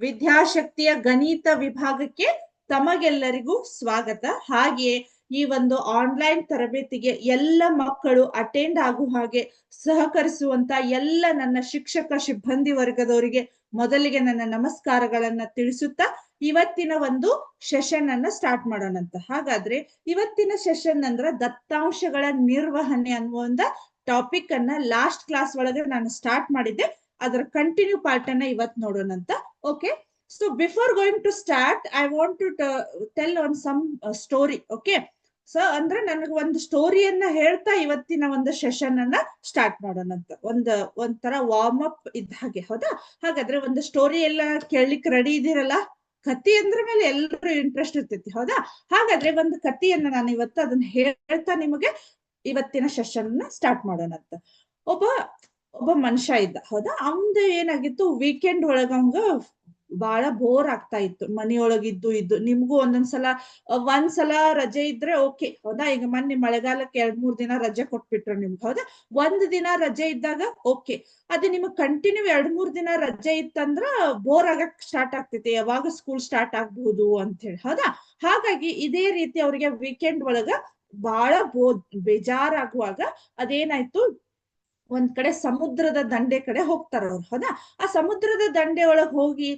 ವಿದ್ಯಾಶಕ್ತಿಯ ಗಣಿತ ವಿಭಾಗಕ್ಕೆ ತಮಗೆಲ್ಲರಿಗೂ ಸ್ವಾಗತ. ಹಾಗೆಯೇ ಈ ಒಂದು ಆನ್ಲೈನ್ ತರಬೇತಿಗೆ ಎಲ್ಲ ಮಕ್ಕಳು ಅಟೆಂಡ್ ಆಗುವ ಹಾಗೆ ಸಹಕರಿಸುವಂತ ಎಲ್ಲ ನನ್ನ ಶಿಕ್ಷಕ ಸಿಬ್ಬಂದಿ ವರ್ಗದವರಿಗೆ ಮೊದಲಿಗೆ ನನ್ನ ನಮಸ್ಕಾರಗಳನ್ನ ತಿಳಿಸುತ್ತಾ ಇವತ್ತಿನ ಒಂದು ಸೆಷನ್ ಅನ್ನ ಸ್ಟಾರ್ಟ್ ಮಾಡೋಣಂತ. ಹಾಗಾದ್ರೆ ಇವತ್ತಿನ ಸೆಷನ್ ಅಂದ್ರ ದತ್ತಾಂಶಗಳ ನಿರ್ವಹಣೆ ಅನ್ನುವ ಒಂದು ಟಾಪಿಕ್ ಅನ್ನ ಲಾಸ್ಟ್ ಕ್ಲಾಸ್ ಒಳಗೆ ನಾನು ಸ್ಟಾರ್ಟ್ ಮಾಡಿದ್ದೆ. ಅದರ ಕಂಟಿನ್ಯೂ ಪಾರ್ಟ್ ಅನ್ನ ಇವತ್ತು ನೋಡೋಣಂತ. Okay, so before going to start I want to tell on some story. okay, so ಅಂದ್ರೆ ನನಗೆ ಒಂದು ಸ್ಟೋರಿಯನ್ನ ಹೇಳ್ತಾ ಇವತ್ತಿನ ಒಂದು ಸೆಷನ್ ಅನ್ನ ಸ್ಟಾರ್ಟ್ ಮಾಡೋಣಂತ. ಒಂಥರ ವಾರ್ಮ್ ಅಪ್ ಇದ್ದ ಹಾಗೆ. ಹೌದಾ? ಹಾಗಾದ್ರೆ ಒಂದು ಸ್ಟೋರಿ ಎಲ್ಲ ಕೇಳಲಿಕ್ಕೆ ರೆಡಿ ಇದೀರಲ್ಲ? ಕತಿ ಅಂದ್ರ ಮೇಲೆ ಎಲ್ಲರೂ ಇಂಟ್ರೆಸ್ಟ್ ಇರ್ತೈತಿ. ಹೌದಾ? ಹಾಗಾದ್ರೆ ಒಂದು ಕಥೆಯನ್ನ ನಾನು ಇವತ್ತು ಅದನ್ನ ಹೇಳ್ತಾ ನಿಮಗೆ ಇವತ್ತಿನ ಸೆಷನ್ ನ ಸ್ಟಾರ್ಟ್ ಮಾಡೋಣಂತ. ಒಬ್ಬ ಮನುಷ್ಯ ಇದ್ದ. ಹೌದಾ? ಅವಂದು ಏನಾಗಿತ್ತು, ವೀಕೆಂಡ್ ಒಳಗ ಅವಂಗ ಬಹಳ ಬೋರ್ ಆಗ್ತಾ ಇತ್ತು ಮನೆಯೊಳಗಿದ್ದು ಇದ್ದು. ನಿಮ್ಗೂ ಒಂದ್ಸಲ ರಜೆ ಇದ್ರೆ ಓಕೆ. ಹೌದಾ? ಈಗ ಮೊನ್ನೆ ಮಳೆಗಾಲಕ್ಕೆ 2-3 ದಿನ ರಜೆ ಕೊಟ್ಬಿಟ್ರು ನಿಮ್ಗೆ. ಹೌದಾ? ಒಂದ್ ದಿನ ರಜೆ ಇದ್ದಾಗ ಓಕೆ. ಅದು ನಿಮಗ್ ಕಂಟಿನ್ಯೂ 2-3 ದಿನ ರಜೆ ಇತ್ತಂದ್ರ ಬೋರ್ ಆಗಕ್ ಸ್ಟಾರ್ಟ್ ಆಗ್ತೈತಿ, ಯಾವಾಗ ಸ್ಕೂಲ್ ಸ್ಟಾರ್ಟ್ ಆಗ್ಬಹುದು ಅಂತ ಹೇಳಿ. ಹೌದಾ? ಹಾಗಾಗಿ ಇದೇ ರೀತಿ ಅವ್ರಿಗೆ ವೀಕೆಂಡ್ ಒಳಗ ಬಹಳ ಬೇಜಾರಾಗುವಾಗ ಅದೇನಾಯ್ತು, ಒಂದ್ ಕಡೆ ಸಮುದ್ರದ ದಂಡೆ ಕಡೆ ಹೋಗ್ತಾರ ಅವ್ರು. ಹೌದಾ? ಆ ಸಮುದ್ರದ ದಂಡೆ ಒಳಗ್ ಹೋಗಿ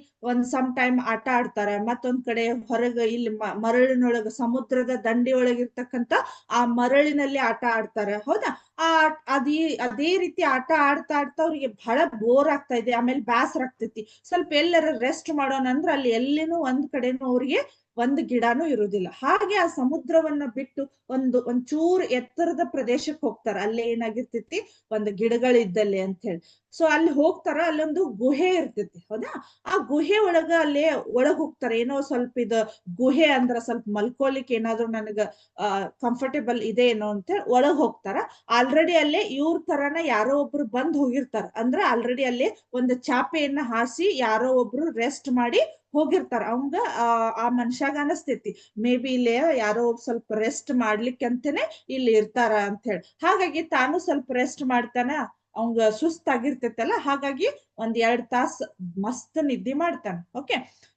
ಸಮ್ ಟೈಮ್ ಆಟ ಆಡ್ತಾರ. ಮತ್ತೊಂದ್ ಕಡೆ ಹೊರಗ ಇಲ್ಲಿ ಮರಳಿನೊಳಗ ಸಮುದ್ರದ ದಂಡೆ ಒಳಗಿರ್ತಕ್ಕಂತ ಆ ಮರಳಿನಲ್ಲಿ ಆಟ ಆಡ್ತಾರ. ಹೌದಾ? ಅದೇ ರೀತಿ ಆಟ ಆಡ್ತಾ ಅವ್ರಿಗೆ ಬಹಳ ಬೋರ್ ಆಗ್ತಾ ಇದೆ. ಆಮೇಲೆ ಬ್ಯಾಸರ ಆಗ್ತೈತಿ. ಸ್ವಲ್ಪ ಎಲ್ಲರ ರೆಸ್ಟ್ ಮಾಡೋಣ ಅಂದ್ರೆ ಅಲ್ಲಿ ಎಲ್ಲಿನೂ ಒಂದ್ ಕಡೆನೂ ಅವ್ರಿಗೆ ಒಂದು ಗಿಡನೂ ಇರುವುದಿಲ್ಲ. ಹಾಗೆ ಆ ಸಮುದ್ರವನ್ನ ಬಿಟ್ಟು ಒಂಚೂರು ಎತ್ತರದ ಪ್ರದೇಶಕ್ಕೆ ಹೋಗ್ತಾರ. ಅಲ್ಲೇ ಏನಾಗಿರ್ತೈತಿ, ಒಂದು ಗಿಡಗಳಿದ್ದಲ್ಲಿ ಅಂತ ಹೇಳಿ. ಸೊ ಅಲ್ಲಿ ಹೋಗ್ತಾರ, ಅಲ್ಲೊಂದು ಗುಹೆ ಇರ್ತೈತಿ. ಹೌದಾ? ಆ ಗುಹೆ ಒಳಗ ಒಳಗ್ ಹೋಗ್ತಾರ. ಏನೋ ಸ್ವಲ್ಪ ಗುಹೆ ಅಂದ್ರ ಸ್ವಲ್ಪ ಮಲ್ಕೋಲಿಕ್ಕೆ ಏನಾದ್ರು ನನಗ ಕಂಫರ್ಟೇಬಲ್ ಇದೆ ಏನೋ ಅಂತ ಹೇಳಿ ಒಳಗ್ ಹೋಗ್ತಾರ. ಆಲ್ರೆಡಿ ಅಲ್ಲೇ ಇವ್ರ ತರಾನ ಯಾರೋ ಒಬ್ರು ಬಂದ್ ಹೋಗಿರ್ತಾರ. ಅಂದ್ರೆ ಆಲ್ರೆಡಿ ಅಲ್ಲೇ ಒಂದು ಚಾಪೆಯನ್ನ ಹಾಸಿ ಯಾರೋ ಒಬ್ರು ರೆಸ್ಟ್ ಮಾಡಿ ಹೋಗಿರ್ತಾರ. ಅವಂಗ ಆ ಮನುಷ್ಯಾಗ ಅನಸ್ತೈತಿ, ಮೇ ಬಿ ಇಲ್ಲೇ ಯಾರೋ ಸ್ವಲ್ಪ ರೆಸ್ಟ್ ಮಾಡ್ಲಿಕ್ಕೆ ಅಂತಾನೆ ಇಲ್ಲಿ ಇರ್ತಾರ ಅಂತ ಹೇಳಿ. ಹಾಗಾಗಿ ತಾನು ಸ್ವಲ್ಪ ರೆಸ್ಟ್ ಮಾಡ್ತಾನ. ಅವಂಗ ಸುಸ್ತಾಗಿರ್ತೈತಲ್ಲ, ಹಾಗಾಗಿ 1-2 ತಾಸ್ ಮಸ್ತ್ ನಿದ್ದೆ ಮಾಡ್ತಾನ. ಓಕೆ.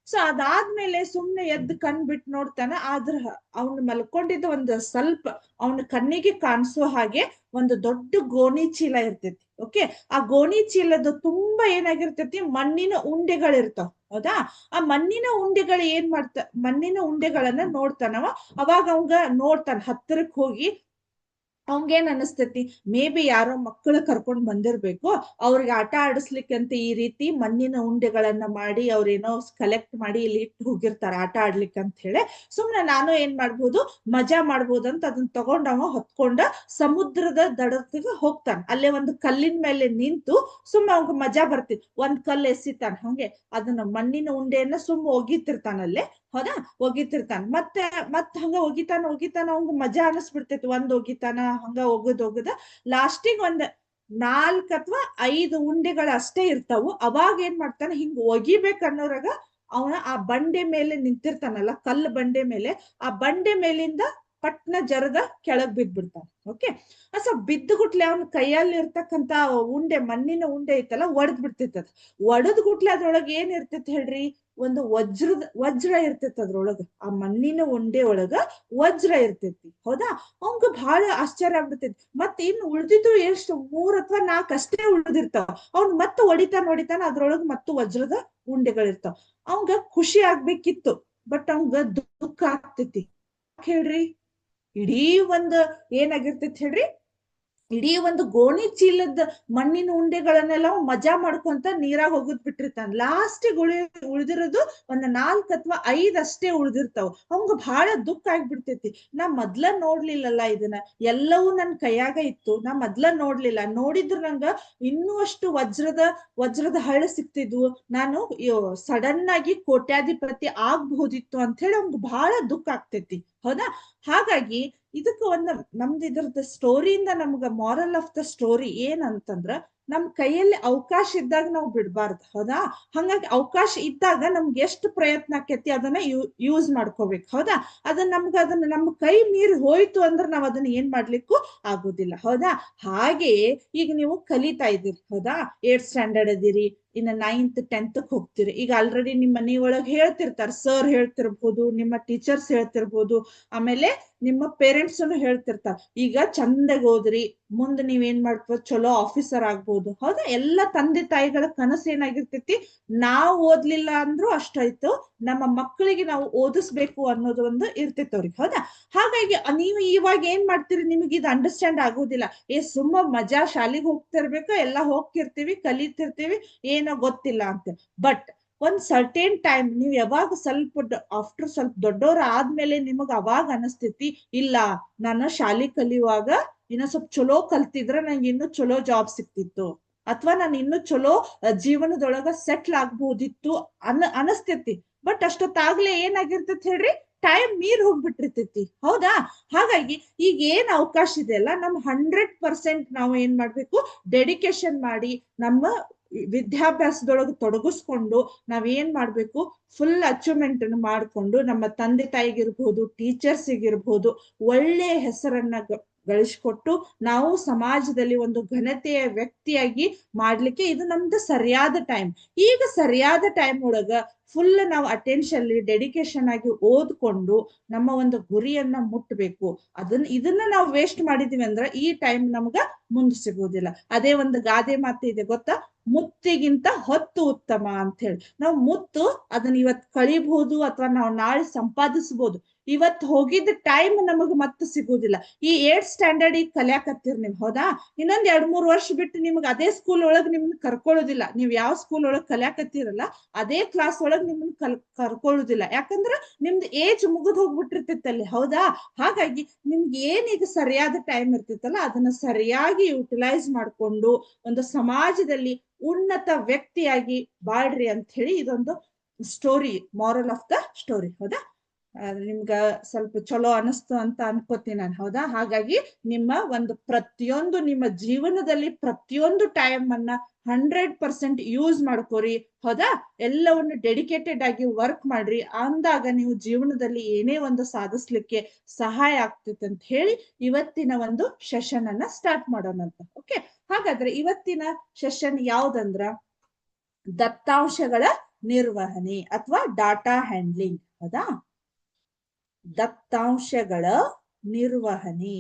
ಸೊ ಅದಾದ್ಮೇಲೆ ಸುಮ್ನೆ ಎದ್ದು ಕಣ್ ಬಿಟ್ಟು ನೋಡ್ತಾನ. ಆದ್ರ ಅವ್ನು ಮಲ್ಕೊಂಡಿದ್ದ ಒಂದು ಸ್ವಲ್ಪ ಅವನ ಕಣ್ಣಿಗೆ ಕಾಣಿಸೋ ಹಾಗೆ ಒಂದು ದೊಡ್ಡ ಗೋಣಿ ಚೀಲ ಇರ್ತೈತಿ. ಓಕೆ. ಆ ಗೋಣಿ ಚೀಲದ ತುಂಬಾ ಏನಾಗಿರ್ತೈತಿ, ಮಣ್ಣಿನ ಉಂಡೆಗಳಿರ್ತಾವ. ಹೌದಾ? ಆ ಮಣ್ಣಿನ ಉಂಡೆಗಳನ್ನ ನೋಡ್ತಾನವ. ಅವಾಗ ಅವಂಗ ನೋಡ್ತಾನ, ಹತ್ತಿರಕ್ ಹೋಗಿ ಅವಂಗೇನ್ ಅನಿಸ್ತೈತಿ, ಮೇ ಬಿ ಯಾರೋ ಮಕ್ಕಳು ಕರ್ಕೊಂಡ್ ಬಂದಿರ್ಬೇಕು, ಅವ್ರಿಗೆ ಆಟ ಆಡಿಸ್ಲಿಕ್ಕೆ ಅಂತ ಈ ರೀತಿ ಮಣ್ಣಿನ ಉಂಡೆಗಳನ್ನ ಮಾಡಿ ಅವ್ರೇನೋ ಕಲೆಕ್ಟ್ ಮಾಡಿ ಇಲ್ಲಿ ಇಟ್ಟು ಹೋಗಿರ್ತಾರ ಆಟ ಆಡ್ಲಿಕ್ಕೆ ಅಂತ ಹೇಳಿ. ಸುಮ್ನೆ ನಾನು ಏನ್ ಮಾಡ್ಬೋದು, ಮಜಾ ಮಾಡ್ಬೋದಂತ ಅದನ್ನ ತಗೊಂಡವ ಹೊತ್ಕೊಂಡ ಸಮುದ್ರದ ದಡಕ್ಕೆ ಹೋಗ್ತಾನ. ಅಲ್ಲೇ ಒಂದು ಕಲ್ಲಿನ ಮೇಲೆ ನಿಂತು ಸುಮ್ಮ ಅವಂಗ ಮಜಾ ಬರ್ತಿತ್ತು. ಒಂದ್ ಕಲ್ಲು ಎಸಿತಾನ, ಹಂಗೆ ಅದನ್ನ ಮಣ್ಣಿನ ಉಂಡೆಯನ್ನ ಸುಮ್ಮ ಒಗಿತಿರ್ತಾನಲ್ಲೇ. ಹೌದಾ? ಒಗಿತಿರ್ತಾನ. ಮತ್ತೆ ಹಂಗ ಒಗಿತಾನ ಅವಂಗ ಮಜಾ ಅನಿಸ್ಬಿಡ್ತೈತಿ. ಒಗಿತಾನ, ಹಂಗ ಒಗದ ಲಾಸ್ಟಿಗೆ 4 ಅಥವಾ 5 ಉಂಡೆಗಳು ಅಷ್ಟೇ ಇರ್ತಾವು. ಅವಾಗ ಏನ್ ಮಾಡ್ತಾನ, ಹಿಂಗ ಒಗಿಬೇಕನ್ನೋರಾಗ ಅವನ ಆ ಬಂಡೆ ಮೇಲೆ ನಿಂತಿರ್ತಾನಲ್ಲ, ಕಲ್ಲು ಬಂಡೆ ಮೇಲೆ, ಆ ಬಂಡೆ ಮೇಲಿಂದ ಪಟ್ನ ಜರದ ಕೆಳಗ್ ಬಿದ್ಬಿಡ್ತಾನ. ಓಕೆ. ಸೊ ಬಿದ್ದು ಗುಟ್ಲೆ ಅವನ ಕೈಯಲ್ಲಿ ಇರ್ತಕ್ಕಂತ ಮಣ್ಣಿನ ಉಂಡೆ ಐತಲ್ಲ, ಒಡೆದ್ ಬಿಡ್ತೈತದ. ಒಡೆದ್ ಗುಟ್ಲೆ ಅದ್ರೊಳಗೆ ಏನ್ ಇರ್ತೈತಿ ಹೇಳ್ರಿ, ಒಂದು ವಜ್ರ ಇರ್ತೈತಿ ಅದ್ರೊಳಗ. ಆ ಮಣ್ಣಿನ ಉಂಡೆ ಒಳಗ ವಜ್ರ ಇರ್ತೈತಿ. ಹೌದಾ? ಅವಂಗ ಬಹಳ ಆಶ್ಚರ್ಯ ಆಗ್ಬಿಡ್ತೈತಿ. ಮತ್ತೆ ಇನ್ನು ಉಳ್ದಿದ್ದು ಎಷ್ಟು 3 ಅಥವಾ 4 ಅಷ್ಟೇ ಉಳ್ದಿರ್ತಾವ. ಅವ್ನ್ ಮತ್ತೆ ಹೊಡಿತಾನ ಅದ್ರೊಳಗ ಮತ್ತು ವಜ್ರದ ಉಂಡೆಗಳಿರ್ತಾವ. ಅವಂಗ ಖುಷಿ ಆಗ್ಬೇಕಿತ್ತು, ಬಟ್ ಅವಂಗ ದುಃಖ ಆಗ್ತೈತಿ. ಹೇಳ್ರಿ, ಇಡೀ ಏನಾಗಿರ್ತೈತಿ ಹೇಳ್ರಿ, ಇಡೀ ಒಂದು ಗೋಣಿ ಚೀಲದ ಮಣ್ಣಿನ ಉಂಡೆಗಳನ್ನೆಲ್ಲ ಮಜಾ ಮಾಡ್ಕೊಂತ ನೀರಾಗ ಹೋಗುದ್ ಬಿಟ್ಟಿರ್ತಾನ. ಲಾಸ್ಟಿಗೆ ಉಳಿದಿರೋದು 4 ಅಥವಾ 5 ಅಷ್ಟೇ ಉಳ್ದಿರ್ತಾವ. ಅವಂಗ ಬಹಳ ದುಃಖ ಆಗ್ಬಿಡ್ತೈತಿ. ನಾ ಮೊದ್ಲ ನೋಡ್ಲಿಲ್ಲಲ್ಲ ಇದನ್ನ, ಎಲ್ಲವೂ ನನ್ ಕೈಯಾಗ ಇತ್ತು, ನಾ ಮೊದ್ಲ ನೋಡ್ಲಿಲ್ಲ. ನೋಡಿದ್ರ ನಂಗ ಇನ್ನೂ ಅಷ್ಟು ವಜ್ರದ ಹಳ್ಳ ಸಿಕ್ತಿದ್ವು, ನಾನು ಸಡನ್ ಆಗಿ ಕೋಟ್ಯಾಧಿಪತಿ ಆಗ್ಬಹುದಿತ್ತು ಅಂತ ಹೇಳಿ ಅವಂಗ ಬಹಳ ದುಃಖ ಆಗ್ತೈತಿ. ಹೌದಾ? ಹಾಗಾಗಿ ಇದಕ್ಕ ನಮ್ದು ಇದ್ರದ ಸ್ಟೋರಿಯಿಂದ ನಮ್ಗ ಮಾರಲ್ ಆಫ್ ದ ಸ್ಟೋರಿ ಏನಂತಂದ್ರ, ನಮ್ ಕೈಯಲ್ಲಿ ಅವಕಾಶ ಇದ್ದಾಗ ನಾವು ಬಿಡ್ಬಾರ್ದು. ಹೌದಾ? ಹಂಗಾಗಿ ಅವಕಾಶ ಇದ್ದಾಗ ನಮ್ಗೆ ಎಷ್ಟು ಪ್ರಯತ್ನ ಆಕೈತಿ ಅದನ್ನ ಯೂಸ್ ಮಾಡ್ಕೋಬೇಕು. ಹೌದಾ? ಅದನ್ನ ನಮ್ಮ ಕೈ ಮೀರಿ ಹೋಯ್ತು ಅಂದ್ರೆ ನಾವ್ ಅದನ್ನ ಏನ್ ಮಾಡ್ಲಿಕ್ಕೂ ಆಗುದಿಲ್ಲ. ಹೌದಾ? ಹಾಗೆಯೇ ಈಗ ನೀವು ಕಲಿತಾ ಇದ್ದೀರಿ. ಹೌದಾ? 8th ಸ್ಟ್ಯಾಂಡರ್ಡ್ ಅದೀರಿ, ಇನ್ನು 9th 10th ಹೋಗ್ತೀರಿ. ಈಗ ಆಲ್ರೆಡಿ ನಿಮ್ಮ ಮನೆಯೊಳಗೆ ಹೇಳ್ತಿರ್ತಾರೆ, ಸರ್ ಹೇಳ್ತಿರ್ಬೋದು, ನಿಮ್ಮ ಟೀಚರ್ಸ್ ಹೇಳ್ತಿರ್ಬೋದು, ಆಮೇಲೆ ನಿಮ್ಮ ಪೇರೆಂಟ್ಸ್ ಹೇಳ್ತಿರ್ತಾರೆ, ಈಗ ಚಂದಗ್ ಓದ್ರಿ, ಮುಂದೆ ನೀವೇನ್ ಮಾಡ್ಬೋದು, ಚಲೋ ಆಫೀಸರ್ ಆಗ್ಬೋದು. ಹೌದಾ? ಎಲ್ಲ ತಂದೆ ತಾಯಿಗಳ ಕನಸು ಏನಾಗಿರ್ತೈತಿ, ನಾವು ಓದ್ಲಿಲ್ಲ ಅಂದ್ರೂ ಅಷ್ಟಾಯ್ತು, ನಮ್ಮ ಮಕ್ಕಳಿಗೆ ನಾವು ಓದಿಸ್ಬೇಕು ಅನ್ನೋದು ಒಂದು ಇರ್ತೈತೆ ಅವ್ರಿಗೆ. ಹೌದಾ? ಹಾಗಾಗಿ ನೀವು ಇವಾಗ ಏನ್ ಮಾಡ್ತೀರಿ, ನಿಮಗೆ ಇದು ಅಂಡರ್ಸ್ಟ್ಯಾಂಡ್ ಆಗೋದಿಲ್ಲ. ಸುಮ್ಮ ಮಜಾ ಶಾಲೆಗೆ ಹೋಗ್ತಿರ್ಬೇಕು, ಎಲ್ಲ ಹೋಗ್ತಿರ್ತೀವಿ, ಕಲಿತಿರ್ತೀವಿ, ಏನೋ ಗೊತ್ತಿಲ್ಲ ಅಂತ. ಬಟ್ ಒಂದ್ ಸರ್ಟೇನ್ ಟೈಮ್ ನೀವ್ ಯಾವಾಗ ಆಫ್ಟರ್ ಸ್ವಲ್ಪ ದೊಡ್ಡವ್ರ ಆದ್ಮೇಲೆ ನಿಮಗ್ ಅವಾಗ ಅನಸ್ತೈತಿ, ಇಲ್ಲ ನಾನು ಶಾಲೆ ಕಲಿಯುವಾಗ ಇನ್ನ ಸ್ವಲ್ಪ ಚಲೋ ಕಲ್ತಿದ್ರೆ ನಂಗೆ ಇನ್ನೂ ಚಲೋ ಜಾಬ್ ಸಿಕ್ತಿತ್ತು, ಅಥವಾ ನಾನು ಇನ್ನೂ ಚಲೋ ಜೀವನದೊಳಗ ಸೆಟ್ಲ್ ಆಗ್ಬೋದಿತ್ತು ಅನಸ್ತೈತಿ. ಬಟ್ ಅಷ್ಟೊತ್ತಾಗ್ಲೇ ಏನಾಗಿರ್ತೈತಿ ಹೇಳ್ರಿ, ಟೈಮ್ ಮೀರ್ ಹೋಗ್ಬಿಟ್ಟಿರ್ತೈತಿ. ಹೌದಾ? ಹಾಗಾಗಿ ಈಗ ಏನ್ ಅವಕಾಶ ಇದೆ ಅಲ್ಲ, ನಮ್ 100% ನಾವು ಏನ್ ಮಾಡ್ಬೇಕು, ಡೆಡಿಕೇಶನ್ ಮಾಡಿ ನಮ್ಮ ವಿದ್ಯಾಭ್ಯಾಸದೊಳಗೆ ತೊಡಗಿಸ್ಕೊಂಡು ನಾವೇನ್ ಮಾಡ್ಬೇಕು, ಫುಲ್ ಅಚೀವ್ಮೆಂಟ್ ಅನ್ನು ಮಾಡ್ಕೊಂಡು ನಮ್ಮ ತಂದೆ ತಾಯಿಗಿರ್ಬೋದು, ಟೀಚರ್ಸಿಗಿರ್ಬೋದು ಒಳ್ಳೆ ಹೆಸರನ್ನ ಗಳಿಸ್ಕೊಟ್ಟು ನಾವು ಸಮಾಜದಲ್ಲಿ ಒಂದು ಘನತೆಯ ವ್ಯಕ್ತಿಯಾಗಿ ಮಾಡ್ಲಿಕ್ಕೆ ಇದು ನಮ್ದು ಸರಿಯಾದ ಟೈಮ್. ಈಗ ಸರಿಯಾದ ಟೈಮ್ ಒಳಗ ಫುಲ್ ನಾವು ಅಟೆನ್ಷನ್ ಡೆಡಿಕೇಶನ್ ಆಗಿ ಓದ್ಕೊಂಡು ನಮ್ಮ ಒಂದು ಗುರಿಯನ್ನ ಮುಟ್ಟಬೇಕು. ಇದನ್ನ ನಾವು ವೇಸ್ಟ್ ಮಾಡಿದೀವಿ ಅಂದ್ರೆ ಈ ಟೈಮ್ ನಮ್ಗ ಮುಂದೆ ಸಿಗುವುದಿಲ್ಲ. ಅದೇ ಒಂದು ಗಾದೆ ಮಾತು ಇದೆ ಗೊತ್ತಾ, ಮುತ್ತಿಗಿಂತ ಹೊತ್ತು ಉತ್ತಮ ಅಂತ ಹೇಳಿ. ನಾವು ಮುತ್ತು ಅದನ್ನ ಇವತ್ ಕಳಿಬಹುದು ಅಥವಾ ನಾವು ನಾಳೆ ಸಂಪಾದಿಸಬಹುದು, ಇವತ್ ಹೋಗಿದ್ದ ಟೈಮ್ ನಮಗ್ ಮತ್ತೆ ಸಿಗುದಿಲ್ಲ. ಈ 8th ಸ್ಟ್ಯಾಂಡರ್ಡ್ ಈಗ ಕಲಿಯಾಕತ್ತೀರಿ ನೀವು. ಹೌದಾ? ಇನ್ನೊಂದ್ 2-3 ವರ್ಷ ಬಿಟ್ಟು ನಿಮ್ಗೆ ಅದೇ ಸ್ಕೂಲ್ ಒಳಗ್ ನಿಮ್ನ ಕರ್ಕೊಳ್ಳೋದಿಲ್ಲ. ನೀವ್ ಯಾವ ಸ್ಕೂಲ್ ಒಳಗ್ ಕಲಿಯಾಕತ್ತೀರಲ್ಲ ಅದೇ ಕ್ಲಾಸ್ ಒಳಗ್ ನಿಮ್ನ ಕರ್ಕೊಳ್ಳೋದಿಲ್ಲ. ಯಾಕಂದ್ರ ನಿಮ್ದು ಏಜ್ ಮುಗಿದ್ ಹೋಗ್ಬಿಟ್ಟಿರ್ತೈತಲ್ಲಿ. ಹೌದಾ? ಹಾಗಾಗಿ ನಿಮ್ಗೆ ಏನೀಗ ಸರಿಯಾದ ಟೈಮ್ ಇರ್ತೈತಲ್ಲ ಅದನ್ನ ಸರಿಯಾಗಿ ಯುಟಿಲೈಸ್ ಮಾಡ್ಕೊಂಡು ಒಂದು ಸಮಾಜದಲ್ಲಿ ಉನ್ನತ ವ್ಯಕ್ತಿಯಾಗಿ ಬಾಳ್ರಿ ಅಂತ ಹೇಳಿ ಇದೊಂದು story, moral of the story. ಹೌದಾ? ನಿಮ್ಗ ಸ್ವಲ್ಪ ಚಲೋ ಅನಿಸ್ತು ಅಂತ ಅನ್ಕೋತೀನಿ ನಾನು. ಹೌದಾ? ಹಾಗಾಗಿ ನಿಮ್ಮ ಒಂದು ಪ್ರತಿಯೊಂದು ನಿಮ್ಮ ಜೀವನದಲ್ಲಿ ಪ್ರತಿಯೊಂದು ಟೈಮ್ ಅನ್ನ 100% ಯೂಸ್ ಮಾಡ್ಕೋರಿ. ಹೌದಾ? ಎಲ್ಲವನ್ನು ಡೆಡಿಕೇಟೆಡ್ ಆಗಿ ವರ್ಕ್ ಮಾಡ್ರಿ, ಅಂದಾಗ ನೀವು ಜೀವನದಲ್ಲಿ ಏನೇ ಒಂದು ಸಾಧಿಸ್ಲಿಕ್ಕೆ ಸಹಾಯ ಆಗ್ತೈತೆ ಅಂತ ಹೇಳಿ ಇವತ್ತಿನ ಒಂದು ಸೆಷನ್ ಅನ್ನ ಸ್ಟಾರ್ಟ್ ಮಾಡೋಣ ಅಂತ. ಓಕೆ? ಹಾಗಾದ್ರೆ ಇವತ್ತಿನ ಸೆಷನ್ ಯಾವ್ದಂದ್ರ ದತ್ತಾಂಶಗಳ ನಿರ್ವಹಣೆ ಅಥವಾ ಡಾಟಾ ಹ್ಯಾಂಡ್ಲಿಂಗ್. ಹೌದಾ? ದತ್ತಾಂಶಗಳ ನಿರ್ವಹಣೆ.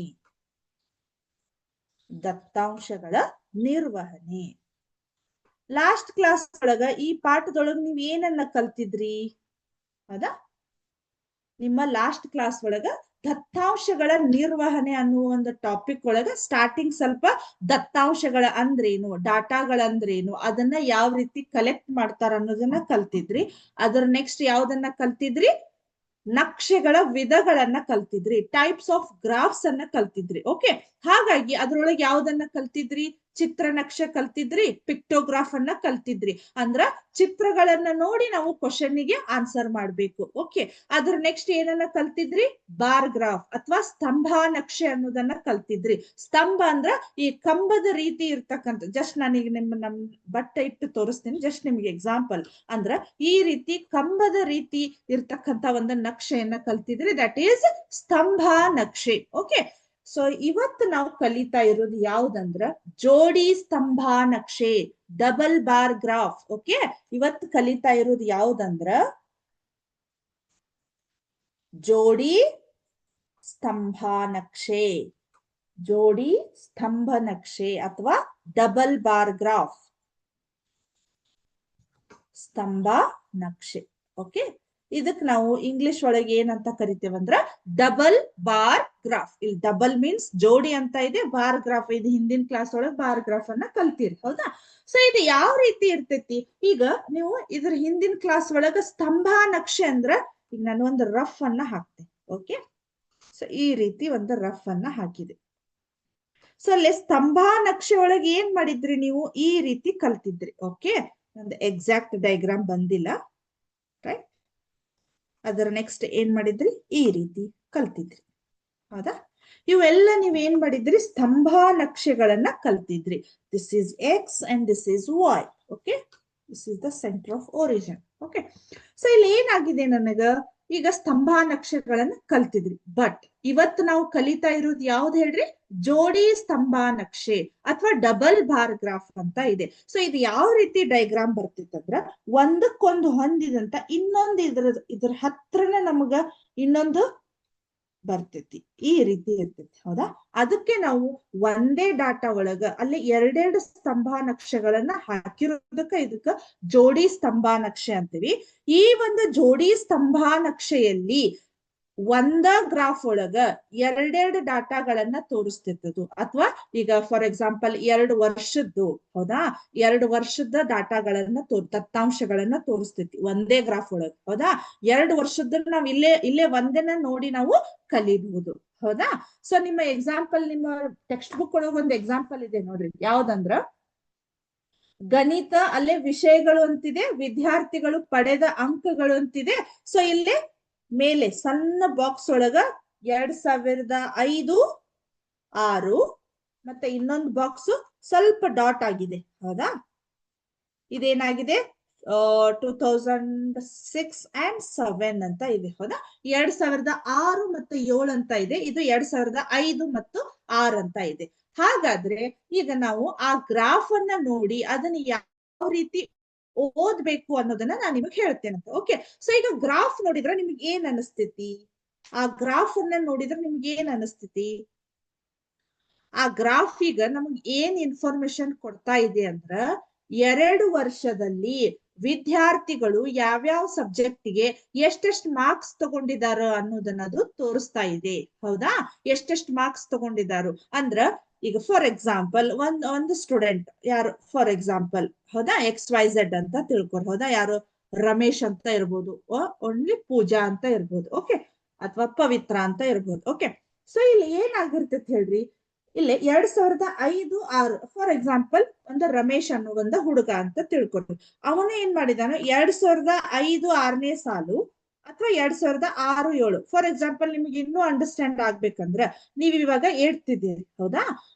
ದತ್ತಾಂಶಗಳ ನಿರ್ವಹಣೆ. ಲಾಸ್ಟ್ ಕ್ಲಾಸ್ ಒಳಗ ಈ ಪಾಠದೊಳಗ ನೀವ್ ಏನನ್ನ ಕಲ್ತಿದ್ರಿ? ಹೌದಾ? ನಿಮ್ಮ ಲಾಸ್ಟ್ ಕ್ಲಾಸ್ ಒಳಗ ದತ್ತಾಂಶಗಳ ನಿರ್ವಹಣೆ ಅನ್ನುವ ಒಂದು ಟಾಪಿಕ್ ಒಳಗ ಸ್ಟಾರ್ಟಿಂಗ್ ಸ್ವಲ್ಪ ದತ್ತಾಂಶಗಳ ಅಂದ್ರೇನು, ಡಾಟಾಗಳಂದ್ರೇನು, ಅದನ್ನ ಯಾವ ರೀತಿ ಕಲೆಕ್ಟ್ ಮಾಡ್ತಾರ ಅನ್ನೋದನ್ನ ಕಲ್ತಿದ್ರಿ. ಅದರ ನೆಕ್ಸ್ಟ್ ಯಾವ್ದನ್ನ ಕಲ್ತಿದ್ರಿ? ನಕ್ಷೆಗಳ ವಿಧಗಳನ್ನ ಕಲ್ತಿದ್ರಿ, ಟೈಪ್ಸ್ ಆಫ್ ಗ್ರಾಫ್ಸ್ ಅನ್ನ ಕಲ್ತಿದ್ರಿ. ಓಕೆ? ಹಾಗಾಗಿ ಅದ್ರೊಳಗೆ ಯಾವ್ದನ್ನ ಕಲ್ತಿದ್ರಿ? ಚಿತ್ರ ನಕ್ಷೆ ಕಲ್ತಿದ್ರಿ, ಪಿಕ್ಟೋಗ್ರಾಫ್ ಅನ್ನ ಕಲ್ತಿದ್ರಿ. ಅಂದ್ರ ಚಿತ್ರಗಳನ್ನ ನೋಡಿ ನಾವು ಕ್ವಶನ್ಗೆ ಆನ್ಸರ್ ಮಾಡ್ಬೇಕು. ಓಕೆ? ಅದ್ರ ನೆಕ್ಸ್ಟ್ ಏನನ್ನ ಕಲ್ತಿದ್ರಿ? ಬಾರ್ ಗ್ರಾಫ್ ಅಥವಾ ಸ್ತಂಭ ನಕ್ಷೆ ಅನ್ನೋದನ್ನ ಕಲ್ತಿದ್ರಿ. ಸ್ತಂಭ ಅಂದ್ರ ಈ ಕಂಬದ ರೀತಿ ಇರ್ತಕ್ಕಂಥ, ಜಸ್ಟ್ ನಾನೀಗ ನಮ್ ಬಟ್ಟೆ ಇಟ್ಟು ತೋರಿಸ್ತೀನಿ, ಜಸ್ಟ್ ನಿಮ್ಗೆ ಎಕ್ಸಾಂಪಲ್. ಅಂದ್ರ ಈ ರೀತಿ ಕಂಬದ ರೀತಿ ಇರ್ತಕ್ಕಂಥ ಒಂದು ನಕ್ಷೆಯನ್ನ ಕಲ್ತಿದ್ರಿ, ದಟ್ ಈಸ್ ಸ್ತಂಭ ನಕ್ಷೆ. ಓಕೆ? ಸೊ ಇವತ್ತು ನಾವು ಕಲಿತಾ ಇರೋದು ಯಾವ್ದಂದ್ರ ಜೋಡಿ ಸ್ತಂಭ ನಕ್ಷೆ, ಡಬಲ್ ಬಾರ್ ಗ್ರಾಫ್. ಓಕೆ? ಇವತ್ತು ಕಲಿತಾ ಇರೋದು ಯಾವ್ದಂದ್ರ ಜೋಡಿ ಸ್ತಂಭ ನಕ್ಷೆ, ಜೋಡಿ ಸ್ತಂಭ ನಕ್ಷೆ ಅಥವಾ ಡಬಲ್ ಬಾರ್ ಗ್ರಾಫ್, ಸ್ತಂಭ ನಕ್ಷೆ. ಓಕೆ? ಇದಕ್ ನಾವು ಇಂಗ್ಲಿಷ್ ಒಳಗೆ ಏನಂತ ಕರಿತೇವಂದ್ರ ಡಬಲ್ ಬಾರ್ ಗ್ರಾಫ್. ಇಲ್ಲಿ ಡಬಲ್ ಮೀನ್ಸ್ ಜೋಡಿ ಅಂತ ಇದೆ, ಬಾರ್ ಗ್ರಾಫ್ ಇದು ಹಿಂದಿನ ಕ್ಲಾಸ್ ಒಳಗೆ ಬಾರ್ ಗ್ರಾಫ್ ಅನ್ನ ಕಲ್ತೀರಿ. ಹೌದಾ? ಸೊ ಇದು ಯಾವ ರೀತಿ ಇರ್ತೈತಿ, ಈಗ ನೀವು ಇದ್ರ ಹಿಂದಿನ ಕ್ಲಾಸ್ ಒಳಗ ಸ್ತಂಭ ನಕ್ಷೆ ಅಂದ್ರ, ಈಗ ನಾನು ಒಂದು ರಫ್ ಅನ್ನ ಹಾಕ್ತೆ. ಓಕೆ? ಸೊ ಈ ರೀತಿ ಒಂದು ರಫ್ ಅನ್ನ ಹಾಕಿದೆ. ಸೊ ಅಲ್ಲಿ ಸ್ತಂಭ ನಕ್ಷೆ ಒಳಗೆ ಏನ್ ಮಾಡಿದ್ರಿ ನೀವು? ಈ ರೀತಿ ಕಲ್ತಿದ್ರಿ. ಓಕೆ? ಒಂದು ಎಕ್ಸಾಕ್ಟ್ ಡಯಾಗ್ರಾಮ್ ಬಂದಿಲ್ಲ, ರೈಟ್? ಅದರ ನೆಕ್ಸ್ಟ್ ಏನ್ ಮಾಡಿದ್ರಿ? ಈ ರೀತಿ ಕಲ್ತಿದ್ರಿ. ಹೌದಾ? ಇವೆಲ್ಲ ನೀವೇನ್ ಮಾಡಿದ್ರಿ, ಸ್ತಂಭಾ ನಕ್ಷೆಗಳನ್ನ ಕಲ್ತಿದ್ರಿ. This is X and this is Y. Okay, this is the centre of origin. Okay, so ಇಲ್ಲಿ ಏನಾಗಿದೆ ನನಗ, ಈಗ ಸ್ತಂಭಾ ನಕ್ಷೆಗಳನ್ನ ಕಲ್ತಿದ್ರಿ. ಬಟ್ ಇವತ್ತು ನಾವು ಕಲಿತಾ ಇರೋದು ಯಾವ್ದು ಹೇಳ್ರಿ, ಜೋಡಿ ಸ್ತಂಭಾ ನಕ್ಷೆ ಅಥವಾ ಡಬಲ್ ಬಾರ್ ಗ್ರಾಫ್ ಅಂತ ಇದೆ. ಸೊ ಇದು ಯಾವ ರೀತಿ ಡೈಗ್ರಾಮ್ ಬರ್ತಿತ್ತಂದ್ರ, ಒಂದಕ್ಕೊಂದು ಹೊಂದಿದಂತ ಇನ್ನೊಂದು ಇದ್ರ ಹತ್ರನ ನಮಗ ಇನ್ನೊಂದು ಬರ್ತೈತಿ, ಈ ರೀತಿ ಇರ್ತೈತಿ. ಹೌದಾ, ಅದಕ್ಕೆ ನಾವು ಒಂದೇ ಡಾಟಾ ಒಳಗ ಅಲ್ಲಿ ಎರಡೆರಡು ಸ್ತಂಭಾ ನಕ್ಷೆಗಳನ್ನ ಹಾಕಿರೋದಕ್ಕ ಇದಕ್ಕ ಜೋಡಿ ಸ್ತಂಭಾ ನಕ್ಷೆ ಅಂತೀವಿ. ಈ ಒಂದು ಜೋಡಿ ಸ್ತಂಭಾ ನಕ್ಷೆಯಲ್ಲಿ ಒಂದ ಗ್ರಾಫ್ ಒಳಗ ಎರಡೆರಡು ಡಾಟಾಗಳನ್ನ ತೋರಿಸ್ತಿರ್ತದು. ಅಥವಾ ಈಗ ಫಾರ್ ಎಕ್ಸಾಂಪಲ್ 2 ವರ್ಷದ್ದು, ಹೌದಾ, 2 ವರ್ಷದ ಡಾಟಾಗಳನ್ನ ದತ್ತಾಂಶಗಳನ್ನ ತೋರಿಸ್ತೈತಿ ಒಂದೇ ಗ್ರಾಫ್ ಒಳಗ. ಹೌದಾ, 2 ವರ್ಷದ ನಾವ್ ಇಲ್ಲೇ ಒಂದೇನ ನೋಡಿ ನಾವು ಕಲಿಬಹುದು. ಹೌದಾ, ಸೊ ನಿಮ್ಮ ಎಕ್ಸಾಂಪಲ್, ನಿಮ್ಮ ಟೆಕ್ಸ್ಟ್ ಬುಕ್ ಒಳಗ ಒಂದು ಎಕ್ಸಾಂಪಲ್ ಇದೆ ನೋಡ್ರಿ, ಯಾವ್ದಂದ್ರ ಗಣಿತ, ಅಲ್ಲೇ ವಿಷಯಗಳು ಅಂತಿದೆ, ವಿದ್ಯಾರ್ಥಿಗಳು ಪಡೆದ ಅಂಕಗಳು ಅಂತಿದೆ. ಸೊ ಇಲ್ಲಿ ಮೇಲೆ ಸಣ್ಣ ಬಾಕ್ಸ್ ಒಳಗ 2005, 6 ಮತ್ತೆ ಇನ್ನೊಂದು ಬಾಕ್ಸ್ ಸ್ವಲ್ಪ ಡಾಟ್ ಆಗಿದೆ. ಹೌದಾ, ಇದೇನಾಗಿದೆ 2006 and 7 ಅಂತ ಇದೆ. ಹೌದಾ, 2006 ಮತ್ತು 7 ಅಂತ ಇದೆ. ಇದು 2005 ಮತ್ತು 6 ಅಂತ ಇದೆ. ಹಾಗಾದ್ರೆ ಈಗ ನಾವು ಆ ಗ್ರಾಫ್ ಅನ್ನ ನೋಡಿ ಅದನ್ನ ಯಾವ ರೀತಿ ಓದ್ಬೇಕು ಅನ್ನೋದನ್ನ ನಾನು ನಿಮಗೆ ಹೇಳ್ತೇನೆ. ಓಕೆ, ಸೊ ಈಗ ಗ್ರಾಫ್ ನೋಡಿದ್ರೆ ನಿಮ್ಗೆ ಏನ್ ಅನಿಸ್ತೈತಿ, ಆ ಗ್ರಾಫ್ ಅನ್ನ ನೋಡಿದ್ರೆ ನಿಮ್ಗೆ ಏನ್ ಅನಿಸ್ತೈತಿ, ಆ ಗ್ರಾಫ್ ಈಗ ನಮ್ಗೆ ಏನ್ ಇನ್ಫಾರ್ಮೇಶನ್ ಕೊಡ್ತಾ ಇದೆ ಅಂದ್ರ, 2 ವರ್ಷದಲ್ಲಿ ವಿದ್ಯಾರ್ಥಿಗಳು ಯಾವ್ಯಾವ ಸಬ್ಜೆಕ್ಟ್ಗೆ ಎಷ್ಟೆಷ್ಟು ಮಾರ್ಕ್ಸ್ ತಗೊಂಡಿದಾರ ಅನ್ನೋದನ್ನದು ತೋರಿಸ್ತಾ ಇದೆ. ಹೌದಾ, ಎಷ್ಟೆಷ್ಟು ಮಾರ್ಕ್ಸ್ ತಗೊಂಡಿದಾರು ಅಂದ್ರ, ಈಗ ಫಾರ್ ಎಕ್ಸಾಂಪಲ್ ಒಂದು ಸ್ಟೂಡೆಂಟ್ ಯಾರು, ಫಾರ್ ಎಕ್ಸಾಂಪಲ್ ಹೌದಾ XYZ ಅಂತ ತಿಳ್ಕೊರ್. ಹೌದಾ, ಯಾರು ರಮೇಶ್ ಅಂತ ಇರ್ಬೋದು, ಓನ್ಲಿ ಪೂಜಾ ಅಂತ ಇರ್ಬೋದು. ಓಕೆ, ಅಥವಾ ಪವಿತ್ರ ಅಂತ ಇರ್ಬೋದು. ಓಕೆ, ಸೊ ಇಲ್ಲಿ ಏನಾಗಿರ್ತೈತಿ ಹೇಳ್ರಿ, ಇಲ್ಲಿ 2005, 6 ಫಾರ್ ಎಕ್ಸಾಂಪಲ್ ಒಂದು ರಮೇಶ್ ಅನ್ನೋ ಒಂದು ಹುಡುಗ ಅಂತ ತಿಳ್ಕೊಟ್ರು. ಅವನು ಏನ್ ಮಾಡಿದಾನ, 2005, 6ನೇ ಸಾಲು ಅಥವಾ 2006, 7 ಫಾರ್ ಎಕ್ಸಾಂಪಲ್ ನಿಮ್ಗೆ ಇನ್ನೂ ಅಂಡರ್ಸ್ಟ್ಯಾಂಡ್ ಆಗ್ಬೇಕಂದ್ರ, ನೀವ್ ಇವಾಗ 8th ಇದ್ದೀರಿ. ಹೌದಾ,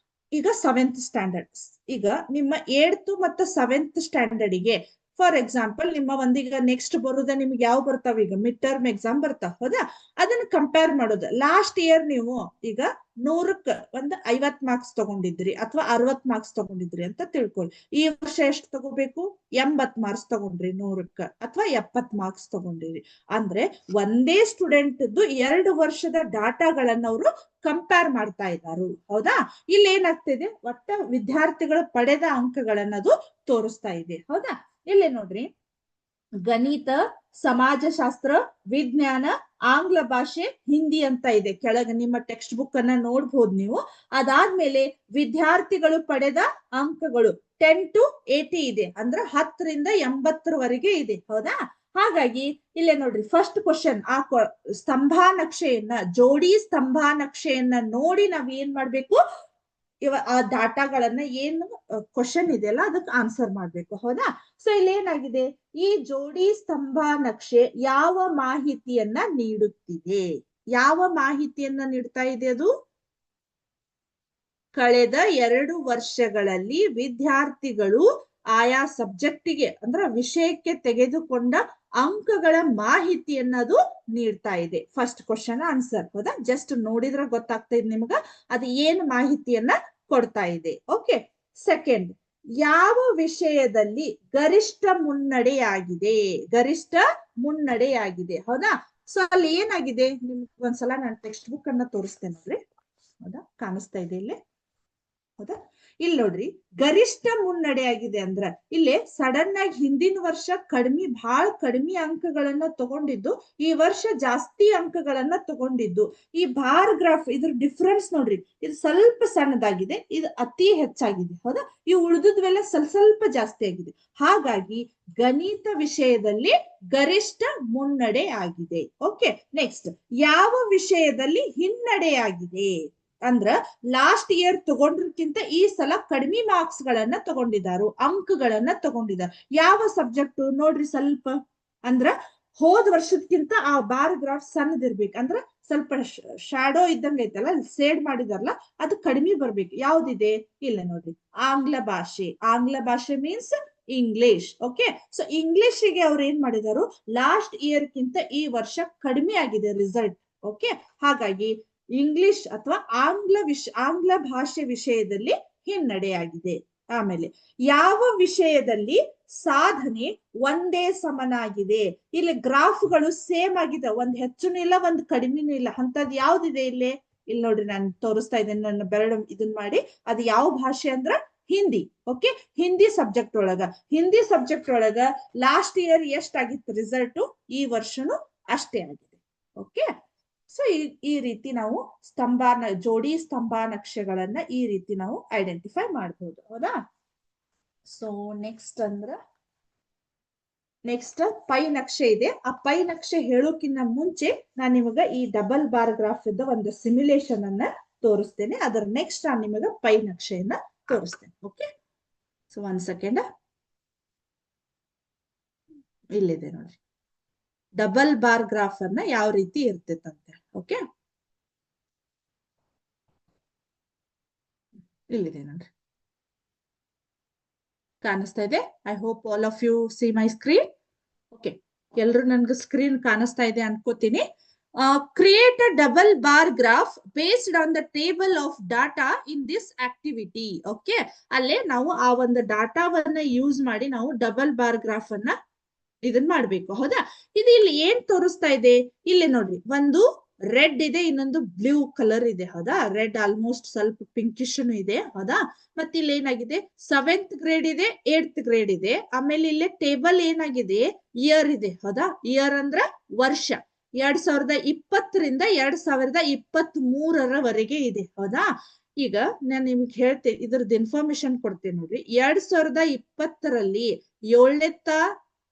ಈಗ 7th ಸ್ಟ್ಯಾಂಡರ್ಡ್. ಈಗ ನಿಮ್ಮ 8th ಮತ್ತು 7th ಸ್ಟ್ಯಾಂಡರ್ಡ್ಗೆ ಫಾರ್ ಎಕ್ಸಾಂಪಲ್ ನಿಮ್ಮ ಒಂದೀಗ ನೆಕ್ಸ್ಟ್ ಬರುದ ನಿಮ್ಗೆ ಯಾವ ಬರ್ತಾವ, ಈಗ ಮಿಡ್ ಟರ್ಮ್ ಎಕ್ಸಾಮ್ ಬರ್ತಾವ. ಹೌದಾ, ಅದನ್ನ ಕಂಪೇರ್ ಮಾಡೋದು. ಲಾಸ್ಟ್ ಇಯರ್ ನೀವು ಈಗ 100ಕ್ಕೆ 50 ಮಾರ್ಕ್ಸ್ ತಗೊಂಡಿದ್ರಿ ಅಥವಾ 60 ಮಾರ್ಕ್ಸ್ ತಗೊಂಡಿದ್ರಿ ಅಂತ ತಿಳ್ಕೊಳ್ಳಿ. ಈ ವರ್ಷ ಎಷ್ಟು ತಗೋಬೇಕು, 80 ಮಾರ್ಕ್ಸ್ ತಗೊಂಡ್ರಿ 100ಕ್ಕೆ, ಅಥವಾ 70 ಮಾರ್ಕ್ಸ್ ತಗೊಂಡಿರಿ. ಅಂದ್ರೆ ಒಂದೇ ಸ್ಟೂಡೆಂಟ್ 2 ವರ್ಷದ ಡಾಟಾಗಳನ್ನ ಅವರು ಕಂಪೇರ್ ಮಾಡ್ತಾ ಇದ್ದಾರೆ. ಹೌದಾ, ಇಲ್ಲಿ ಏನಾಗ್ತಿದೆ, ಒಟ್ಟ ವಿದ್ಯಾರ್ಥಿಗಳು ಪಡೆದ ಅಂಕಗಳನ್ನದು ತೋರಿಸ್ತಾ ಇದೆ. ಹೌದಾ, ಇಲ್ಲಿ ನೋಡ್ರಿ, ಗಣಿತ, ಸಮಾಜಶಾಸ್ತ್ರ, ವಿಜ್ಞಾನ, ಆಂಗ್ಲ ಭಾಷೆ, ಹಿಂದಿ ಅಂತ ಇದೆ. ಕೆಳಗೆ ನಿಮ್ಮ ಟೆಕ್ಸ್ಟ್ ಬುಕ್ ಅನ್ನ ನೋಡ್ಬೋದು ನೀವು. ಅದಾದ್ಮೇಲೆ ವಿದ್ಯಾರ್ಥಿಗಳು ಪಡೆದ ಅಂಕಗಳು 10 to 80 ಇದೆ, ಅಂದ್ರೆ 10 ರಿಂದ 80ರವರೆಗೆ ಇದೆ. ಹೌದಾ, ಹಾಗಾಗಿ ಇಲ್ಲೇ ನೋಡ್ರಿ, ಫಸ್ಟ್ ಕ್ವಶನ್, ಆ ಸ್ತಂಭಾ ನಕ್ಷೆಯನ್ನ, ಜೋಡಿ ಸ್ತಂಭಾ ನಕ್ಷೆಯನ್ನ ನೋಡಿ ನಾವ್ ಏನ್ ಮಾಡ್ಬೇಕು, ಆ ಡಾಟಾಗಳನ್ನ ಏನು ಕ್ವಶನ್ ಇದೆಯಲ್ಲ ಅದಕ್ಕೆ ಆನ್ಸರ್ ಮಾಡ್ಬೇಕು. ಹೌದಾ, ಸೊ ಇಲ್ಲಿ ಏನಾಗಿದೆ, ಈ ಜೋಡಿ ಸ್ತಂಭ ನಕ್ಷೆ ಯಾವ ಮಾಹಿತಿಯನ್ನ ನೀಡುತ್ತಿದೆ, ಯಾವ ಮಾಹಿತಿಯನ್ನ ನೀಡ್ತಾ ಇದೆ, ಅದು ಕಳೆದ 2 ವರ್ಷಗಳಲ್ಲಿ ವಿದ್ಯಾರ್ಥಿಗಳು ಆಯಾ ಸಬ್ಜೆಕ್ಟಿಗೆ ಅಂದ್ರೆ ವಿಷಯಕ್ಕೆ ತೆಗೆದುಕೊಂಡ ಅಂಕಗಳ ಮಾಹಿತಿಯನ್ನದು ನೀಡ್ತಾ ಇದೆ. First question answer. ಹೌದಾ, ಜಸ್ಟ್ ನೋಡಿದ್ರೆ ಗೊತ್ತಾಗ್ತಾ ಇದೆ ನಿಮ್ಗ ಅದು ಏನ್ ಮಾಹಿತಿಯನ್ನ ಕೊಡ್ತಾ ಇದೆ. ಓಕೆ, ಸೆಕೆಂಡ್, ಯಾವ ವಿಷಯದಲ್ಲಿ ಗರಿಷ್ಠ ಮುನ್ನಡೆಯಾಗಿದೆ, ಗರಿಷ್ಠ ಮುನ್ನಡೆಯಾಗಿದೆ. ಹೌದಾ, ಸೊ ಅಲ್ಲಿ ಏನಾಗಿದೆ, ನಿಮ್ಗೆ ಒಂದ್ಸಲ ನಾನು ಟೆಕ್ಸ್ಟ್ ಬುಕ್ ಅನ್ನ ತೋರಿಸ್ತೇನೆ ನೋಡ್ರಿ. ಹೌದಾ, ಕಾಣಿಸ್ತಾ ಇದೆ ಇಲ್ಲಿ. ಹೌದಾ, ಇಲ್ಲಿ ನೋಡ್ರಿ, ಗರಿಷ್ಠ ಮುನ್ನಡೆ ಆಗಿದೆ ಅಂದ್ರ ಇಲ್ಲಿ ಸಡನ್ ಆಗಿ ಹಿಂದಿನ ವರ್ಷ ಬಹಳ ಕಡಿಮೆ ಅಂಕಗಳನ್ನ ತಗೊಂಡಿದ್ದು, ಈ ವರ್ಷ ಜಾಸ್ತಿ ಅಂಕಗಳನ್ನ ತಗೊಂಡಿದ್ದು. ಈ ಬಾರ್ ಗ್ರಾಫ್ ಇದ್ರ ಡಿಫ್ರೆನ್ಸ್ ನೋಡ್ರಿ, ಇದು ಸ್ವಲ್ಪ ಸಣ್ಣದಾಗಿದೆ, ಇದು ಅತಿ ಹೆಚ್ಚಾಗಿದೆ. ಹೌದಾ, ಈ ಉಳಿದುವೆಲ್ಲ ಸ್ವಲ್ಪ ಜಾಸ್ತಿ ಆಗಿದೆ. ಹಾಗಾಗಿ ಗಣಿತ ವಿಷಯದಲ್ಲಿ ಗರಿಷ್ಠ ಮುನ್ನಡೆ ಆಗಿದೆ. ಓಕೆ, ನೆಕ್ಸ್ಟ್, ಯಾವ ವಿಷಯದಲ್ಲಿ ಹಿನ್ನಡೆ ಆಗಿದೆ ಅಂದ್ರ ಲಾಸ್ಟ್ ಇಯರ್ ತಗೊಂಡ್ರಕ್ಕಿಂತ ಈ ಸಲ ಕಡಿಮೆ ಮಾರ್ಕ್ಸ್ ಗಳನ್ನ ತಗೊಂಡಿದ್ದಾರೆ, ಅಂಕಗಳನ್ನ ತಗೊಂಡಿದ್ದಾರೆ. ಯಾವ ಸಬ್ಜೆಕ್ಟ್ ನೋಡ್ರಿ, ಸ್ವಲ್ಪ ಅಂದ್ರ ಹೋದ ವರ್ಷದಕ್ಕಿಂತ ಆ ಬಾರ್ ಗ್ರಾಫ್ ಸಣ್ಣದಿರ್ಬೇಕು, ಅಂದ್ರೆ ಸ್ವಲ್ಪ ಶಾಡೋ ಇದ್ದಂಗ ಐತಲ್ಲ, ಸೇಡ್ ಮಾಡಿದಾರಲ್ಲ, ಅದು ಕಡಿಮೆ ಬರ್ಬೇಕು. ಯಾವ್ದಿದೆ ಇಲ್ಲ ನೋಡ್ರಿ, ಆಂಗ್ಲ ಭಾಷೆ. ಆಂಗ್ಲ ಭಾಷೆ ಮೀನ್ಸ್ ಇಂಗ್ಲಿಷ್. ಓಕೆ, ಸೊ ಇಂಗ್ಲಿಷ್ಗೆ ಅವ್ರು ಏನ್ ಮಾಡಿದಾರು, ಲಾಸ್ಟ್ ಇಯರ್ ಕಿಂತ ಈ ವರ್ಷ ಕಡಿಮೆ ಆಗಿದೆ ರಿಸಲ್ಟ್. ಓಕೆ, ಹಾಗಾಗಿ ಇಂಗ್ಲಿಷ್ ಅಥವಾ ಆಂಗ್ಲ ಭಾಷೆ ವಿಷಯದಲ್ಲಿ ಹಿನ್ನಡೆಯಾಗಿದೆ. ಆಮೇಲೆ ಯಾವ ವಿಷಯದಲ್ಲಿ ಸಾಧನೆ ಒಂದೇ ಸಮನಾಗಿದೆ? ಇಲ್ಲಿ ಗ್ರಾಫ್ಗಳು ಸೇಮ್ ಆಗಿದೆ, ಒಂದ್ ಹೆಚ್ಚುನೂ ಇಲ್ಲ ಒಂದ್ ಕಡಿಮೆನೂ ಇಲ್ಲ. ಅಂತದ್ ಯಾವ್ದಿದೆ ಇಲ್ಲಿ? ಇಲ್ಲಿ ನೋಡ್ರಿ, ನಾನು ತೋರಿಸ್ತಾ ಇದ್ದೇನೆ ನನ್ನ ಬೆರಳು ಇದನ್ ಮಾಡಿ. ಅದು ಯಾವ ಭಾಷೆ ಅಂದ್ರ ಹಿಂದಿ. ಓಕೆ, ಹಿಂದಿ ಸಬ್ಜೆಕ್ಟ್ ಒಳಗ ಲಾಸ್ಟ್ ಇಯರ್ ಎಷ್ಟಾಗಿತ್ತು ರಿಸಲ್ಟ್, ಈ ವರ್ಷನು ಅಷ್ಟೇ ಆಗಿದೆ. ಓಕೆ, ಸೊ ಈ ರೀತಿ ನಾವು ಜೋಡಿ ಸ್ತಂಭ ನಕ್ಷೆಗಳನ್ನ ಈ ರೀತಿ ನಾವು ಐಡೆಂಟಿಫೈ ಮಾಡಬಹುದು. ಹೌದಾ? ಸೊ ನೆಕ್ಸ್ಟ್ ಪೈ ನಕ್ಷೆ ಇದೆ. ಆ ಪೈ ನಕ್ಷೆ ಹೇಳೋಕ್ಕಿಂತ ಮುಂಚೆ ನಾನು ನಿಮಗ ಈ ಡಬಲ್ ಬಾರ್ ಗ್ರಾಫ್ ಇದ್ದ ಒಂದು ಸಿಮ್ಯುಲೇಷನ್ ಅನ್ನ ತೋರಿಸ್ತೇನೆ. ಅದರ ನೆಕ್ಸ್ಟ್ ನಾನು ನಿಮಗ ಪೈ ನಕ್ಷೆಯನ್ನ ತೋರಿಸ್ತೇನೆ. Okay, so 1 second. ಇಲ್ಲಿದೆ ನೋಡ್ರಿ, ಡಬಲ್ ಬಾರ್ ಗ್ರಾಫ್ ಅನ್ನ ಯಾವ ರೀತಿ ಇರ್ತೈತಂತೆ. ಓಕೆ, ಇಲ್ಲಿದೆ ನೋಡ್ರಿ, ಕಾಣಿಸ್ತಾ ಇದೆ. I hope all of U see my screen. Okay, ಎಲ್ರು ನನ್ಗೆ ಸ್ಕ್ರೀನ್ ಕಾಣಿಸ್ತಾ ಇದೆ ಅನ್ಕೋತೀನಿ. Create a double bar graph based on the table of data in this activity. Okay, ಅಲ್ಲೇ ನಾವು ಆ ಒಂದು ಡಾಟಾವನ್ನ ಯೂಸ್ ಮಾಡಿ ನಾವು ಡಬಲ್ ಬಾರ್ ಗ್ರಾಫ್ ಅನ್ನ ಇದನ್ ಮಾಡ್ಬೇಕು. ಹೌದಾ? ಇದು ಇಲ್ಲಿ ಏನ್ ತೋರಿಸ್ತಾ ಇದೆ? ಇಲ್ಲಿ ನೋಡ್ರಿ, ಒಂದು ರೆಡ್ ಇದೆ, ಇನ್ನೊಂದು ಬ್ಲೂ ಕಲರ್ ಇದೆ. ಹೌದಾ? ರೆಡ್ ಆಲ್ಮೋಸ್ಟ್ ಸ್ವಲ್ಪ ಪಿಂಕಿಶ್ ಇದೆ. ಹೌದಾ? ಮತ್ತೆ ಇಲ್ಲಿ ಏನಾಗಿದೆ, 7th ಗ್ರೇಡ್ ಇದೆ, 8th ಗ್ರೇಡ್ ಇದೆ. ಆಮೇಲೆ ಇಲ್ಲಿ ಟೇಬಲ್ ಏನಾಗಿದೆ, ಇಯರ್ ಇದೆ. ಹೌದಾ? ಇಯರ್ ಅಂದ್ರ ವರ್ಷ. 2020ರಿಂದ 2023ರವರೆಗೆ ಇದೆ. ಹೌದಾ? ಈಗ ನಾನು ನಿಮ್ಗೆ ಹೇಳ್ತೇನೆ, ಇದ್ರದ್ದು ಇನ್ಫಾರ್ಮೇಶನ್ ಕೊಡ್ತೇನೆ ನೋಡ್ರಿ. 2020ರಲ್ಲಿ 7ನೇತ್ತ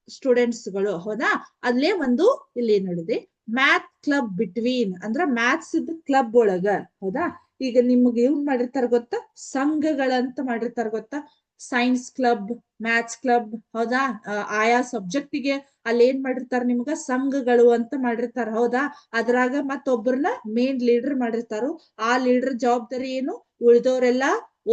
ಸ್ಟೂಡೆಂಟ್ಸ್ಗಳು. ಹೌದಾ? ಅಲ್ಲೇ ಒಂದು ಇಲ್ಲಿ ನೋಡಿದೆ, ಮ್ಯಾಥ್ ಕ್ಲಬ್ ಬಿಟ್ವೀನ್ ಅಂದ್ರ ಮ್ಯಾಥ್ಸ್ ಕ್ಲಬ್ ಒಳಗ. ಹೌದಾ? ಈಗ ನಿಮ್ಗೆ ಏನ್ ಮಾಡಿರ್ತಾರ ಗೊತ್ತಾ, ಸಂಘಗಳಂತ ಮಾಡಿರ್ತಾರ ಗೊತ್ತಾ, ಸೈನ್ಸ್ ಕ್ಲಬ್, ಮ್ಯಾಥ್ಸ್ ಕ್ಲಬ್. ಹೌದಾ? ಆಯಾ ಸಬ್ಜೆಕ್ಟಿಗೆ ಅಲ್ಲಿ ಏನ್ ಮಾಡಿರ್ತಾರ, ನಿಮ್ಗ ಸಂಘಗಳು ಅಂತ ಮಾಡಿರ್ತಾರ. ಹೌದಾ? ಅದ್ರಾಗ ಮತ್ತೊಬ್ಬರನ್ನ ಮೇನ್ ಲೀಡರ್ ಮಾಡಿರ್ತಾರೋ. ಆ ಲೀಡರ್ ಜವಾಬ್ದಾರಿ ಏನು, ಉಳಿದವರೆಲ್ಲ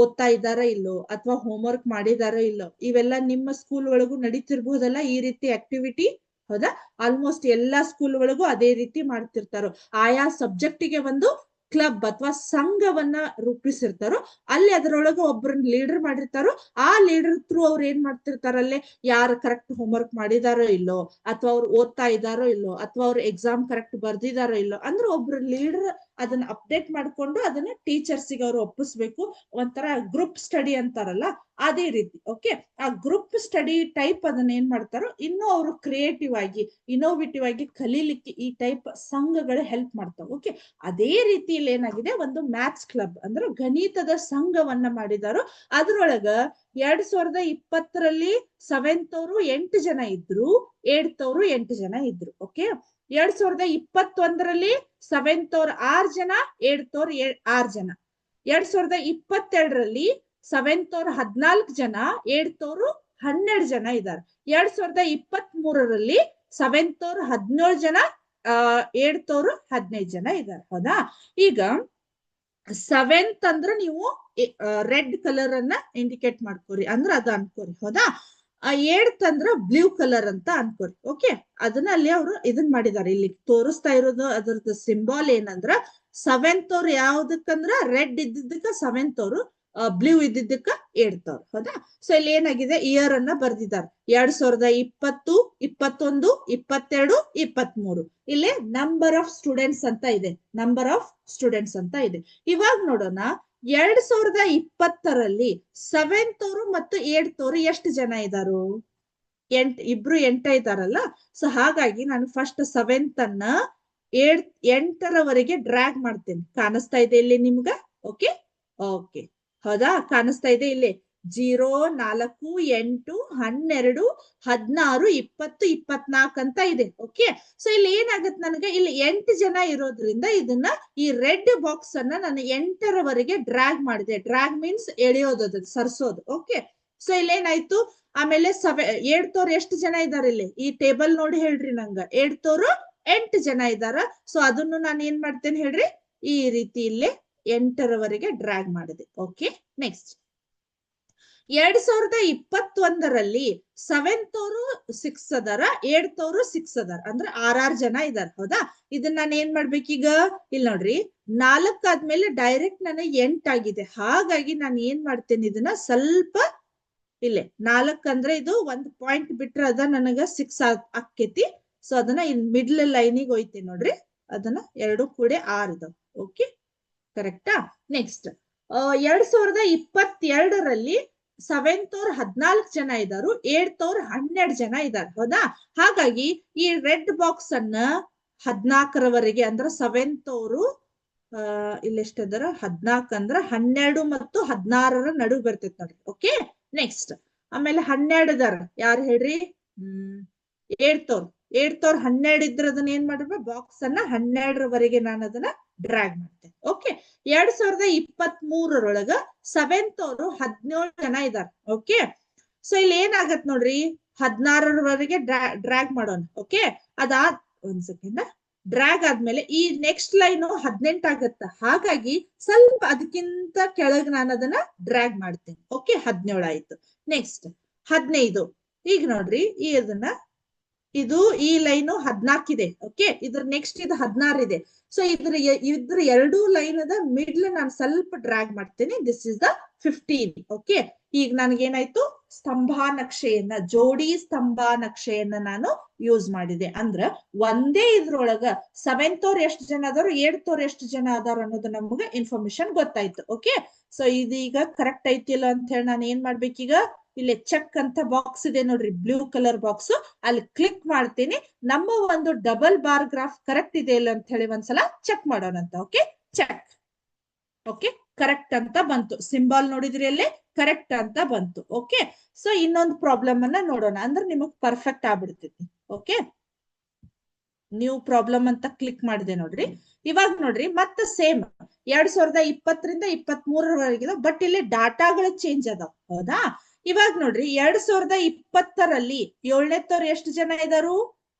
ಓದ್ತಾ ಇದ್ದಾರ ಇಲ್ಲೋ, ಅಥವಾ ಹೋಮ್ವರ್ಕ್ ಮಾಡಿದಾರೋ ಇಲ್ಲೋ, ಇವೆಲ್ಲ ನಿಮ್ಮ ಸ್ಕೂಲ್ ಒಳಗೂ ನಡೀತಿರ್ಬಹುದಲ್ಲ ಈ ರೀತಿ ಆಕ್ಟಿವಿಟಿ. ಹೌದಾ? ಆಲ್ಮೋಸ್ಟ್ ಎಲ್ಲಾ ಸ್ಕೂಲ್ ಒಳಗೂ ಅದೇ ರೀತಿ ಮಾಡ್ತಿರ್ತಾರೋ. ಆಯಾ ಸಬ್ಜೆಕ್ಟಿಗೆ ಒಂದು ಕ್ಲಬ್ ಅಥವಾ ಸಂಘವನ್ನ ರೂಪಿಸಿರ್ತಾರೋ. ಅಲ್ಲಿ ಅದರೊಳಗೆ ಒಬ್ಬರನ್ನ ಲೀಡರ್ ಮಾಡಿರ್ತಾರೋ. ಆ ಲೀಡರ್ ಥ್ರೂ ಅವ್ರು ಏನ್ ಮಾಡ್ತಿರ್ತಾರಲ್ಲೇ, ಯಾರು ಕರೆಕ್ಟ್ ಹೋಮ್ವರ್ಕ್ ಮಾಡಿದಾರೋ ಇಲ್ಲೋ, ಅಥವಾ ಅವ್ರು ಓದ್ತಾ ಇದ್ದಾರೋ ಇಲ್ಲೋ, ಅಥವಾ ಅವ್ರು ಎಕ್ಸಾಮ್ ಕರೆಕ್ಟ್ ಬರ್ದಿದಾರೋ ಇಲ್ಲೋ, ಅಂದ್ರೆ ಒಬ್ರು ಲೀಡರ್ ಅದನ್ನ ಅಪ್ಡೇಟ್ ಮಾಡ್ಕೊಂಡು ಅದನ್ನ ಟೀಚರ್ಸಿಗೆ ಅವ್ರು ಒಪ್ಪಿಸ್ಬೇಕು. ಒಂಥರ ಗ್ರೂಪ್ ಸ್ಟಡಿ ಅಂತಾರಲ್ಲ, ಅದೇ ರೀತಿ. ಓಕೆ, ಆ ಗ್ರೂಪ್ ಸ್ಟಡಿ ಟೈಪ್ ಅದನ್ನ ಏನ್ ಮಾಡ್ತಾರೋ, ಇನ್ನು ಅವರು ಕ್ರಿಯೇಟಿವ್ ಆಗಿ ಇನೋವೇಟಿವ್ ಆಗಿ ಕಲೀಲಿಕ್ಕೆ ಈ ಟೈಪ್ ಸಂಘಗಳು ಹೆಲ್ಪ್ ಮಾಡ್ತಾವ. ಓಕೆ, ಅದೇ ರೀತಿಯಲ್ಲಿ ಏನಾಗಿದೆ, ಒಂದು ಮ್ಯಾಥ್ಸ್ ಕ್ಲಬ್ ಅಂದ್ರೆ ಗಣಿತದ ಸಂಘವನ್ನ ಮಾಡಿದಾರೋ. ಅದ್ರೊಳಗ 2020ರಲ್ಲಿ 7th ಅವರು 8 ಜನ ಇದ್ರು, 8th ಅವರು 8 ಜನ ಇದ್ರು. ಓಕೆ, 2021ರಲ್ಲಿ 7th ಅವ್ರು 6 ಜನ, 8th ಅವ್ರು 6 ಜನ. 2022ರಲ್ಲಿ 7th ಅವ್ರು 14 ಜನ, 8th ಅವ್ರು 12 ಜನ ಇದ್ದಾರೆ. 2023ರಲ್ಲಿ 7th ಅವ್ರು 17 ಜನ, 8th ಅವ್ರು 15 ಜನ ಇದ್ದಾರೆ. ಹೌದಾ? ಈಗ 7th ಅಂದ್ರೆ ನೀವು ರೆಡ್ ಕಲರ್ ಅನ್ನ ಇಂಡಿಕೇಟ್ ಮಾಡ್ಕೋರಿ, ಅಂದ್ರೆ ಅದ ಅನ್ಕೋರಿ. ಹೌದಾ? 8th ಅಂದ್ರ ಬ್ಲೂ ಕಲರ್ ಅಂತ ಅನ್ಕೋರಿ. ಓಕೆ, ಅದನ್ನ ಅಲ್ಲಿ ಅವರು ಇದನ್ ಮಾಡಿದಾರೆ, ಇಲ್ಲಿ ತೋರಿಸ್ತಾ ಇರೋದು ಅದ್ರದ್ದು ಸಿಂಬಾಲ್ ಏನಂದ್ರ, 7th ಅವ್ರು ಯಾವ್ದಕ್ಕಂದ್ರ ರೆಡ್ ಇದ್ದಿದ್ದಕ್ಕ 7th ಅವರು, ಬ್ಲೂ ಇದ್ದಿದ್ದಕ್ಕ 8th ಅವ್ರು. ಹೌದಾ? ಸೊ ಇಲ್ಲಿ ಏನಾಗಿದೆ, ಇಯರ್ ಅನ್ನ ಬರ್ದಿದ್ದಾರೆ 2020, 21, 22, 23. ಇಲ್ಲಿ ನಂಬರ್ ಆಫ್ ಸ್ಟೂಡೆಂಟ್ಸ್ ಅಂತ ಇದೆ, ನಂಬರ್ ಆಫ್ ಸ್ಟೂಡೆಂಟ್ಸ್ ಅಂತ ಇದೆ. ಇವಾಗ ನೋಡೋಣ, 2020ರಲ್ಲಿ 7th ಅವರು ಮತ್ತು 8th ಅವರು ಎಷ್ಟು ಜನ ಇದಾರು? 8, ಇಬ್ರು 8 ಇದಾರಲ್ಲ. ಸೊ ಹಾಗಾಗಿ ನಾನು ಫಸ್ಟ್ 7th ಅನ್ನ 8ರವರೆಗೆ ಡ್ರ್ಯಾಗ್ ಮಾಡ್ತೇನೆ. ಕಾಣಿಸ್ತಾ ಇದೆ ಇಲ್ಲಿ ನಿಮ್ಗ? Okay, okay. ಹೌದಾ? ಕಾಣಿಸ್ತಾ ಇದೆ ಇಲ್ಲಿ 0, 4, 8, 12, 16, 20, 24 ಅಂತ ಇದೆ. ಓಕೆ, ಸೊ ಇಲ್ಲಿ ಏನಾಗುತ್ತೆ, ನನಗೆ ಇಲ್ಲಿ 8 ಜನ ಇರೋದ್ರಿಂದ ಇದನ್ನ ಈ ರೆಡ್ ಬಾಕ್ಸ್ ಅನ್ನ ನಾನು 8ರವರೆಗೆ ಡ್ರ್ಯಾಗ್ ಮಾಡಿದೆ. ಡ್ರ್ಯಾಗ್ ಮೀನ್ಸ್ ಎಳೆಯೋದು, ಅದು ಸರ್ಸೋದು. ಓಕೆ, ಸೊ ಇಲ್ಲಿ ಏನಾಯ್ತು, ಆಮೇಲೆ 8 ಎಷ್ಟು ಜನ ಇದಾರೆ ಇಲ್ಲಿ ಈ ಟೇಬಲ್ ನೋಡಿ ಹೇಳ್ರಿ ನಂಗ 8 ಜನ ಇದಾರ. ಸೊ ಅದನ್ನು ನಾನು ಏನ್ ಮಾಡ್ತೇನೆ ಹೇಳ್ರಿ, ಈ ರೀತಿ ಇಲ್ಲಿ 8ರವರೆಗೆ ಡ್ರ್ಯಾಗ್ ಮಾಡಿದೆ. ಓಕೆ, ನೆಕ್ಸ್ಟ್ 2021ರಲ್ಲಿ 7th 6 ಅದಾರ, 8th 6 ಅದಾರ, ಅಂದ್ರೆ 6 ಜನ ಇದಾರ. ಹೌದಾ, ಇದನ್ನ ನಾನು ಏನ್ ಮಾಡ್ಬೇಕೀಗ, ಇಲ್ಲಿ ನೋಡ್ರಿ 4 ಆದ್ಮೇಲೆ ಡೈರೆಕ್ಟ್ ನನಗೆ 8 ಆಗಿದೆ. ಹಾಗಾಗಿ ನಾನು ಏನ್ ಮಾಡ್ತೇನೆ, ಇದನ್ನ ಸ್ವಲ್ಪ ಇಲ್ಲೇ 4 ಅಂದ್ರೆ ಇದು 1 ಪಾಯಿಂಟ್ ಬಿಟ್ರೆ ಅದ ನನಗ 6 ಆಕ್ಕೇತಿ. ಸೊ ಅದನ್ನ ಇನ್ ಮಿಡ್ಲ್ ಲೈನಿಗೆ ಹೋಯ್ತೇನೆ ನೋಡ್ರಿ, ಅದನ್ನ 2 ಕೂಡ 6 ಇದಾವ. ಓಕೆ, ಕರೆಕ್ಟಾ. ನೆಕ್ಸ್ಟ್ 2022ರಲ್ಲಿ 7th 14 ಜನ ಇದಾರು, 8th 12 ಜನ ಇದಾರೆ. ಹೌದಾ, ಹಾಗಾಗಿ ಈ ರೆಡ್ ಬಾಕ್ಸ್ ಅನ್ನ 14ರವರೆಗೆ ಅಂದ್ರೆ 7th ಇಲ್ಲಿ ಎಷ್ಟಿದಾರ 14 ಅಂದ್ರೆ 12 ಮತ್ತು 16ರ ನಡುವೆ ಬರ್ತೈತಿ ನೋಡ್ರಿ. ಓಕೆ, ನೆಕ್ಸ್ಟ್ ಆಮೇಲೆ 12 ಇದಾರ, ಯಾರು ಹೇಳ್ರಿ, 8th 12 ಇದ್ರ ಅದನ್ನ ಏನ್ ಮಾಡ್ರಿ, ಬಾಕ್ಸ್ ಅನ್ನ 12ರವರೆಗೆ ನಾನು ಅದನ್ನ ಡ್ರ್ಯಾಗ್ ಮಾಡ್ತೇನೆ. ಓಕೆ, 2023ರೊಳಗ 7th 17 ಜನ ಇದಾರೆ. ಓಕೆ, ಸೊ ಇಲ್ಲಿ ಏನಾಗತ್ ನೋಡ್ರಿ, 16ರವರೆಗೆ ಡ್ರ್ಯಾಗ್ ಮಾಡೋಣ. ಓಕೆ, ಒಂದ್ ಸೆಕೆಂಡ್, ಡ್ರ್ಯಾಗ್ ಆದ್ಮೇಲೆ ಈ ನೆಕ್ಸ್ಟ್ ಲೈನ್ 18 ಆಗತ್ತ. ಹಾಗಾಗಿ ಸ್ವಲ್ಪ ಅದಕ್ಕಿಂತ ಕೆಳಗೆ ನಾನು ಅದನ್ನ ಡ್ರ್ಯಾಗ್ ಮಾಡ್ತೇನೆ. ಓಕೆ, 17 ಆಯ್ತು. ನೆಕ್ಸ್ಟ್ 15, ಈಗ ನೋಡ್ರಿ ಇದು ಈ ಲೈನ್ 14 ಇದೆ. ಓಕೆ, ಇದ್ರ ನೆಕ್ಸ್ಟ್ ಇದು 16 ಇದೆ. ಸೊ ಇದ್ರ 2 ಲೈನ್ ಅದ ಮಿಡ್ಲ್ ನಾನು ಸ್ವಲ್ಪ ಡ್ರ್ಯಾಗ್ ಮಾಡ್ತೇನೆ. This is the 15. ಓಕೆ, ಈಗ ನನಗೇನಾಯ್ತು, ಸ್ತಂಭ ನಕ್ಷೆಯನ್ನ, ಜೋಡಿ ಸ್ತಂಭ ನಕ್ಷೆಯನ್ನ ನಾನು ಯೂಸ್ ಮಾಡಿದೆ. ಅಂದ್ರ ಒಂದೇ ಇದ್ರೊಳಗ 7th ಎಷ್ಟು ಜನ ಅದಾರು, 8th ಎಷ್ಟು ಜನ ಅದಾರ ಅನ್ನೋದು ನಮ್ಗೆ ಇನ್ಫಾರ್ಮೇಶನ್ ಗೊತ್ತಾಯ್ತು. ಓಕೆ, ಸೊ ಇದೀಗ ಕರೆಕ್ಟ್ ಐತಿಲ್ಲ ಅಂತ ಹೇಳಿ ನಾನು ಏನ್ ಮಾಡ್ಬೇಕೀಗ, ಇಲ್ಲಿ ಚೆಕ್ ಅಂತ ಬಾಕ್ಸ್ ಇದೆ ನೋಡ್ರಿ, ಬ್ಲೂ ಕಲರ್ ಬಾಕ್ಸ್, ಅಲ್ಲಿ ಕ್ಲಿಕ್ ಮಾಡ್ತೀನಿ. ನಮ್ಮ ಒಂದು ಡಬಲ್ ಬಾರ್ ಗ್ರಾಫ್ ಕರೆಕ್ಟ್ ಇದೆ ಇಲ್ಲ ಅಂತ ಹೇಳಿ ಒಂದ್ಸಲ ಚೆಕ್ ಮಾಡೋಣ ಅಂತ. Okay, check. ಓಕೆ, ಕರೆಕ್ಟ್ ಅಂತ ಬಂತು, ಸಿಂಬಲ್ ನೋಡಿದ್ರಿ ಅಲ್ಲೇ ಕರೆಕ್ಟ್ ಅಂತ ಬಂತು. ಓಕೆ, ಸೊ ಇನ್ನೊಂದು ಪ್ರಾಬ್ಲಮ್ ಅನ್ನ ನೋಡೋಣ, ಅಂದ್ರೆ ನಿಮಗ್ ಪರ್ಫೆಕ್ಟ್ ಆಗ್ಬಿಡ್ತೈತಿ. ಓಕೆ, ನ್ಯೂ ಪ್ರಾಬ್ಲಮ್ ಅಂತ ಕ್ಲಿಕ್ ಮಾಡಿದೆ ನೋಡ್ರಿ. ಇವಾಗ ನೋಡ್ರಿ ಮತ್ತೆ ಸೇಮ್ 2020ರಿಂದ 23ರವರೆಗೆ, ಬಟ್ ಇಲ್ಲಿ ಡಾಟಾಗಳು ಚೇಂಜ್ ಅದಾವ. ಹೌದಾ, ಇವಾಗ ನೋಡ್ರಿ 2020ರಲ್ಲಿ 7ನೇತ್ತವ್ರು ಎಷ್ಟು ಜನ ಇದಾರು,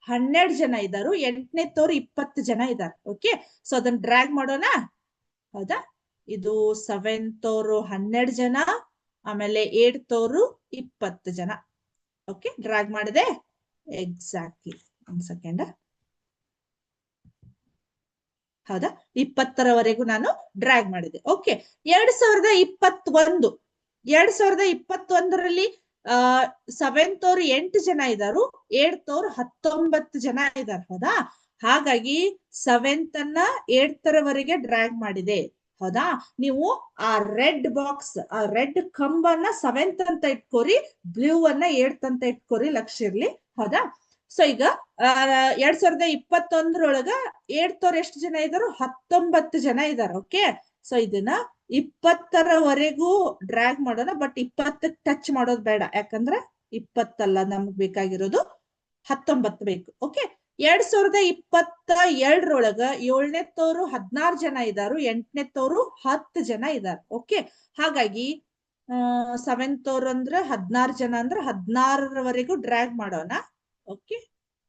12 ಜನ ಇದಾರು, 8ನೇತ್ತವ್ರು 20 ಜನ ಇದಾರೆ. ಓಕೆ, ಸೊ ಅದನ್ನ ಡ್ರ್ಯಾಗ್ ಮಾಡೋಣ. ಹೌದಾ, ಇದು 7th 12 ಜನ, ಆಮೇಲೆ 8th 20 ಜನ. ಓಕೆ, ಡ್ರ್ಯಾಗ್ ಮಾಡಿದೆ ಎಕ್ಸಾಕ್ಟ್ಲಿ. ಒಂದ್ ಸೆಕೆಂಡ್. ಹೌದಾ, 20ರವರೆಗೂ ನಾನು ಡ್ರ್ಯಾಗ್ ಮಾಡಿದೆ. ಓಕೆ, 2021ರಲ್ಲಿ 7th 8 ಜನ ಇದಾರು, 8th 19 ಜನ ಇದಾರೆ. ಹೌದಾ, ಹಾಗಾಗಿ 7th ಅನ್ನ 8ರವರೆಗೆ ಡ್ರ್ಯಾಗ್ ಮಾಡಿದೆ. ಹೌದಾ, ನೀವು ಆ ರೆಡ್ ಬಾಕ್ಸ್, ಆ ರೆಡ್ ಕಂಬನ್ನ 7th ಅಂತ ಇಟ್ಕೋರಿ, ಬ್ಲೂ ಅನ್ನ 8th ಅಂತ ಇಟ್ಕೋರಿ, ಲಕ್ಷ್ಯ ಇರ್ಲಿ. ಹೌದಾ, ಸೊ ಈಗ 2021ರೊಳಗ 8th ಎಷ್ಟು ಜನ ಇದಾರು, 19 ಜನ ಇದಾರೆ. ಓಕೆ, ಸೊ ಇದನ್ನ 20ರವರೆಗೂ ಡ್ರ್ಯಾಗ್ ಮಾಡೋಣ, ಬಟ್ 20 ಟಚ್ ಮಾಡೋದು ಬೇಡ, ಯಾಕಂದ್ರೆ 20 ಅಲ್ಲ ನಮ್ಗ್ ಬೇಕಾಗಿರೋದು, 19 ಬೇಕು. ಓಕೆ, 2022ರೊಳಗ 7ನೇತ್ತವ್ರು 16 ಜನ ಇದಾರು, 8ನೇತ್ತವ್ರು 10 ಜನ ಇದಾರೆ. ಓಕೆ, ಹಾಗಾಗಿ 7th ಅಂದ್ರೆ 16 ಜನ ಅಂದ್ರೆ 16ರವರೆಗೂ ಡ್ರ್ಯಾಗ್ ಮಾಡೋಣ. Okay,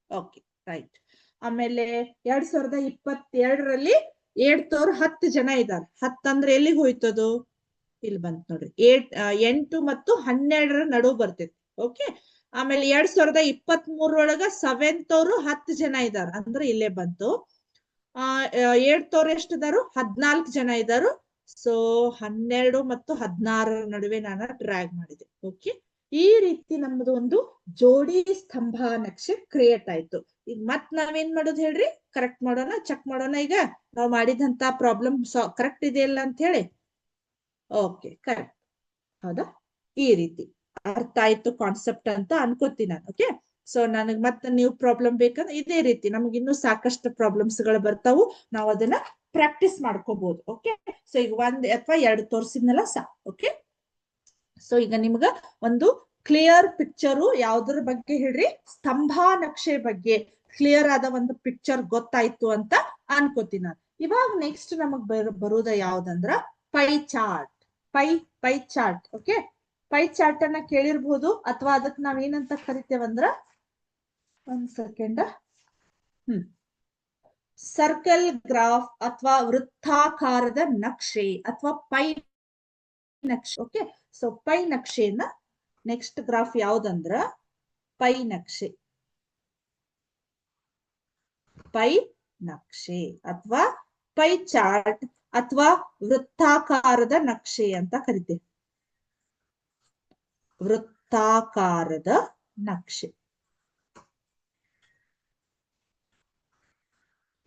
okay, right. ಆಮೇಲೆ 2022ರಲ್ಲಿ 8th 10 ಜನ ಇದಾರೆ. 10 ಅಂದ್ರೆ ಎಲ್ಲಿಗೆ ಹೋಯ್ತದು, ಇಲ್ಲಿ ಬಂತು ನೋಡ್ರಿ, 8 ಮತ್ತು 12ರ ನಡುವೆ ಬರ್ತೈತಿ. ಓಕೆ, ಆಮೇಲೆ 2023ರೊಳಗ 7th 10 ಜನ ಇದಾರೆ, ಅಂದ್ರೆ ಇಲ್ಲೇ ಬಂತು. 8th ಎಷ್ಟಿದಾರು, 14 ಜನ ಇದಾರು. ಸೊ 12 ಮತ್ತು 16ರ ನಡುವೆ ನಾನು ಡ್ರ್ಯಾಗ್ ಮಾಡಿದೆ. ಓಕೆ, ಈ ರೀತಿ ನಮ್ದು ಒಂದು ಜೋಡಿ ಸ್ತಂಭ ನಕ್ಷೆ ಕ್ರಿಯೇಟ್ ಆಯ್ತು. ಈಗ ಮತ್ ನಾವೇನ್ ಮಾಡೋದು ಹೇಳ್ರಿ, ಕರೆಕ್ಟ್ ಮಾಡೋಣ, ಚೆಕ್ ಮಾಡೋಣ. ಈಗ ನಾವು ಮಾಡಿದಂತ ಪ್ರಾಬ್ಲಮ್ ಕರೆಕ್ಟ್ ಇದೆಯಲ್ಲ ಅಂತ ಹೇಳಿ. Okay, correct. ಹೌದಾ, ಈ ರೀತಿ ಅರ್ಥ ಆಯ್ತು ಕಾನ್ಸೆಪ್ಟ್ ಅಂತ ಅನ್ಕೋತೀನಿ ನಾನು. ಓಕೆ, ಸೊ ನನಗ್ ಮತ್ತೆ ನೀವು ಪ್ರಾಬ್ಲಮ್ ಬೇಕಂದ್ರೆ ಇದೇ ರೀತಿ ನಮ್ಗೆ ಇನ್ನೂ ಸಾಕಷ್ಟು ಪ್ರಾಬ್ಲಮ್ಸ್ ಗಳು ಬರ್ತಾವು, ನಾವು ಅದನ್ನ ಪ್ರಾಕ್ಟೀಸ್ ಮಾಡ್ಕೋಬಹುದು. ಓಕೆ, ಸೊ ಈಗ 1 ಅಥವಾ 2 ತೋರಿಸಿದ್ನಲ್ಲ ಸಾಕು. ಓಕೆ, ಸೊ ಈಗ ನಿಮ್ಗ ಒಂದು ಕ್ಲಿಯರ್ ಪಿಕ್ಚರು ಯಾವ್ದ್ರ ಬಗ್ಗೆ ಹೇಳ್ರಿ, ಸ್ತಂಭ ನಕ್ಷೆ ಬಗ್ಗೆ ಕ್ಲಿಯರ್ ಆದ ಒಂದು ಪಿಕ್ಚರ್ ಗೊತ್ತಾಯ್ತು ಅಂತ ಅನ್ಕೋತೀನಿ ನಾನು. ಇವಾಗ ನೆಕ್ಸ್ಟ್ ನಮಗ್ ಬರೋದ ಯಾವ್ದಂದ್ರ pie chart. Pie chart. Okay, pie chart ಅನ್ನ ಕೇಳಿರ್ಬಹುದು, ಅಥವಾ ಅದಕ್ಕೆ ನಾವ್ ಏನಂತ ಕರಿತೇವಂದ್ರ, ಒಂದ್ ಸೆಕೆಂಡ್, ಸರ್ಕಲ್ ಗ್ರಾಫ್ ಅಥವಾ ವೃತ್ತಾಕಾರದ ನಕ್ಷೆ ಅಥವಾ ಪೈ ನಕ್ಷೆ. ಓಕೆ, ಸೊ ಪೈ ನಕ್ಷೆಯನ್ನ ನೆಕ್ಸ್ಟ್ ಗ್ರಾಫ್ ಯಾವ್ದಂದ್ರ ಪೈ ನಕ್ಷೆ. ಪೈ ನಕ್ಷೆ ಅಥವಾ ಪೈ ಚಾರ್ಟ್ ಅಥವಾ ವೃತ್ತಾಕಾರದ ನಕ್ಷೆ ಅಂತ ಕರಿತೇವೆ. ವೃತ್ತಾಕಾರದ ನಕ್ಷೆ,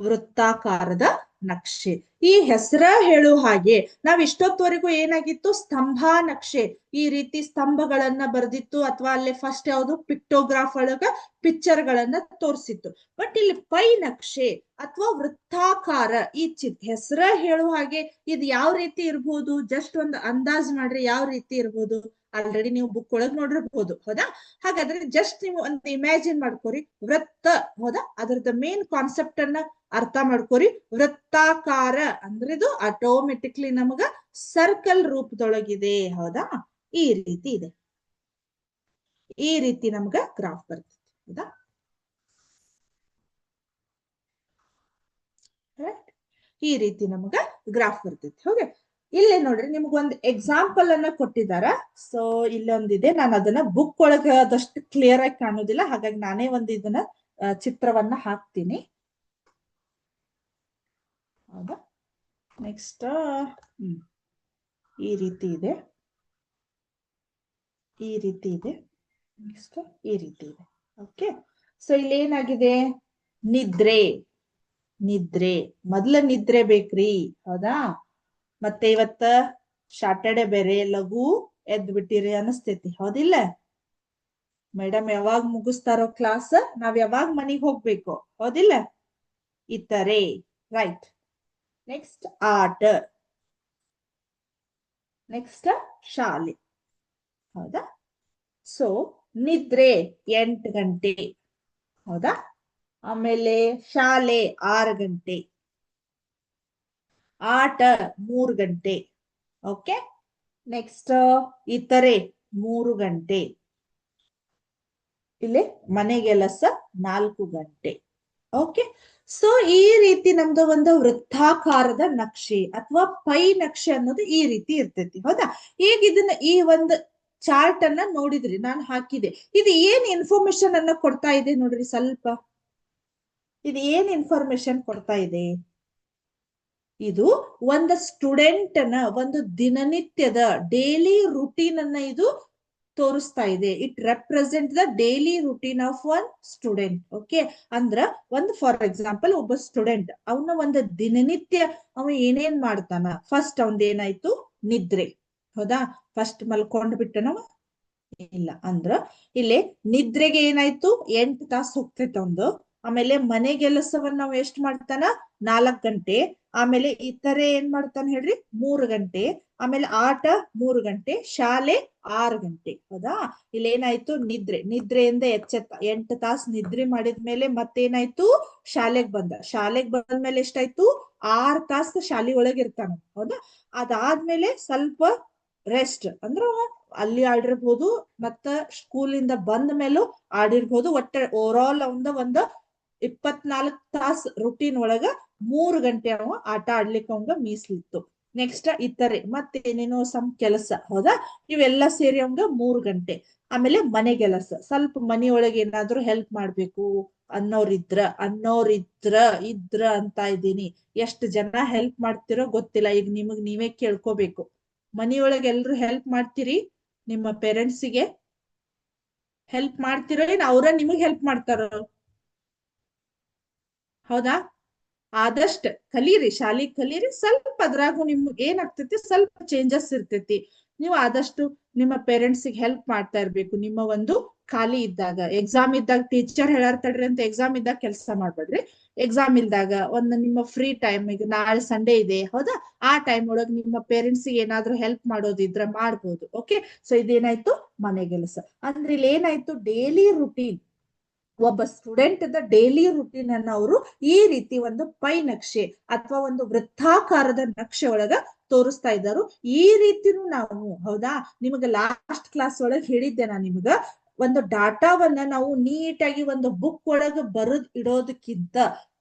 ವೃತ್ತಾಕಾರದ ನಕ್ಷೆ. ಈ ಹೆಸರ ಹೇಳೋ ಹಾಗೆ ನಾವ್ ಇಷ್ಟೊತ್ತವರೆಗೂ ಏನಾಗಿತ್ತು, ಸ್ತಂಭ ನಕ್ಷೆ, ಈ ರೀತಿ ಸ್ತಂಭಗಳನ್ನ ಬರ್ದಿತ್ತು, ಅಥವಾ ಅಲ್ಲಿ ಫಸ್ಟ್ ಯಾವ್ದು ಪಿಕ್ಟೋಗ್ರಾಫ್ ಒಳಗ ಪಿಕ್ಚರ್ ಗಳನ್ನ ತೋರಿಸಿತ್ತು. ಬಟ್ ಇಲ್ಲಿ ಪೈ ನಕ್ಷೆ ಅಥವಾ ವೃತ್ತಾಕಾರ, ಈ ಹೆಸರ ಹೇಳೋ ಹಾಗೆ ಇದು ಯಾವ ರೀತಿ ಇರ್ಬೋದು, ಜಸ್ಟ್ ಒಂದು ಅಂದಾಜ್ ಮಾಡ್ರಿ ಯಾವ ರೀತಿ ಇರ್ಬೋದು. ಆಲ್ರೆಡಿ ನೀವು ಬುಕ್ ಒಳಗ್ ನೋಡಿರ್ಬಹುದು, ಹೌದಾ? ಹಾಗಾದ್ರೆ ಜಸ್ಟ್ ನೀವು ಒಂದು ಇಮ್ಯಾಜಿನ್ ಮಾಡ್ಕೋರಿ, ವೃತ್ತ, ಹೌದಾ? ಅದ್ರದ್ದು ಮೇನ್ ಕಾನ್ಸೆಪ್ಟ್ ಅನ್ನ ಅರ್ಥ ಮಾಡ್ಕೋರಿ. ವೃತ್ತಾಕಾರ ಅಂದ್ರೆ ಇದು ಆಟೋಮೆಟಿಕ್ಲಿ ನಮಗ ಸರ್ಕಲ್ ರೂಪದೊಳಗಿದೆ, ಹೌದಾ? ಈ ರೀತಿ ಇದೆ, ಈ ರೀತಿ ನಮ್ಗ ಗ್ರಾಫ್ ಬರ್ತದೆ, ಹೌದಾ? ಈ ರೀತಿ ನಮಗ ಗ್ರಾಫ್ ಬರ್ತೈತಿ. ಓಕೆ, ಇಲ್ಲಿ ನೋಡ್ರಿ ನಿಮ್ಗೊಂದು ಎಕ್ಸಾಂಪಲ್ ಅನ್ನ ಕೊಟ್ಟಿದಾರ. ಸೊ ಇಲ್ಲೊಂದಿದೆ, ನಾನು ಅದನ್ನ ಬುಕ್ ಒಳಗ ಅದಷ್ಟು ಕ್ಲಿಯರ್ ಆಗಿ ಕಾಣೋದಿಲ್ಲ, ಹಾಗಾಗಿ ನಾನೇ ಒಂದು ಇದನ್ನ ಚಿತ್ರವನ್ನ ಹಾಕ್ತೀನಿ, ಹೌದಾ? ನೆಕ್ಸ್ಟ್ ಈ ರೀತಿ ಇದೆ, ಈ ರೀತಿ ಇದೆ, ನೆಕ್ಸ್ಟ್ ಈ ರೀತಿ ಇದೆ. ಓಕೆ, ಸೊ ಇಲ್ಲಿ ಏನಾಗಿದೆ, ನಿದ್ರೆ, ನಿದ್ರೆ, ಮೊದ್ಲ ನಿದ್ರೆ ಬೇಕ್ರಿ, ಹೌದಾ? ಮತ್ತೆ ಇವತ್ತ ಸಾಟರ್ಡೆ ಬೇರೆ, ಲಘು ಎದ್ ಬಿಟ್ಟಿರಿ ಅನಸ್ತೈತಿ, ಹೌದಿಲ್ಲ? ಮೇಡಮ್ ಯಾವಾಗ ಮುಗಿಸ್ತಾರೋ ಕ್ಲಾಸ್, ನಾವ್ ಯಾವಾಗ ಮನಿಗ್ ಹೋಗ್ಬೇಕು, ಹೌದಿಲ್ಲ? ಇತರೆ, ರೈಟ್. ನೆಕ್ಸ್ಟ್ ಆಟ, ನೆಕ್ಸ್ಟ್ ಶಾಲೆ, ಹೌದಾ? ಸೊ ನಿದ್ರೆ 8 ಗಂಟೆ, ಹೌದಾ? ಆಮೇಲೆ ಶಾಲೆ 6 ಗಂಟೆ, ಆಟ 3 ಗಂಟೆ, ಓಕೆ? ನೆಕ್ಸ್ಟ್ ಇತರೆ 3 ಗಂಟೆ, ಇಲ್ಲಿ ಮನೆಗೆಲಸ 4 ಗಂಟೆ. ಓಕೆ, ಸೊ ಈ ರೀತಿ ನಮ್ದು ಒಂದು ವೃತ್ತಾಕಾರದ ನಕ್ಷೆ ಅಥವಾ ಪೈ ನಕ್ಷೆ ಅನ್ನೋದು ಈ ರೀತಿ ಇರ್ತೈತಿ, ಹೌದಾ? ಈಗ ಇದನ್ನ ಈ ಒಂದು ಚಾರ್ಟ್ ಅನ್ನ ನೋಡಿದ್ರಿ, ನಾನು ಹಾಕಿದೆ, ಇದು ಏನ್ ಇನ್ಫಾರ್ಮೇಶನ್ ಅನ್ನ ಕೊಡ್ತಾ ಇದೆ ನೋಡ್ರಿ ಸ್ವಲ್ಪ. ಇದು ಏನ್ ಇನ್ಫಾರ್ಮೇಶನ್ ಕೊಡ್ತಾ ಇದೆ? ಇದು ಒಂದು ಸ್ಟೂಡೆಂಟ್ ನ ಒಂದು ದಿನನಿತ್ಯದ ಡೈಲಿ ರುಟೀನ್ ಅನ್ನ ಇದು ತೋರಿಸ್ತಾ ಇದೆ. It represent the daily routine of one student. Okay, ಅಂದ್ರ ಒಂದು ಫಾರ್ ಎಕ್ಸಾಂಪಲ್ ಒಬ್ಬ ಸ್ಟೂಡೆಂಟ್, ಅವನ ಒಂದು ದಿನನಿತ್ಯ ಅವ ಏನೇನ್ ಮಾಡ್ತಾನ. ಫಸ್ಟ್ ಅವಂದ ಏನಾಯ್ತು, ನಿದ್ರೆ, ಹೌದಾ? ಫಸ್ಟ್ ಮಲ್ಕೊಂಡ್ ಬಿಟ್ಟನವ, ಇಲ್ಲ ಅಂದ್ರ ಇಲ್ಲಿ ನಿದ್ರೆಗೆ ಏನಾಯ್ತು, 8 ತಾಸು ಹೋಗ್ತೈತ ಒಂದು. ಆಮೇಲೆ ಮನೆಗೆಲಸವನ್ನ ನಾವ್ ಎಷ್ಟ್ ಮಾಡ್ತಾನ, 4 ಗಂಟೆ. ಆಮೇಲೆ ಇತರೆ ಏನ್ ಮಾಡ್ತಾನ ಹೇಳ್ರಿ, 3 ಗಂಟೆ. ಆಮೇಲೆ ಆಟ 3 ಗಂಟೆ, ಶಾಲೆ 6 ಗಂಟೆ, ಹೌದಾ? ಇಲ್ಲಿ ಏನಾಯ್ತು, ನಿದ್ರೆ, ನಿದ್ರೆಯಿಂದ ಎಚ್ಚೆತ್ತ 8 ತಾಸು ನಿದ್ರೆ ಮಾಡಿದ್ಮೇಲೆ ಮತ್ತೇನಾಯ್ತು, ಶಾಲೆಗ್ ಬಂದ. ಶಾಲೆಗ್ ಬಂದ್ಮೇಲೆ ಎಷ್ಟಾಯ್ತು, 6 ತಾಸು ಶಾಲೆ ಒಳಗೆ ಇರ್ತಾನ, ಹೌದಾ? ಅದಾದ್ಮೇಲೆ ಸ್ವಲ್ಪ ರೆಸ್ಟ್, ಅಂದ್ರ ಅಲ್ಲಿ ಆಡಿರ್ಬೋದು, ಮತ್ತ ಸ್ಕೂಲಿಂದ ಬಂದ ಮೇಲೂ ಆಡಿರ್ಬೋದು. ಒಟ್ಟ ಓವರ್ ಆಲ್ ಒಂದು 24 ತಾಸು ರುಟೀನ್ ಒಳಗ 3 ಗಂಟೆ ಅವ ಆಟ ಆಡ್ಲಿಕ್ಕೆ ಅವಂಗ ಮೀಸಲಿತ್ತು. ನೆಕ್ಸ್ಟ್ ಇತರೆ ಮತ್ತೇನೇನೋ ಸಮ್ ಕೆಲಸ, ಹೌದಾ? ಇವೆಲ್ಲ ಸೇರಿ ಅವಂಗ 3 ಗಂಟೆ. ಆಮೇಲೆ ಮನೆಗೆಲಸ, ಸ್ವಲ್ಪ ಮನೆಯೊಳಗೆ ಏನಾದ್ರು ಹೆಲ್ಪ್ ಮಾಡ್ಬೇಕು ಅನ್ನೋರಿದ್ರ ಅಂತ ಇದ್ದೀನಿ. ಎಷ್ಟು ಜನ ಹೆಲ್ಪ್ ಮಾಡ್ತಿರೋ ಗೊತ್ತಿಲ್ಲ, ಈಗ ನಿಮಗ್ ನೀವೇ ಕೇಳ್ಕೋಬೇಕು. ಮನೆಯೊಳಗೆ ಎಲ್ರು ಹೆಲ್ಪ್ ಮಾಡ್ತೀರಿ? ನಿಮ್ಮ ಪೇರೆಂಟ್ಸಿಗೆ ಹೆಲ್ಪ್ ಮಾಡ್ತಿರೋ ಏನ್ ಅವ್ರ ನಿಮಗ್ ಹೆಲ್ಪ್ ಮಾಡ್ತಾರೋ? ಹೌದಾ? ಆದಷ್ಟು ಕಲೀರಿ, ಶಾಲಿ ಕಲೀರಿ. ಸ್ವಲ್ಪ ಅದ್ರಾಗು ನಿಮ್ಗೆ ಏನಾಗ್ತೈತಿ, ಸ್ವಲ್ಪ ಚೇಂಜಸ್ ಇರ್ತೈತಿ. ನೀವು ಆದಷ್ಟು ನಿಮ್ಮ ಪೇರೆಂಟ್ಸಿಗೆ ಹೆಲ್ಪ್ ಮಾಡ್ತಾ ಇರ್ಬೇಕು. ನಿಮ್ಮ ಒಂದು ಖಾಲಿ ಇದ್ದಾಗ, ಎಕ್ಸಾಮ್ ಇದ್ದಾಗ ಟೀಚರ್ ಹೇಳಾರ್ತಡ್ರಿ ಅಂತ ಎಕ್ಸಾಮ್ ಇದ್ದಾಗ ಕೆಲಸ ಮಾಡ್ಬೇಡ್ರಿ. ಎಕ್ಸಾಮ್ ಇಲ್ದಾಗ ಒಂದು ನಿಮ್ಮ ಫ್ರೀ ಟೈಮ್, ಈಗ ನಾಳೆ ಸಂಡೇ ಇದೆ, ಹೌದಾ? ಆ ಟೈಮ್ ಒಳಗೆ ನಿಮ್ಮ ಪೇರೆಂಟ್ಸ್ಗೆ ಏನಾದ್ರು ಹೆಲ್ಪ್ ಮಾಡೋದಿದ್ರೆ ಮಾಡ್ಬೋದು. ಓಕೆ, ಸೊ ಇದೇನಾಯ್ತು, ಮನೆಗೆಲಸ. ಅಂದ್ರೆ ಇಲ್ಲಿ ಏನಾಯ್ತು, ಡೈಲಿ ರುಟೀನ್, ಒಬ್ಬ ಸ್ಟೂಡೆಂಟ್ ದ ಡೈಲಿ ರುಟೀನ್ ಅನ್ನ ಅವರು ಈ ರೀತಿ ಒಂದು ಪೈ ನಕ್ಷೆ ಅಥವಾ ಒಂದು ವೃತ್ತಾಕಾರದ ನಕ್ಷೆ ಒಳಗ ತೋರಿಸ್ತಾ ಇದ್ದಾರು. ಈ ರೀತಿನೂ ನಾವು, ಹೌದಾ, ನಿಮಗೆ ಲಾಸ್ಟ್ ಕ್ಲಾಸ್ ಒಳಗೆ ಹೇಳಿದ್ದೆ ನಾನು ನಿಮಗ, ಒಂದು ಡಾಟಾವನ್ನ ನಾವು ನೀಟಾಗಿ ಒಂದು ಬುಕ್ ಒಳಗೆ ಬರೆದ್ ಇಡೋದಕ್ಕಿಂತ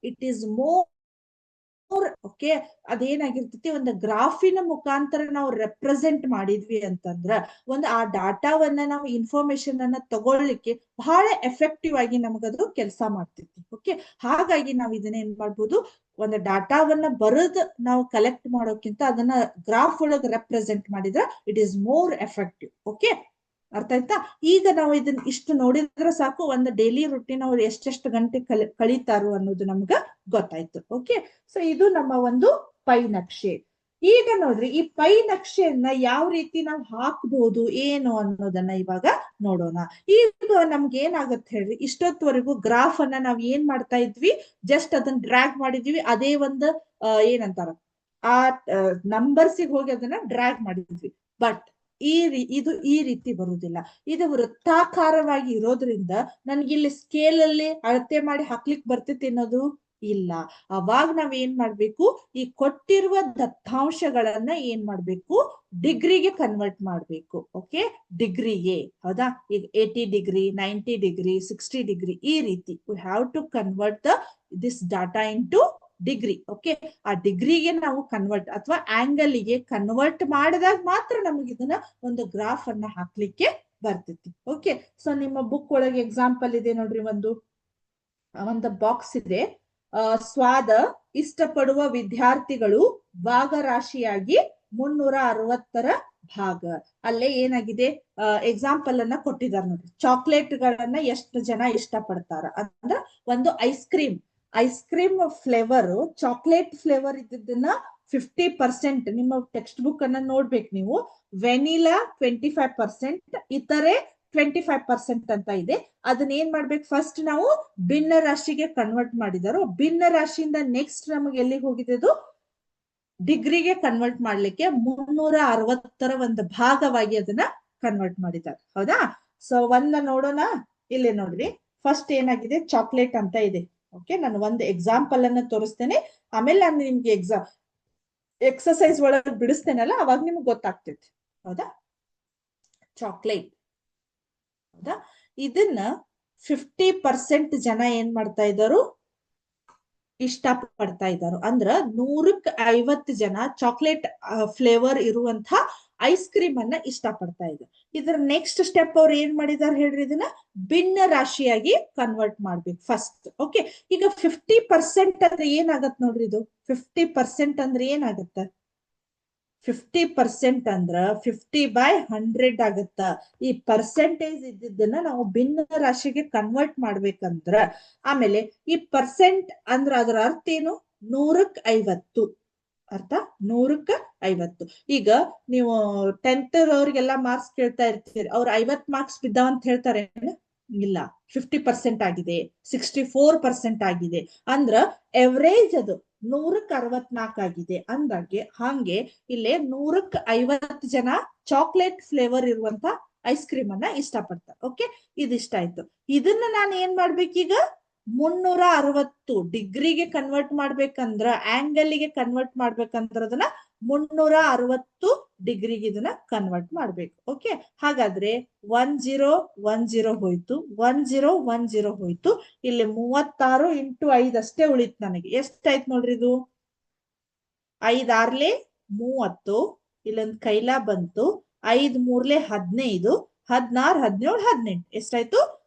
ಇಟ್ ಈಸ್ ಮೋರ್ ಓಕೆ, ಅದೇನಾಗಿರ್ತೈತಿ, ಒಂದು ಗ್ರಾಫಿನ ಮುಖಾಂತರ ನಾವು ರೆಪ್ರೆಸೆಂಟ್ ಮಾಡಿದ್ವಿ ಅಂತಂದ್ರ ಒಂದು ಆ ಡಾಟಾವನ್ನ ನಾವು ಇನ್ಫಾರ್ಮೇಶನ್ ಅನ್ನ ತಗೊಳ್ಳಿಕ್ಕೆ ಬಹಳ ಎಫೆಕ್ಟಿವ್ ಆಗಿ ನಮಗದು ಕೆಲಸ ಮಾಡ್ತೈತಿ. ಓಕೆ, ಹಾಗಾಗಿ ನಾವು ಇದನ್ನ ಏನ್ ಮಾಡ್ಬೋದು, ಒಂದು ಡಾಟಾವನ್ನ ಬರೆದ್ ನಾವು ಕಲೆಕ್ಟ್ ಮಾಡೋಕ್ಕಿಂತ ಅದನ್ನ ಗ್ರಾಫ್ ಒಳಗೆ ರೆಪ್ರೆಸೆಂಟ್ ಮಾಡಿದ್ರೆ it is more effective. Okay, ಅರ್ಥ ಆಯ್ತಾ? ಈಗ ನಾವು ಇದನ್ನ ಇಷ್ಟು ನೋಡಿದ್ರೆ ಸಾಕು, ಒಂದು ಡೈಲಿ ರುಟೀನ್ ಅವ್ರು ಎಷ್ಟೆಷ್ಟು ಗಂಟೆ ಕಳೀತಾರು ಅನ್ನೋದು ನಮ್ಗ ಗೊತ್ತಾಯ್ತು. ಓಕೆ, ಸೊ ಇದು ನಮ್ಮ ಒಂದು ಪೈ ನಕ್ಷೆ. ಈಗ ನೋಡ್ರಿ, ಈ ಪೈ ನಕ್ಷೆಯನ್ನ ಯಾವ ರೀತಿ ನಾವು ಹಾಕ್ಬಹುದು ಏನು ಅನ್ನೋದನ್ನ ಇವಾಗ ನೋಡೋಣ. ಈಗ ನಮ್ಗೆ ಏನಾಗತ್ತೆ ಹೇಳ್ರಿ, ಇಷ್ಟೊತ್ತವರೆಗೂ ಗ್ರಾಫ್ ಅನ್ನ ನಾವ್ ಏನ್ ಮಾಡ್ತಾ ಇದ್ವಿ, ಜಸ್ಟ್ ಅದನ್ನ ಡ್ರ್ಯಾಗ್ ಮಾಡಿದ್ವಿ, ಅದೇ ಒಂದು ಏನಂತಾರ ಆ ನಂಬರ್ಸಿಗೆ ಹೋಗಿ ಅದನ್ನ ಡ್ರ್ಯಾಗ್ ಮಾಡಿದ್ವಿ. ಬಟ್ ಇದು ಈ ರೀತಿ ಬರುವುದಿಲ್ಲ. ಇದು ವೃತ್ತಾಕಾರವಾಗಿ ಇರೋದ್ರಿಂದ ನನ್ಗೆ ಇಲ್ಲಿ ಸ್ಕೇಲ್ ಅಲ್ಲಿ ಅಳತೆ ಮಾಡಿ ಹಾಕ್ಲಿಕ್ಕೆ ಬರ್ತೈತಿ ಅನ್ನೋದು ಇಲ್ಲ. ಅವಾಗ ನಾವ್ ಏನ್ ಮಾಡ್ಬೇಕು, ಈ ಕೊಟ್ಟಿರುವ ದತ್ತಾಂಶಗಳನ್ನ ಏನ್ ಮಾಡ್ಬೇಕು, ಡಿಗ್ರಿಗೆ ಕನ್ವರ್ಟ್ ಮಾಡ್ಬೇಕು. ಓಕೆ, ಡಿಗ್ರಿಗೆ, ಹೌದಾ, ಈಗ 80 ಡಿಗ್ರಿ, 90 ಡಿಗ್ರಿ, 60 ಡಿಗ್ರಿ, ಈ ರೀತಿ we have to convert this data in to degree. Okay, ಆ ಡಿಗ್ರಿಗೆ ನಾವು ಕನ್ವರ್ಟ್ ಅಥವಾ ಆಂಗಲ್ ಗೆ ಕನ್ವರ್ಟ್ ಮಾಡಿದಾಗ ಮಾತ್ರ ನಮಗೆ ಇದನ್ನ ಒಂದು ಗ್ರಾಫ್ ಅನ್ನ ಹಾಕ್ಲಿಕ್ಕೆ ಬರ್ತೈತಿ. ಓಕೆ, ಸೊ ನಿಮ್ಮ ಬುಕ್ ಒಳಗೆ ಎಕ್ಸಾಂಪಲ್ ಇದೆ ನೋಡ್ರಿ, ಒಂದು ಬಾಕ್ಸ್ ಇದೆ. ಸ್ವಾದ ಇಷ್ಟಪಡುವ ವಿದ್ಯಾರ್ಥಿಗಳು ಭಾಗರಾಶಿಯಾಗಿ 360ರ ಭಾಗ. ಅಲ್ಲೇ ಏನಾಗಿದೆ, ಎಕ್ಸಾಂಪಲ್ ಅನ್ನ ಕೊಟ್ಟಿದ್ದಾರೆ ನೋಡ್ರಿ. ಚಾಕ್ಲೇಟ್ ಗಳನ್ನ ಎಷ್ಟು ಜನ ಇಷ್ಟಪಡ್ತಾರ ಅಂದ್ರ, ಒಂದು ice cream flavour, chocolate flavour ಇದ್ದದನ್ನ 50%, ನಿಮ್ಮ ಟೆಕ್ಸ್ಟ್ ಬುಕ್ ಅನ್ನ ನೋಡ್ಬೇಕು ನೀವು, ವೆನಿಲಾ 25%, ಇತರೆ 25% ಅಂತ ಇದೆ. ಅದನ್ನ ಏನ್ ಮಾಡ್ಬೇಕು, ಫಸ್ಟ್ ನಾವು ಭಿನ್ನ ರಾಶಿಗೆ ಕನ್ವರ್ಟ್ ಮಾಡಿದಾರೋ, ಭಿನ್ನ ರಾಶಿಯಿಂದ ನೆಕ್ಸ್ಟ್ ನಮಗೆ ಎಲ್ಲಿಗೆ ಹೋಗಿದೆ, ಅದು ಡಿಗ್ರಿಗೆ ಕನ್ವರ್ಟ್ ಮಾಡ್ಲಿಕ್ಕೆ 360ರ ಒಂದು ಭಾಗವಾಗಿ ಅದನ್ನ ಕನ್ವರ್ಟ್ ಮಾಡಿದ್ದಾರೆ. ಹೌದಾ, ಸೊ ಒಂದ ನೋಡೋಣ. ಇಲ್ಲಿ ನೋಡ್ರಿ, ಫಸ್ಟ್ ಏನಾಗಿದೆ, ಚಾಕ್ಲೇಟ್ ಅಂತ ಇದೆ. ಓಕೆ, ನಾನು ಒಂದು ಎಕ್ಸಾಂಪಲ್ ಅನ್ನ ತೋರಿಸ್ತೇನೆ, ಆಮೇಲೆ ನಾನು ನಿಮ್ಗೆ ಎಕ್ಸರ್ಸೈಸ್ ಒಳಗೆ ಬಿಡಿಸ್ತೇನಲ್ಲ, ಅವಾಗ ನಿಮ್ಗೆ ಗೊತ್ತಾಗ್ತೈತಿ. ಹೌದಾ, ಚಾಕ್ಲೇಟ್, ಹೌದಾ, ಇದನ್ನ 50% ಜನ ಏನ್ ಮಾಡ್ತಾ ಇದ್ದಾರು, ಇಷ್ಟ ಪಡ್ತಾ ಇದ್ದಾರು. ಅಂದ್ರ 150 ಜನ ಚಾಕ್ಲೇಟ್ ಫ್ಲೇವರ್ ಇರುವಂತ ಐಸ್ ಕ್ರೀಮ್ ಅನ್ನ ಇಷ್ಟ ಪಡ್ತಾ ಇದ್ದಾರೆ. ಇದ್ರ ನೆಕ್ಸ್ಟ್ ಸ್ಟೆಪ್ ಅವ್ರು ಏನ್ ಮಾಡಿದಾರೆ ಹೇಳ್ರಿ, ಇದನ್ನ ಭಿನ್ನ ರಾಶಿಯಾಗಿ ಕನ್ವರ್ಟ್ ಮಾಡ್ಬೇಕು ಫಸ್ಟ್. ಓಕೆ, ಈಗ 50% ಅಂದ್ರೆ ಏನಾಗತ್ ನೋಡ್ರಿ, ಇದು 50% ಅಂದ್ರೆ ಏನಾಗತ್ತ, 50% ಅಂದ್ರ 50/100 ಆಗತ್ತ. ಈ ಪರ್ಸೆಂಟೇಜ್ ಇದ್ದಿದ್ದನ್ನ ನಾವು ಭಿನ್ನ ರಾಶಿಗೆ ಕನ್ವರ್ಟ್ ಮಾಡ್ಬೇಕಂದ್ರ, ಆಮೇಲೆ ಈ ಪರ್ಸೆಂಟ್ ಅಂದ್ರ ಅದರ ಅರ್ಥ ಏನು, 100ಕ್ಕೆ 50 ಅರ್ಥ, 100ಕ್ಕೆ 50. ಈಗ ನೀವು 10th ಅವ್ರಿಗೆಲ್ಲ ಮಾರ್ಕ್ಸ್ ಕೇಳ್ತಾ ಇರ್ತೀರಿ, ಅವ್ರು 50 ಮಾರ್ಕ್ಸ್ ಬಿದ್ದಾವ ಅಂತ ಹೇಳ್ತಾರೆ? ಇಲ್ಲ, 50% ಆಗಿದೆ, 64% ಆಗಿದೆ. ಅಂದ್ರ ಎವರೇಜ್ ಅದು 100ಕ್ಕೆ 64 ಆಗಿದೆ ಅಂದಾಗೆ. ಹಂಗೆ ಇಲ್ಲೇ 100ಕ್ಕೆ 50 ಜನ ಚಾಕ್ಲೇಟ್ ಫ್ಲೇವರ್ ಇರುವಂತ ಐಸ್ ಕ್ರೀಮ್ ಅನ್ನ ಇಷ್ಟಪಡ್ತಾರೆ. ಓಕೆ, ಇದಿಷ್ಟ ಆಯ್ತು. ಇದನ್ನ ನಾನು ಏನ್ ಮಾಡ್ಬೇಕೀಗ, 360 ಡಿಗ್ರಿಗೆ ಕನ್ವರ್ಟ್ ಮಾಡ್ಬೇಕಂದ್ರ, ಆಂಗಲ್ ಗೆ ಕನ್ವರ್ಟ್ ಮಾಡ್ಬೇಕಂದ್ರ ಅದನ್ನ 360 ಡಿಗ್ರಿಗೆ ಇದನ್ನ ಕನ್ವರ್ಟ್ ಮಾಡ್ಬೇಕು. ಓಕೆ, ಹಾಗಾದ್ರೆ 1010 ಹೋಯ್ತು, 1010 ಹೋಯ್ತು. ಇಲ್ಲಿ 36 × 5 ಅಷ್ಟೇ ಉಳಿತು ನನಗೆ. ಎಷ್ಟಾಯ್ತು ನೋಡ್ರಿ, ಇದು 5 6 30, ಇಲ್ಲೊಂದ್ ಕೈಲಾ ಬಂತು, 5 3 15, 16 17 18, ಎಷ್ಟಾಯ್ತು,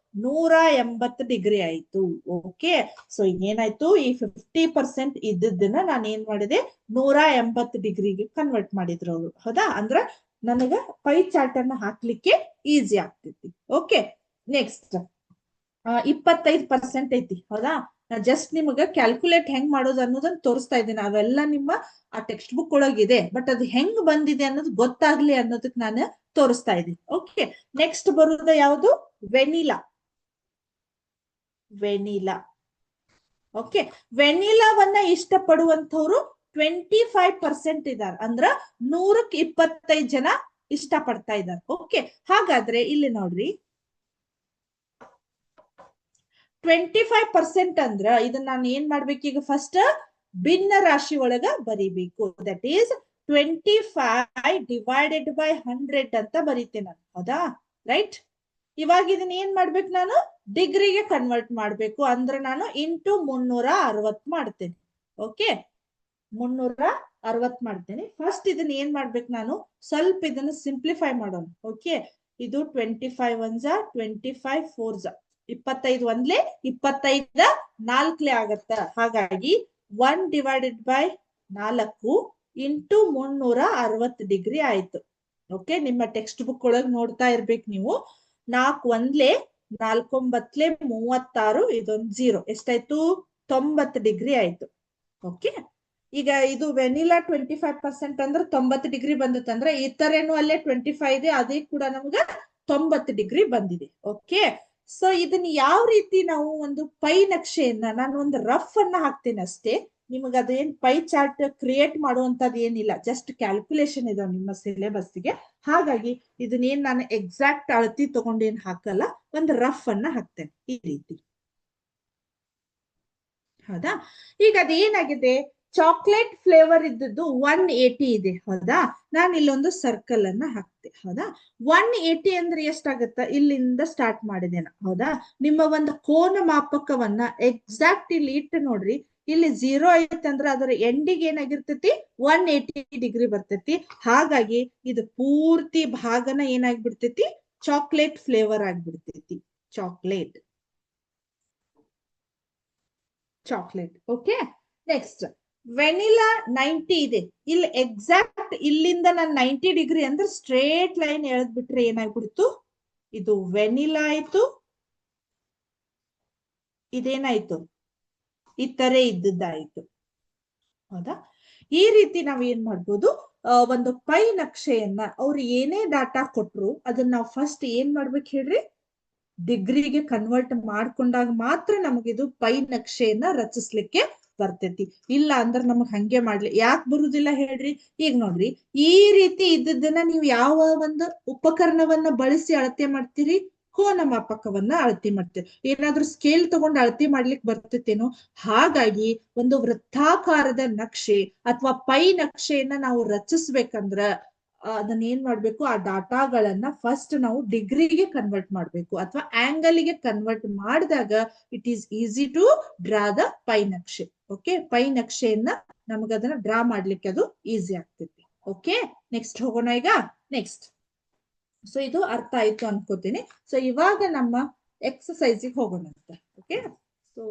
180 ಡಿಗ್ರಿ ಆಯ್ತು. ಓಕೆ, ಸೊ ಏನಾಯ್ತು, ಈ 50% ಇದ್ದದನ್ನ ನಾನು ಏನ್ ಮಾಡಿದೆ, 180 ಡಿಗ್ರಿಗೆ ಕನ್ವರ್ಟ್ ಮಾಡಿದ್ರು ಅವರು. ಹೌದಾ, ಅಂದ್ರ ನನಗ ಪೈ ಚಾರ್ಟ್ ಅನ್ನ ಹಾಕ್ಲಿಕ್ಕೆ ಈಸಿ ಆಗ್ತೈತಿ. ಓಕೆ, ನೆಕ್ಸ್ಟ್ 25% ಐತಿ. ಹೌದಾ, ಜಸ್ಟ್ ನಿಮಗ ಕ್ಯಾಲ್ಕುಲೇಟ್ ಹೆಂಗ್ ಮಾಡೋದು ಅನ್ನೋದನ್ನ ತೋರಿಸ್ತಾ ಇದ್ದೀನಿ. ಅವೆಲ್ಲ ನಿಮ್ಮ ಆ ಟೆಕ್ಸ್ಟ್ ಬುಕ್ ಒಳಗಿದೆ, ಬಟ್ ಅದು ಹೆಂಗ್ ಬಂದಿದೆ ಅನ್ನೋದು ಗೊತ್ತಾಗ್ಲಿ ಅನ್ನೋದಕ್ಕೆ ನಾನು ತೋರಿಸ್ತಾ ಇದ್ದೀನಿ. ಓಕೆ, ನೆಕ್ಸ್ಟ್ ಬರುವುದ ಯಾವುದು, ವೆನಿಲಾ. ಓಕೆ, ವೆನಿಲಾವನ್ನ ಇಷ್ಟಪಡುವಂತವ್ರು 25% ಇದ್ದಾರೆ. ಅಂದ್ರ 100ಕ್ಕೆ 25 ಜನ ಇಷ್ಟ ಪಡ್ತಾ ಇದ್ದಾರೆ. ಓಕೆ, ಹಾಗಾದ್ರೆ ಇಲ್ಲಿ ನೋಡ್ರಿ, 25% ಅಂದ್ರ ಇದನ್ನ ನಾನು ಏನ್ ಮಾಡ್ಬೇಕು, ಈಗ ಫಸ್ಟ್ ಭಿನ್ನ ರಾಶಿ ಒಳಗ ಬರಿಬೇಕು. ದಟ್ ಈಸ್ 25 ಡಿವೈಡೆಡ್ ಬೈ 100 ಅಂತ ಬರೀತೇನೆ ನಾನು. ಹೌದಾ? ರೈಟ್. ಇವಾಗ ಇದನ್ನ ಏನ್ ಮಾಡ್ಬೇಕು ನಾನು? ಡಿಗ್ರಿಗೆ ಕನ್ವರ್ಟ್ ಮಾಡ್ಬೇಕು. ಅಂದ್ರೆ ನಾನು ಇಂಟು 360 ಮಾಡ್ತೇನೆ. ಓಕೆ, 360 ಮಾಡ್ತೇನೆ. ಫಸ್ಟ್ ಇದನ್ನ ಏನ್ ಮಾಡ್ಬೇಕು ನಾನು? ಸ್ವಲ್ಪ ಇದನ್ನ ಸಿಂಪ್ಲಿಫೈ ಮಾಡೋಣ. ಓಕೆ, ಇದು 25 1 25 4 25 ಒಂದ್ಲೆ 25 4 ಆಗತ್ತ. ಹಾಗಾಗಿ 1 ಡಿವೈಡೆಡ್ ಬೈ 4 ಇಂಟು 360 ಡಿಗ್ರಿ ಆಯ್ತು. ಓಕೆ, ನಿಮ್ಮ ಟೆಕ್ಸ್ಟ್ ಬುಕ್ ಒಳಗ್ ನೋಡ್ತಾ ಇರ್ಬೇಕು ನೀವು. 4 ಒಂದ್ಲೆ 4 9 36, ಇದೊಂದು 0, ಎಷ್ಟಾಯ್ತು? 90 ಡಿಗ್ರಿ ಆಯ್ತು. ಓಕೆ, ಈಗ ಇದು ವೆನಿಲಾ 25% ಅಂದ್ರೆ 90 ಡಿಗ್ರಿ ಬಂದಿತ್ತಂದ್ರೆ ಇತರೇನು ಅಲ್ಲೇ 25 ಇದೆ, ಅದೇ ಕೂಡ ನಮ್ಗ 90 ಡಿಗ್ರಿ ಬಂದಿದೆ. ಓಕೆ, ಸೊ ಇದನ್ನ ಯಾವ ರೀತಿ ನಾವು ಒಂದು ಪೈ ನಕ್ಷೆಯನ್ನ, ನಾನು ಒಂದು ರಫ್ ಅನ್ನ ಹಾಕ್ತೇನೆ ಅಷ್ಟೇ. ನಿಮಗೆ ಅದೇನ್ ಪೈ ಚಾರ್ಟ್ ಕ್ರಿಯೇಟ್ ಮಾಡುವಂತದ್ದು ಏನಿಲ್ಲ, ಜಸ್ಟ್ ಕ್ಯಾಲ್ಕುಲೇಷನ್ ಇದಾವ ನಿಮ್ಮ ಸಿಲೆಬಸ್ಗೆ. ಹಾಗಾಗಿ ಇದನ್ನೇನ್ ನಾನು ಎಕ್ಸಾಕ್ಟ್ ಅಳತಿ ತಗೊಂಡೇನ್ ಹಾಕಲ್ಲ, ಒಂದು ರಫ್ ಅನ್ನ ಹಾಕ್ತೇನೆ ಈ ರೀತಿ. ಹೌದಾ? ಈಗ ಅದೇನಾಗಿದೆ, ಚಾಕ್ಲೇಟ್ ಫ್ಲೇವರ್ ಇದ್ದದ್ದು 180 ಇದೆ. ಹೌದಾ? ನಾನು ಇಲ್ಲೊಂದು ಸರ್ಕಲ್ ಅನ್ನ ಹಾಕ್ತೆ. ಹೌದಾ? 180 ಅಂದ್ರೆ ಎಷ್ಟಾಗತ್ತ? ಇಲ್ಲಿಂದ ಸ್ಟಾರ್ಟ್ ಮಾಡಿದೇನ. ಹೌದಾ? ನಿಮ್ಮ ಒಂದು ಕೋನ ಮಾಪಕವನ್ನ ಎಕ್ಸಾಕ್ಟ್ ಇಲ್ಲಿ ಇಟ್ಟು ನೋಡ್ರಿ. ಇಲ್ಲಿ 0 ಐತಂದ್ರ ಅದರ ಎಂಡಿಗೆ ಏನಾಗಿರ್ತೈತಿ? 180 ಡಿಗ್ರಿ ಬರ್ತೈತಿ. ಹಾಗಾಗಿ ಇದು ಪೂರ್ತಿ ಭಾಗನ ಏನಾಗ್ಬಿಡ್ತೈತಿ? ಚಾಕ್ಲೇಟ್ ಫ್ಲೇವರ್ ಆಗ್ಬಿಡ್ತೈತಿ. ಚಾಕ್ಲೇಟ್. ಓಕೆ, ನೆಕ್ಸ್ಟ್ ವೆನಿಲಾ 90 ಇದೆ. ಇಲ್ಲಿ ಎಕ್ಸಾಕ್ಟ್ ಇಲ್ಲಿಂದ ನಾನು 90 ಡಿಗ್ರಿ ಅಂದ್ರೆ ಸ್ಟ್ರೇಟ್ ಲೈನ್ ಎಳೆದ್ಬಿಟ್ರೆ ಏನಾಗ್ಬಿಡ್ತು? ಇದು ವೆನಿಲಾ ಆಯ್ತು, ಇದೇನಾಯ್ತು? ಇತರೆ ಇದ್ದದ್ದಾಯ್ತು. ಹೌದಾ? ಈ ರೀತಿ ನಾವ್ ಏನ್ ಮಾಡ್ಬೋದು, ಒಂದು ಪೈ ನಕ್ಷೆಯನ್ನ ಅವ್ರು ಏನೇ ಡಾಟಾ ಕೊಟ್ರು ಅದನ್ನ ನಾವು ಫಸ್ಟ್ ಏನ್ ಮಾಡ್ಬೇಕು ಹೇಳ್ರಿ? ಡಿಗ್ರಿಗೆ ಕನ್ವರ್ಟ್ ಮಾಡ್ಕೊಂಡಾಗ ಮಾತ್ರ ನಮಗಿದು ಪೈ ನಕ್ಷೆಯನ್ನ ರಚಿಸ್ಲಿಕ್ಕೆ ಬರ್ತೈತಿ. ಇಲ್ಲ ಅಂದ್ರೆ ನಮಗ್ ಹಂಗೆ ಮಾಡ್ಲಿ ಯಾಕೆ ಬರುದಿಲ್ಲ ಹೇಳ್ರಿ? ಈಗ ನೋಡ್ರಿ, ಈ ರೀತಿ ಇದ್ದದನ್ನ ನೀವು ಯಾವ ಒಂದು ಉಪಕರಣವನ್ನ ಬಳಸಿ ಅಳತೆ ಮಾಡ್ತೀರಿ? ಕೋನ ಮಾಪಕವನ್ನ ಅಳತೆ ಮಾಡ್ತೀರಿ. ಏನಾದ್ರೂ ಸ್ಕೇಲ್ ತಗೊಂಡು ಅಳತೆ ಮಾಡ್ಲಿಕ್ಕೆ ಬರ್ತೈತೇನೋ? ಹಾಗಾಗಿ ಒಂದು ವೃತ್ತಾಕಾರದ ನಕ್ಷೆ ಅಥವಾ ಪೈ ನಕ್ಷೆಯನ್ನ ನಾವು ರಚಿಸ್ಬೇಕಂದ್ರ ಅದನ್ನ ಏನ್ ಮಾಡ್ಬೇಕು? ಆ ಡಾಟಾಗಳನ್ನ ಫಸ್ಟ್ ನಾವು ಡಿಗ್ರಿಗೆ ಕನ್ವರ್ಟ್ ಮಾಡ್ಬೇಕು, ಅಥವಾ ಆಂಗಲ್ ಗೆ ಕನ್ವರ್ಟ್ ಮಾಡಿದಾಗ it is easy to draw the pie ನಕ್ಷೆ. ಓಕೆ, ಪೈ ನಕ್ಷೆಯನ್ನ ನಮಗದನ್ನ ಡ್ರಾ ಮಾಡ್ಲಿಕ್ಕೆ ಅದು ಈಸಿ ಆಗ್ತೈತಿ. ಓಕೆ, ನೆಕ್ಸ್ಟ್ ಹೋಗೋಣ. ಈಗ ನೆಕ್ಸ್ಟ್, ಸೊ ಇದು ಅರ್ಥ ಆಯ್ತು ಅನ್ಕೋತೀನಿ. ಸೊ ಇವಾಗ ನಮ್ಮ ಎಕ್ಸಸೈಸಿಗೆ ಹೋಗೋಣ ಅಂತ. ಓಕೆ, ಸೊ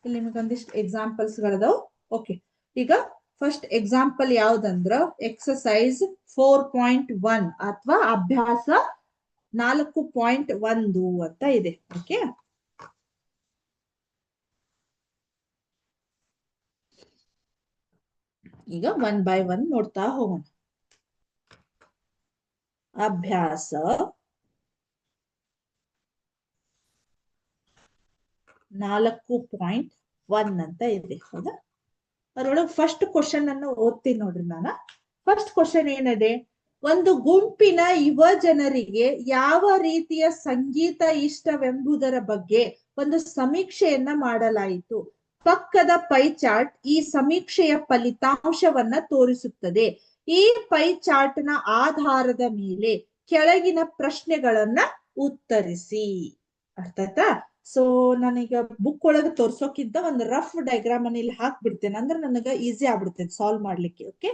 ಇಲ್ಲಿ ನಿಮಗೊಂದಿಷ್ಟು ಎಕ್ಸಾಂಪಲ್ಸ್ ಗಳದಾವ್. ಓಕೆ, ಈಗ ಫಸ್ಟ್ ಎಕ್ಸಾಂಪಲ್ ಯಾವ್ದಂದ್ರ ಎಕ್ಸಸೈಸ್ 4.1 ಅಥವಾ ಅಭ್ಯಾಸ 4.1 ಅಂತ ಇದೆ. ಓಕೆ, ಈಗ 1 by 1 ನೋಡ್ತಾ ಹೋಗೋಣ. ಅಭ್ಯಾಸ 4.1 ಅಂತ ಇದೆ. ಹೌದಾ? ಅದರೊಳಗೆ ಫಸ್ಟ್ ಕ್ವಶನ್ ಅನ್ನು ಓದ್ತೀನಿ ನೋಡ್ರಿ. ನಾನು ಫಸ್ಟ್ ಕ್ವಶನ್ ಏನಿದೆ, ಒಂದು ಗುಂಪಿನ ಯುವ ಜನರಿಗೆ ಯಾವ ರೀತಿಯ ಸಂಗೀತ ಇಷ್ಟವೆಂಬುದರ ಬಗ್ಗೆ ಒಂದು ಸಮೀಕ್ಷೆಯನ್ನ ಮಾಡಲಾಯಿತು. ಪಕ್ಕದ ಪೈ ಚಾರ್ಟ್ ಈ ಸಮೀಕ್ಷೆಯ ಫಲಿತಾಂಶವನ್ನ ತೋರಿಸುತ್ತದೆ. ಈ ಪೈ ಚಾರ್ಟ್ ನ ಆಧಾರದ ಮೇಲೆ ಕೆಳಗಿನ ಪ್ರಶ್ನೆಗಳನ್ನ ಉತ್ತರಿಸಿ. ಅರ್ಥ ಆಯ್ತಾ? ಸೊ ನಾನೀಗ ಬುಕ್ ಒಳಗೆ ತೋರ್ಸೋಕ್ಕಿಂತ ಒಂದು ರಫ್ ಡಯಾಗ್ರಾಮ್ ಅನ್ನ ಇಲ್ಲಿ ಹಾಕ್ಬಿಡ್ತೇನೆ, ಅಂದ್ರೆ ನನಗ ಈಸಿ ಆಗ್ಬಿಡ್ತೇನೆ ಸಾಲ್ವ್ ಮಾಡ್ಲಿಕ್ಕೆ. ಓಕೆ,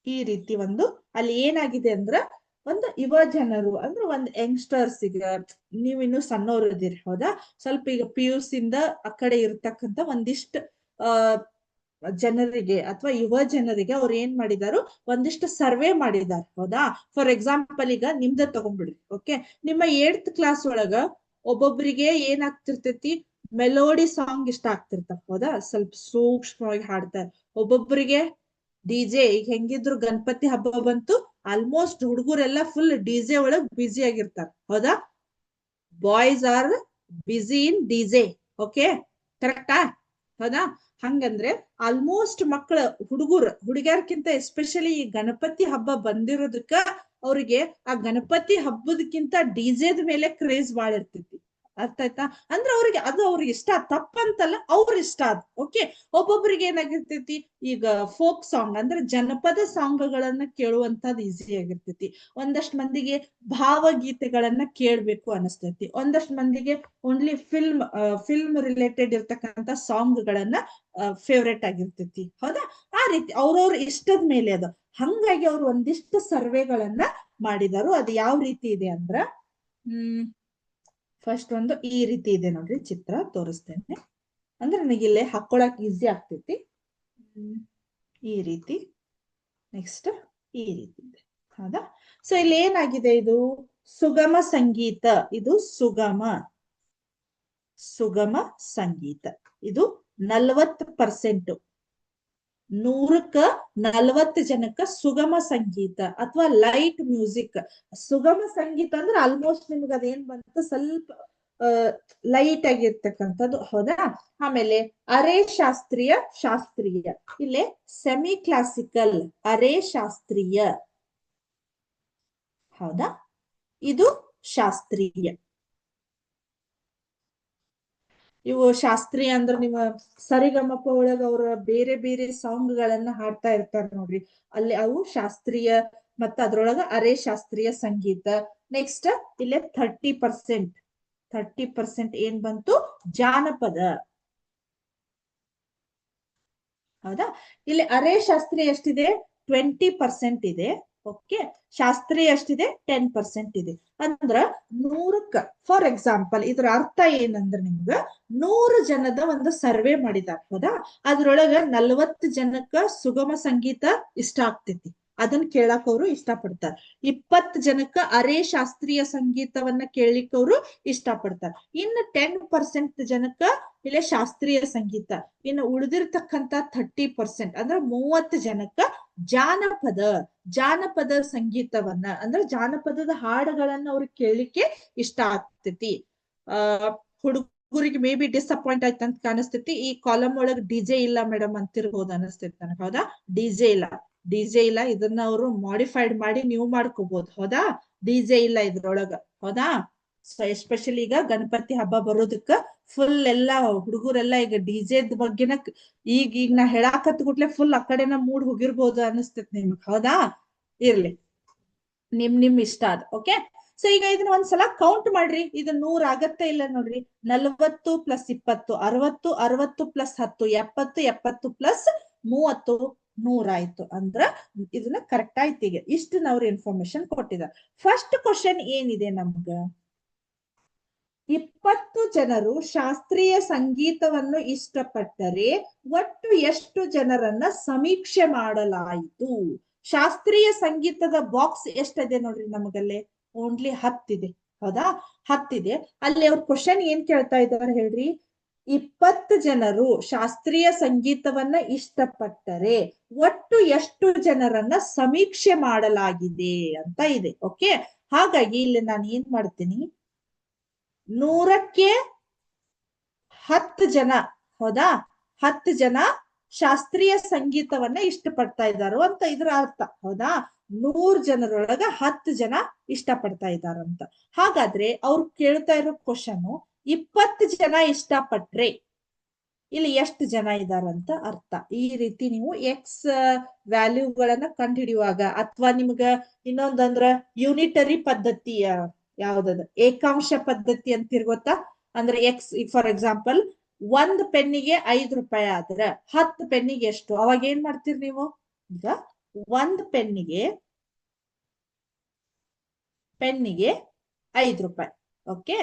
ಈ ರೀತಿ ಒಂದು ಅಲ್ಲಿ ಏನಾಗಿದೆ ಅಂದ್ರ ಒಂದು ಯುವ ಜನರು ಅಂದ್ರೆ ಒಂದು ಯಂಗ್ಸ್ಟರ್ಸ್, ಈಗ ನೀವು ಇನ್ನು ಸಣ್ಣವ್ರು ಇದ್ದೀರಿ. ಹೌದಾ? ಸ್ವಲ್ಪ ಈಗ PUC ಇಂದ ಆ ಕಡೆ ಇರ್ತಕ್ಕಂಥ ಒಂದಿಷ್ಟು ಜನರಿಗೆ ಅಥವಾ ಯುವ ಜನರಿಗೆ ಅವ್ರು ಏನ್ ಮಾಡಿದಾರು, ಒಂದಿಷ್ಟು ಸರ್ವೆ ಮಾಡಿದಾರೆ. ಹೌದಾ? ಫಾರ್ ಎಕ್ಸಾಂಪಲ್ ಈಗ ನಿಮ್ದ ತಗೊಂಡ್ಬಿಡ್ರಿ. ಓಕೆ, ನಿಮ್ಮ 8th ಕ್ಲಾಸ್ ಒಳಗ ಒಬ್ಬೊಬ್ರಿಗೆ ಏನಾಗ್ತಿರ್ತೈತಿ, ಮೆಲೋಡಿ ಸಾಂಗ್ ಇಷ್ಟ ಆಗ್ತಿರ್ತಾವ. ಹೌದಾ? ಸ್ವಲ್ಪ ಸೂಕ್ಷ್ಮವಾಗಿ ಹಾಡ್ತಾರೆ. ಒಬ್ಬೊಬ್ಬರಿಗೆ ಡಿಜೆ, ಈಗ ಹೆಂಗಿದ್ರು ಗಣಪತಿ ಹಬ್ಬ ಬಂತು, ಆಲ್ಮೋಸ್ಟ್ ಹುಡುಗರೆಲ್ಲ ಫುಲ್ ಡಿಜೆ ಒಳಗ್ ಬ್ಯುಸಿ ಆಗಿರ್ತಾರ. ಹೌದಾ? Boys are busy in DJ. Okay, ಕರೆಕ್ಟಾ? ಹೌದಾ? ಹಂಗಂದ್ರೆ ಆಲ್ಮೋಸ್ಟ್ ಮಕ್ಕಳ ಹುಡುಗಿಯರ್ಕಿಂತ ಎಸ್ಪೆಷಲಿ ಈ ಗಣಪತಿ ಹಬ್ಬ ಬಂದಿರೋದಕ್ಕ ಅವ್ರಿಗೆ ಆ ಗಣಪತಿ ಹಬ್ಬದಕ್ಕಿಂತ ಡಿಜೆದ ಮೇಲೆ ಕ್ರೇಜ್ ಬಾಳ ಇರ್ತೈತಿ. ಅರ್ಥ ಆಯ್ತಾ? ಅಂದ್ರೆ ಅವ್ರಿಗೆ ಅದು ಅವ್ರಿಗೆ ಇಷ್ಟ, ತಪ್ಪಂತಲ್ಲ, ಅವ್ರ ಇಷ್ಟ ಅದು. ಓಕೆ, ಒಬ್ಬೊಬ್ರಿಗೆ ಏನಾಗಿರ್ತೈತಿ, ಈಗ ಫೋಕ್ ಸಾಂಗ್ ಅಂದ್ರೆ ಜನಪದ ಸಾಂಗ್ಗಳನ್ನ ಕೇಳುವಂತದ್ದು ಈಸಿ ಆಗಿರ್ತೈತಿ. ಒಂದಷ್ಟು ಮಂದಿಗೆ ಭಾವಗೀತೆಗಳನ್ನ ಕೇಳ್ಬೇಕು ಅನಿಸ್ತೈತಿ. ಒಂದಷ್ಟು ಮಂದಿಗೆ ಓನ್ಲಿ ಫಿಲ್ಮ್ ರಿಲೇಟೆಡ್ ಇರ್ತಕ್ಕಂಥ ಸಾಂಗ್ಗಳನ್ನ ಫೇವ್ರೇಟ್ ಆಗಿರ್ತೈತಿ. ಹೌದಾ? ಆ ರೀತಿ ಅವ್ರವ್ರ ಇಷ್ಟದ ಮೇಲೆ ಅದು. ಹಂಗಾಗಿ ಅವ್ರು ಒಂದಿಷ್ಟು ಸರ್ವೆಗಳನ್ನ ಮಾಡಿದಾರು. ಅದು ಯಾವ ರೀತಿ ಇದೆ ಅಂದ್ರ, ಫಸ್ಟ್ ಒಂದು ಈ ರೀತಿ ಇದೆ ನೋಡ್ರಿ, ಚಿತ್ರ ತೋರಿಸ್ತೇನೆ. ಅಂದ್ರೆ ನನಗೆ ಇಲ್ಲೇ ಹಾಕೊಳಕ್ ಈಸಿ ಆಗ್ತೈತಿ. ಈ ರೀತಿ, ನೆಕ್ಸ್ಟ್ ಈ ರೀತಿ ಇದೆ. ಹೌದಾ? ಸೊ ಇಲ್ಲಿ ಏನಾಗಿದೆ, ಇದು ಸುಗಮ ಸಂಗೀತ. ಇದು ಸುಗಮ ಸಂಗೀತ. ಇದು 40%, 100ಕ್ಕ 40 ಜನಕ್ಕ ಸುಗಮ ಸಂಗೀತ ಅಥವಾ ಲೈಟ್ ಮ್ಯೂಸಿಕ್. ಸುಗಮ ಸಂಗೀತ ಅಂದ್ರೆ ಆಲ್ಮೋಸ್ಟ್ ನಿಮ್ಗೆ ಅದೇನ್ ಬಂತು, ಸ್ವಲ್ಪ ಲೈಟ್ ಆಗಿರ್ತಕ್ಕಂಥದ್ದು. ಹೌದಾ? ಆಮೇಲೆ ಅರೆ ಶಾಸ್ತ್ರೀಯ. ಇಲ್ಲೇ ಸೆಮಿ ಕ್ಲಾಸಿಕಲ್, ಅರೆ ಶಾಸ್ತ್ರೀಯ. ಹೌದಾ? ಇದು ಶಾಸ್ತ್ರೀಯ. ಇವು ಶಾಸ್ತ್ರೀಯ ಅಂದ್ರೆ ನಿಮ್ಮ ಸರಿಗಮಪ ಒಳಗ ಅವ್ರ ಬೇರೆ ಬೇರೆ ಸಾಂಗ್ ಗಳನ್ನ ಹಾಡ್ತಾ ಇರ್ತಾರೆ ನೋಡ್ರಿ, ಅಲ್ಲಿ ಅವು ಶಾಸ್ತ್ರೀಯ. ಮತ್ತ ಅದ್ರೊಳಗ ಅರೆ ಶಾಸ್ತ್ರೀಯ ಸಂಗೀತ. ನೆಕ್ಸ್ಟ್ ಇಲ್ಲೇ 30% ಏನ್ ಬಂತು, ಜಾನಪದ. ಹೌದಾ? ಇಲ್ಲಿ ಅರೆ ಶಾಸ್ತ್ರೀಯ ಎಷ್ಟಿದೆ, 20% ಇದೆ. ಓಕೆ, ಶಾಸ್ತ್ರೀಯ ಎಷ್ಟಿದೆ, 10% ಇದೆ. ಅಂದ್ರ 100ಕ್ಕ, ಫಾರ್ ಎಕ್ಸಾಂಪಲ್ ಇದ್ರ ಅರ್ಥ ಏನಂದ್ರ, ನಿಮ್ಗ 100 ಜನದ ಒಂದು ಸರ್ವೆ ಮಾಡಿದಾರ. ಹೌದಾ? ಅದ್ರೊಳಗ 40 ಜನಕ್ಕ ಸುಗಮ ಸಂಗೀತ ಇಷ್ಟ ಆಗ್ತೈತಿ, ಅದನ್ನ ಕೇಳಕ್ ಅವರು ಇಷ್ಟ ಪಡ್ತಾರ. 20 ಜನಕ್ಕ ಅರೆ ಶಾಸ್ತ್ರೀಯ ಸಂಗೀತವನ್ನ ಕೇಳಲಿಕ್ಕೆ ಅವರು ಇಷ್ಟ ಪಡ್ತಾರ. ಇನ್ನು 10% ಜನಕ್ಕ ಇಲ್ಲೇ ಶಾಸ್ತ್ರೀಯ ಸಂಗೀತ. ಇನ್ನು ಉಳಿದಿರ್ತಕ್ಕಂತ 30% ಅಂದ್ರೆ 30 ಜನಕ್ಕ ಜಾನಪದ ಸಂಗೀತವನ್ನ, ಅಂದ್ರೆ ಜಾನಪದದ ಹಾಡುಗಳನ್ನ ಅವ್ರಿಗೆ ಕೇಳಲಿಕ್ಕೆ ಇಷ್ಟ ಆಗ್ತೈತಿ. ಹುಡುಗರಿಗೆ ಮೇ ಬಿ ಡಿಸಪಾಯಿಂಟ್ ಆಯ್ತಂತ ಕಾಣಿಸ್ತೈತಿ. ಈ ಕಾಲಮ್ ಒಳಗ್ ಡಿಜೆ ಇಲ್ಲ ಮೇಡಮ್ ಅಂತಿರ್ಬೋದು ಅನಿಸ್ತೈತಿ ನನಗೆ. ಹೌದಾ? ಡಿಜೆ ಇಲ್ಲ, ಇದನ್ನ ಅವರು ಮಾಡಿಫೈಡ್ ಮಾಡಿ ನೀವು ಮಾಡ್ಕೋಬಹುದು. ಹೌದಾ? ಡಿಜೆ ಇಲ್ಲ ಇದ್ರೊಳಗ. ಹೌದಾ? ಸೊ ಎಸ್ಪೆಷಲಿ ಈಗ ಗಣಪತಿ ಹಬ್ಬ ಬರೋದಕ್ಕ ಫುಲ್ ಎಲ್ಲಾ ಹುಡುಗರೆಲ್ಲ ಈಗ ಡಿಜೆದ್ ಬಗ್ಗೆನ ಈಗ ನಾ ಹೇಳಾಕತ್ ಗುಟ್ಲೆ ಫುಲ್ ಆ ಕಡೆನ ಮೂಡ್ ಹೋಗಿರ್ಬೋದು ಅನಿಸ್ತೈತಿ ನಿಮ್ಗೆ. ಹೌದಾ? ಇರ್ಲಿ, ನಿಮ್ ಇಷ್ಟ ಅದ. ಓಕೆ, ಸೊ ಈಗ ಇದನ್ನ ಒಂದ್ಸಲ ಕೌಂಟ್ ಮಾಡ್ರಿ. ಇದು 100 ಆಗತ್ತೆ ಇಲ್ಲ ನೋಡ್ರಿ. 40 + 20 60, 60 + 10 70, 70 + 30 100 ಆಯ್ತು. ಅಂದ್ರ ಇದನ್ನ ಕರೆಕ್ಟ್ ಆಯ್ತು. ಈಗ ಇಷ್ಟು ಅವ್ರ ಇನ್ಫಾರ್ಮೇಶನ್ ಕೊಟ್ಟಿದ್ದಾರೆ. ಫಸ್ಟ್ ಕ್ವಶನ್ ಏನಿದೆ ನಮ್ಗ, 20 ಜನರು ಶಾಸ್ತ್ರೀಯ ಸಂಗೀತವನ್ನು ಇಷ್ಟಪಟ್ಟರೆ ಒಟ್ಟು ಎಷ್ಟು ಜನರನ್ನ ಸಮೀಕ್ಷೆ ಮಾಡಲಾಯಿತು? ಶಾಸ್ತ್ರೀಯ ಸಂಗೀತದ ಬಾಕ್ಸ್ ಎಷ್ಟಿದೆ ನೋಡ್ರಿ ನಮಗಲ್ಲೇ, ಓನ್ಲಿ 10 ಇದೆ. ಹೌದಾ? 10 ಇದೆ. ಅಲ್ಲಿ ಅವ್ರ ಕ್ವಶನ್ ಏನ್ ಕೇಳ್ತಾ ಇದ್ದಾರೆ ಹೇಳ್ರಿ, 20 ಜನರು ಶಾಸ್ತ್ರೀಯ ಸಂಗೀತವನ್ನ ಇಷ್ಟಪಟ್ಟರೆ ಒಟ್ಟು ಎಷ್ಟು ಜನರನ್ನ ಸಮೀಕ್ಷೆ ಮಾಡಲಾಗಿದೆ ಅಂತ ಇದೆ. ಓಕೆ, ಹಾಗಾಗಿ ಇಲ್ಲಿ ನಾನು ಏನ್ ಮಾಡ್ತೀನಿ, 100ಕ್ಕೆ 10 ಜನ. ಹೌದಾ? 10 ಜನ ಶಾಸ್ತ್ರೀಯ ಸಂಗೀತವನ್ನ ಇಷ್ಟಪಡ್ತಾ ಇದ್ದಾರು ಅಂತ ಇದ್ರ ಅರ್ಥ. ಹೌದಾ? 100 ಜನರೊಳಗ 10 ಜನ ಇಷ್ಟಪಡ್ತಾ ಇದ್ದಾರಂತ. ಹಾಗಾದ್ರೆ ಅವ್ರು ಕೇಳ್ತಾ ಇರೋ ಕ್ವಶನ್, 20 ಜನ ಇಷ್ಟಪಟ್ರೆ ಇಲ್ಲಿ ಎಷ್ಟು ಜನ ಇದಾರಂತ ಅರ್ಥ. ಈ ರೀತಿ ನೀವು ಎಕ್ಸ್ ವ್ಯಾಲ್ಯೂಗಳನ್ನ ಕಂಡು ಹಿಡಿಯುವಾಗ, ಅಥವಾ ನಿಮ್ಗ ಇನ್ನೊಂದಂದ್ರ ಯೂನಿಟರಿ ಪದ್ಧತಿ, ಯಾವ್ದದ ಏಕಾಂಶ ಪದ್ಧತಿ ಅಂತಿರ್ ಗೊತ್ತಾ? ಅಂದ್ರೆ ಎಕ್ಸ್, ಫಾರ್ ಎಕ್ಸಾಂಪಲ್ 1 ಪೆನ್ನಿಗೆ 5 ರೂಪಾಯಿ ಆದ್ರ 10 ಪೆನ್ನಿಗೆ ಎಷ್ಟು? ಅವಾಗ ಏನ್ ಮಾಡ್ತೀರಿ ನೀವು? ಈಗ 1 ಪೆನ್ನಿಗೆ 5 ರೂಪಾಯಿ. ಓಕೆ,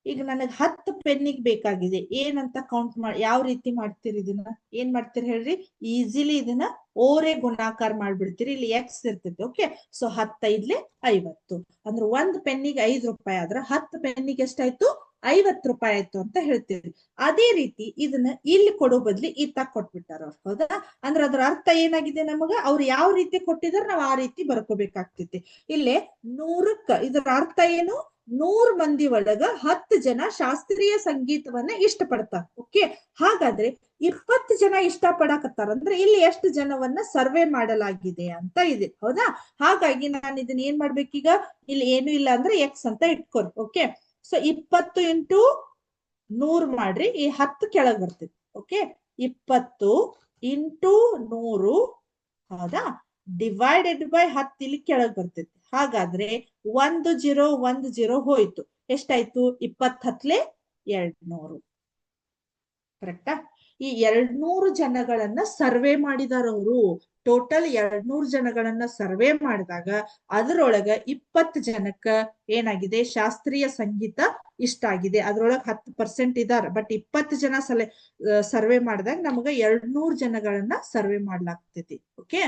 ಈಗ ನನಗ್ 10 ಪೆನ್ನಿಗೆ ಬೇಕಾಗಿದೆ. ಏನಂತ ಕೌಂಟ್ ಮಾಡಿ, ಯಾವ ರೀತಿ ಮಾಡ್ತೀರಿ ಇದನ್ನ? ಏನ್ ಮಾಡ್ತೀರಿ ಹೇಳ್ರಿ? ಈಸಿಲಿ ಇದನ್ನ ಓರೆ ಗುಣಾಕಾರ ಮಾಡ್ಬಿಡ್ತೀರಿ. ಇಲ್ಲಿ ಎಕ್ಸ್ ಇರ್ತೈತಿ. Okay, so 10 5 50. ಅಂದ್ರೆ 1 ಪೆನ್ನಿಗೆ 5 ರೂಪಾಯಿ ಆದ್ರೆ 10 ಪೆನ್ನಿಗೆ ಎಷ್ಟಾಯ್ತು? 50 ರೂಪಾಯಿ ಆಯ್ತು ಅಂತ ಹೇಳ್ತೀರಿ. ಅದೇ ರೀತಿ ಇದನ್ನ ಇಲ್ಲಿ ಕೊಡೋ ಬದ್ಲಿ ಇತ್ತ ಕೊಟ್ಬಿಟ್ಟಾರ ಅವ್ರು. ಹೌದಾ? ಅಂದ್ರೆ ಅದ್ರ ಅರ್ಥ ಏನಾಗಿದೆ ನಮಗ, ಅವ್ರು ಯಾವ ರೀತಿ ಕೊಟ್ಟಿದಾರ ನಾವ್ ಆ ರೀತಿ ಬರ್ಕೋಬೇಕಾಗ್ತೈತಿ. ಇಲ್ಲೇ 100ಕ್ಕ ಇದರ ಅರ್ಥ ಏನು? 100 ಮಂದಿ ಒಳಗ 10 ಜನ ಶಾಸ್ತ್ರೀಯ ಸಂಗೀತವನ್ನ ಇಷ್ಟಪಡ್ತಾರ. ಓಕೆ, ಹಾಗಾದ್ರೆ 20 ಜನ ಇಷ್ಟಪಡಕತ್ತಾರ ಅಂದ್ರೆ ಇಲ್ಲಿ ಎಷ್ಟು ಜನವನ್ನ ಸರ್ವೆ ಮಾಡಲಾಗಿದೆ ಅಂತ ಇದೆ. ಹೌದಾ? ಹಾಗಾಗಿ ನಾನು ಇದನ್ನ ಏನ್ ಮಾಡ್ಬೇಕೀಗ, ಇಲ್ಲಿ ಏನು ಇಲ್ಲ ಅಂದ್ರೆ ಎಕ್ಸ್ ಅಂತ ಇಟ್ಕೊರಿ. ಓಕೆ, ಸೊ 20 ಇಂಟು 100 ಮಾಡ್ರಿ, ಈ 10 ಕೆಳಗ್ ಬರ್ತೈತಿ. ಓಕೆ, 20 ಇಂಟು 100, ಹೌದಾ, ಡಿವೈಡೆಡ್ ಬೈ 10 ಇಲ್ಲಿ ಕೆಳಗ್ ಬರ್ತೈತಿ. ಹಾಗಾದ್ರೆ 1 0 ಹೋಯ್ತು. ಎಷ್ಟಾಯ್ತು? 20 ಹತ್ಲೆ 200. ಕರೆಕ್ಟಾ? ಈ 200 ಜನಗಳನ್ನ ಸರ್ವೆ ಮಾಡಿದಾರ ಅವರು. ಟೋಟಲ್ 200 ಜನಗಳನ್ನ ಸರ್ವೆ ಮಾಡಿದಾಗ ಅದರೊಳಗ 20 ಜನಕ್ಕ ಏನಾಗಿದೆ? ಶಾಸ್ತ್ರೀಯ ಸಂಗೀತ ಇಷ್ಟ ಆಗಿದೆ. ಅದ್ರೊಳಗ 10% ಇದಾರ. ಬಟ್ 20 ಜನ ಸರ್ವೆ ಮಾಡಿದಾಗ ನಮಗ 200 ಜನಗಳನ್ನ ಸರ್ವೆ ಮಾಡ್ಲಾಗ್ತೈತಿ. ಓಕೆ,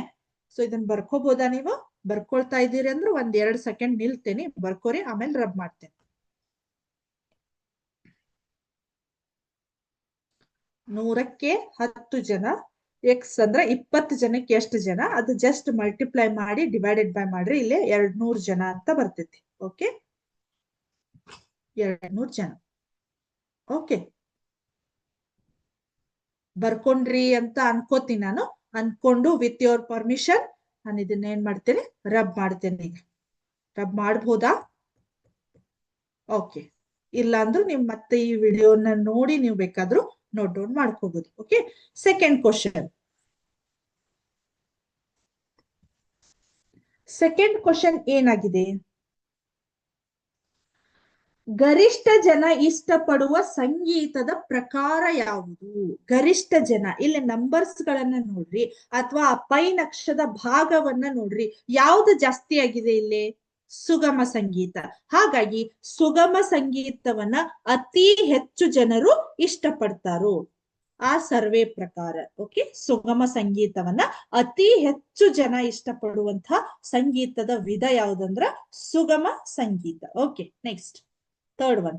ಸೊ ಇದನ್ನ ಬರ್ಕೋಬಹುದಾ? ನೀವು ಬರ್ಕೊಳ್ತಾ ಇದ್ದೀರಿ ಅಂದ್ರೆ 1-2 ಸೆಕೆಂಡ್ ನಿಲ್ತೇನೆ, ಬರ್ಕೋರಿ, ಆಮೇಲೆ ರಬ್ ಮಾಡ್ತೇನೆ. 100ಕ್ಕೆ 10 ಜನ, ಎಕ್ಸ್ ಅಂದ್ರೆ 20 ಜನಕ್ಕೆ ಎಷ್ಟು ಜನ, ಅದು ಜಸ್ಟ್ ಮಲ್ಟಿಪ್ಲೈ ಮಾಡಿ ಡಿವೈಡೆಡ್ ಬೈ ಮಾಡ್ರಿ, ಇಲ್ಲಿ 200 ಜನ ಅಂತ ಬರ್ತೈತಿ. ಓಕೆ, 200 ಜನ. ಓಕೆ, ಬರ್ಕೊಂಡ್ರಿ ಅಂತ ಅನ್ಕೋತೀನಿ ನಾನು. ಅನ್ಕೊಂಡು ವಿತ್ ಯೋರ್ ಪರ್ಮಿಷನ್ ನಾನು ಇದನ್ನ ಏನ್ ಮಾಡ್ತೇನೆ? ರಬ್ ಮಾಡ್ತೇನೆ. ಈಗ ರಬ್ ಮಾಡ್ಬೋದಾ? ಓಕೆ, ಇಲ್ಲ ಅಂದ್ರೂ ನಿಮ್ ಮತ್ತೆ ಈ ವಿಡಿಯೋನ ನೋಡಿ ನೀವು ಬೇಕಾದ್ರೂ ನೋಟ್ ಡೌನ್ ಮಾಡ್ಕೋಬಹುದು. Okay, second question. Second question ಏನಾಗಿದೆ? ಗರಿಷ್ಠ ಜನ ಇಷ್ಟಪಡುವ ಸಂಗೀತದ ಪ್ರಕಾರ ಯಾವುದು? ಗರಿಷ್ಠ ಜನ, ಇಲ್ಲಿ ನಂಬರ್ಸ್ ಗಳನ್ನ ನೋಡ್ರಿ, ಅಥವಾ ಪೈ ನಕ್ಷದ ಭಾಗವನ್ನ ನೋಡ್ರಿ, ಯಾವ್ದು ಜಾಸ್ತಿ ಆಗಿದೆ ಇಲ್ಲಿ? ಸುಗಮ ಸಂಗೀತ. ಹಾಗಾಗಿ ಸುಗಮ ಸಂಗೀತವನ್ನ ಅತಿ ಹೆಚ್ಚು ಜನರು ಇಷ್ಟಪಡ್ತಾರೋ ಆ ಸರ್ವೆ ಪ್ರಕಾರ. ಓಕೆ, ಸುಗಮ ಸಂಗೀತವನ್ನ ಅತಿ ಹೆಚ್ಚು ಜನ ಇಷ್ಟಪಡುವಂತಹ ಸಂಗೀತದ ವಿಧ ಯಾವುದಂದ್ರ ಸುಗಮ ಸಂಗೀತ. Okay, next third one.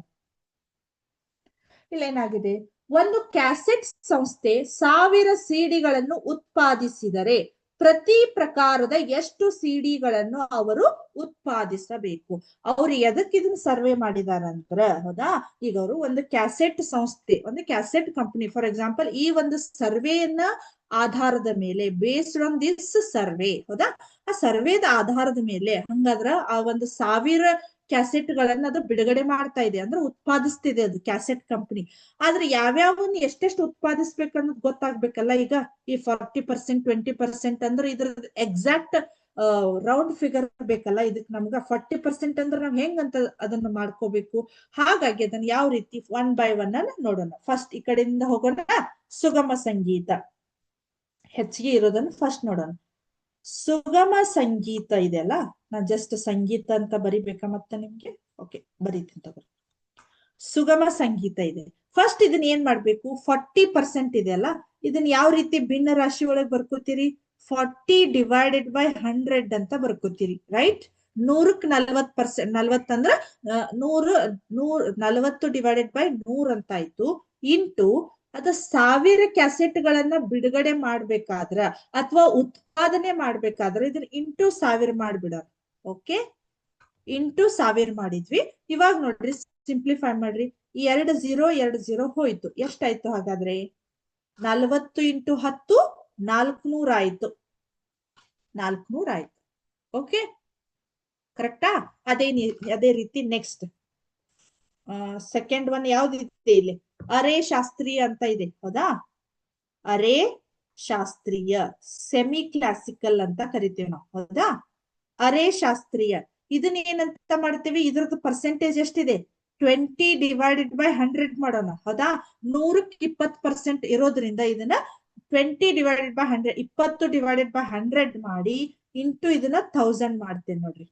ಇಲ್ಲೇನಾಗಿದೆ? ಒಂದು ಕ್ಯಾಸೆಟ್ ಸಂಸ್ಥೆ 1000 ಸಿಡಿಗಳನ್ನು ಉತ್ಪಾದಿಸಿದರೆ ಪ್ರತಿ ಪ್ರಕಾರದ ಎಷ್ಟು ಸಿಡಿಗಳನ್ನು ಅವರು ಉತ್ಪಾದಿಸಬೇಕು? ಅವ್ರು ಎದಕ್ಕೆ ಇದನ್ನ ಸರ್ವೆ ಮಾಡಿದಾರಂದ್ರ, ಹೌದಾ, ಈಗ ಅವರು ಒಂದು ಕ್ಯಾಸೆಟ್ ಸಂಸ್ಥೆ, ಒಂದು ಕ್ಯಾಸೆಟ್ ಕಂಪನಿ, ಫಾರ್ ಎಕ್ಸಾಂಪಲ್ ಈ ಒಂದು ಸರ್ವೆಯನ್ನ ಆಧಾರದ ಮೇಲೆ, ಬೇಸ್ಡ್ ಆನ್ ದಿಸ್ ಸರ್ವೆ, ಹೌದಾ, ಆ ಸರ್ವೇದ ಆಧಾರದ ಮೇಲೆ ಹಂಗಾದ್ರ ಆ ಒಂದು 1000 ಕ್ಯಾಸೆಟ್ ಗಳನ್ನ ಅದು ಬಿಡುಗಡೆ ಮಾಡ್ತಾ ಇದೆ, ಅಂದ್ರೆ ಉತ್ಪಾದಿಸ್ತಿದೆ ಅದು ಕ್ಯಾಸೆಟ್ ಕಂಪನಿ. ಆದ್ರೆ ಯಾವ್ಯಾವನ್ನ ಎಷ್ಟೆಷ್ಟು ಉತ್ಪಾದಿಸ್ಬೇಕು ಅನ್ನೋದು ಗೊತ್ತಾಗ್ಬೇಕಲ್ಲ. ಈಗ ಈ 40%, 20% ಅಂದ್ರೆ ಇದ್ರ ಎಕ್ಸಾಕ್ಟ್ ರೌಂಡ್ ಫಿಗರ್ ಬೇಕಲ್ಲ. ಇದಕ್ ನಮ್ಗ 40% ಅಂದ್ರೆ ನಾವ್ ಹೆಂಗಂತ ಅದನ್ನ ಮಾಡ್ಕೋಬೇಕು. ಹಾಗಾಗಿ ಅದನ್ನ ಯಾವ ರೀತಿ 1 by 1 ಅನ್ನ ನೋಡೋಣ. ಫಸ್ಟ್ ಈ ಕಡೆಯಿಂದ ಹೋಗೋಣ. ಸುಗಮ ಸಂಗೀತ ಹೆಚ್ಚಿಗೆ ಇರೋದನ್ನ ಫಸ್ಟ್ ನೋಡೋಣ. ಸುಗಮ ಸಂಗೀತ ಇದೆಯಲ್ಲ, ನಾ ಜಸ್ಟ್ ಸಂಗೀತ ಅಂತ ಬರಿಬೇಕಾ ಮತ್ತೆ ನಿಮ್ಗೆ? ಓಕೆ, ಬರೀತೀನಿ ತಗೋರಿ. ಸುಗಮ ಸಂಗೀತ ಇದೆ. ಫಸ್ಟ್ ಇದನ್ನ ಏನ್ ಮಾಡ್ಬೇಕು? 40% ಇದೆಯಲ್ಲ, ಇದನ್ನ ಯಾವ ರೀತಿ ಭಿನ್ನ ರಾಶಿ ಒಳಗೆ ಬರ್ಕೋತೀರಿ? 40 ಡಿವೈಡೆಡ್ ಬೈ 100 ಅಂತ ಬರ್ಕೋತೀರಿ, ರೈಟ್? 100ಕ್ಕೆ 40%, 40 ಅಂದ್ರ 40 ಡಿವೈಡೆಡ್ ಬೈ 100 ಅಂತ ಆಯ್ತು. ಇಂಟು ಅದ 1000 ಕ್ಯಾಸೆಟ್ ಗಳನ್ನ ಬಿಡುಗಡೆ ಮಾಡ್ಬೇಕಾದ್ರ ಅಥವಾ ಉತ್ಪಾದನೆ ಮಾಡ್ಬೇಕಾದ್ರೆ ಇದನ್ನ ಇಂಟು 1000 ಮಾಡ್ಬಿಡೋಣ. ಓಕೆ, ಇಂಟು 1000 ಮಾಡಿದ್ವಿ. ಇವಾಗ ನೋಡ್ರಿ, ಸಿಂಪ್ಲಿಫೈ ಮಾಡ್ರಿ, ಈ 2 0 ಹೋಯ್ತು. ಎಷ್ಟಾಯ್ತು ಹಾಗಾದ್ರೆ? 40 ಇಂಟು 10 400 ಆಯ್ತು. 400 ಆಯ್ತು. ಓಕೆ, ಕರೆಕ್ಟಾ? ಅದೇ ರೀತಿ ನೆಕ್ಸ್ಟ್ ಸೆಕೆಂಡ್ ಒನ್ ಯಾವ್ದಿದೆ ಇಲ್ಲಿ? ಅರೆ ಶಾಸ್ತ್ರೀಯ ಅಂತ ಇದೆ, ಹೌದಾ? ಅರೆ ಶಾಸ್ತ್ರೀಯ, ಸೆಮಿ ಕ್ಲಾಸಿಕಲ್ ಅಂತ ಕರಿತೀವಿ ನಾವು, ಹೌದಾ? ಅರೆ ಶಾಸ್ತ್ರೀಯ ಇದನ್ನ ಏನಂತ ಮಾಡ್ತೀವಿ? ಇದ್ರದ್ದು ಪರ್ಸೆಂಟೇಜ್ ಎಷ್ಟಿದೆ? 20 ಡಿವೈಡೆಡ್ ಬೈ 100 ಮಾಡೋಣ, ಹೌದಾ? 100ಕ್ಕೆ 20% ಇರೋದ್ರಿಂದ ಇದನ್ನ 20 ಡಿವೈಡೆಡ್ ಬೈ 100, 20 ಡಿವೈಡೆಡ್ ಬೈ 100 ಮಾಡಿ ಇಂಟು ಇದನ್ನ 1000 ಮಾಡ್ತೇನೆ ನೋಡ್ರಿ,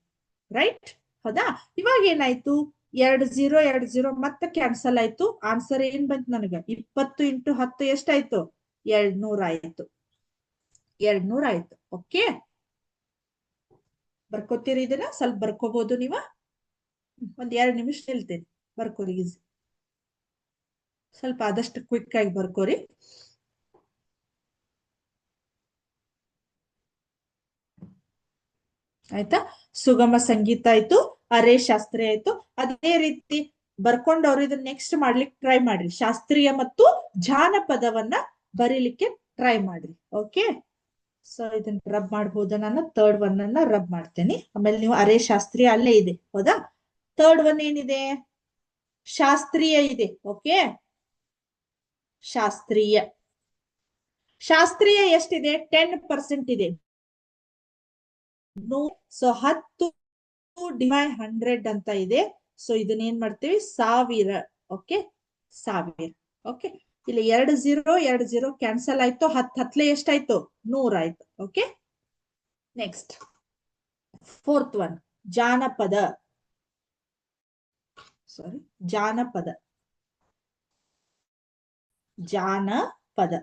ರೈಟ್? ಹೌದಾ? ಇವಾಗ ಏನಾಯ್ತು? 2 0 ಮತ್ತೆ ಕ್ಯಾನ್ಸಲ್ ಆಯ್ತು. ಆನ್ಸರ್ ಏನ್ ಬಂತು ನನಗೆ? 20 ಇಂಟು 10 ಎಷ್ಟಾಯ್ತು? 200 ಆಯ್ತು. 200 ಆಯ್ತು. ಓಕೆ, ಬರ್ಕೋತೀರಿ ಇದನ್ನ? ಸ್ವಲ್ಪ ಬರ್ಕೋಬಹುದು ನೀವ? 1-2 ನಿಮಿಷ ನಿಲ್ತೇನೆ, ಬರ್ಕೋರಿ. ಈಸಿ, ಸ್ವಲ್ಪ ಆದಷ್ಟು ಕ್ವಿಕ್ ಆಗಿ ಬರ್ಕೋರಿ. ಆಯ್ತಾ? ಸುಗಮ ಸಂಗೀತ ಆಯ್ತು, ಅರೆ ಶಾಸ್ತ್ರೀಯ ಆಯ್ತು. ಅದೇ ರೀತಿ ಬರ್ಕೊಂಡವ್ರು ಇದನ್ನ ನೆಕ್ಸ್ಟ್ ಮಾಡ್ಲಿಕ್ಕೆ ಟ್ರೈ ಮಾಡ್ರಿ. ಶಾಸ್ತ್ರೀಯ ಮತ್ತು ಜಾನಪದವನ್ನ ಬರೀಲಿಕ್ಕೆ ಟ್ರೈ ಮಾಡ್ರಿ. ಓಕೆ, ಸೊ ಇದನ್ನ ರಬ್ ಮಾಡ್ಬೋದ? ನಾನು ಥರ್ಡ್ ಒನ್ ಅನ್ನ ರಬ್ ಮಾಡ್ತೇನೆ. ಆಮೇಲೆ ನೀವು ಅರೆ ಶಾಸ್ತ್ರೀಯ ಅಲ್ಲೇ ಇದೆ, ಹೌದಾ? ಥರ್ಡ್ ಒನ್ ಏನಿದೆ? ಶಾಸ್ತ್ರೀಯ ಇದೆ. ಓಕೆ, ಶಾಸ್ತ್ರೀಯ ಶಾಸ್ತ್ರೀಯ ಎಷ್ಟಿದೆ? 10% ಇದೆ. ಸೊ 10 ಡಿವೈಡ್ 100 ಅಂತ ಇದೆ. ಸೊ ಇದನ್ನ ಏನ್ ಮಾಡ್ತೀವಿ? 1000. ಓಕೆ, 1000. ಓಕೆ, ಇಲ್ಲಿ 2 0 ಕ್ಯಾನ್ಸಲ್ ಆಯ್ತು. 10 ಎಷ್ಟಾಯ್ತು? 100 ಆಯ್ತು. ಓಕೆ, ನೆಕ್ಸ್ಟ್ 4th ಒನ್, ಜಾನಪದ. ಸಾರಿ, ಜಾನಪದ. ಜಾನಪದ,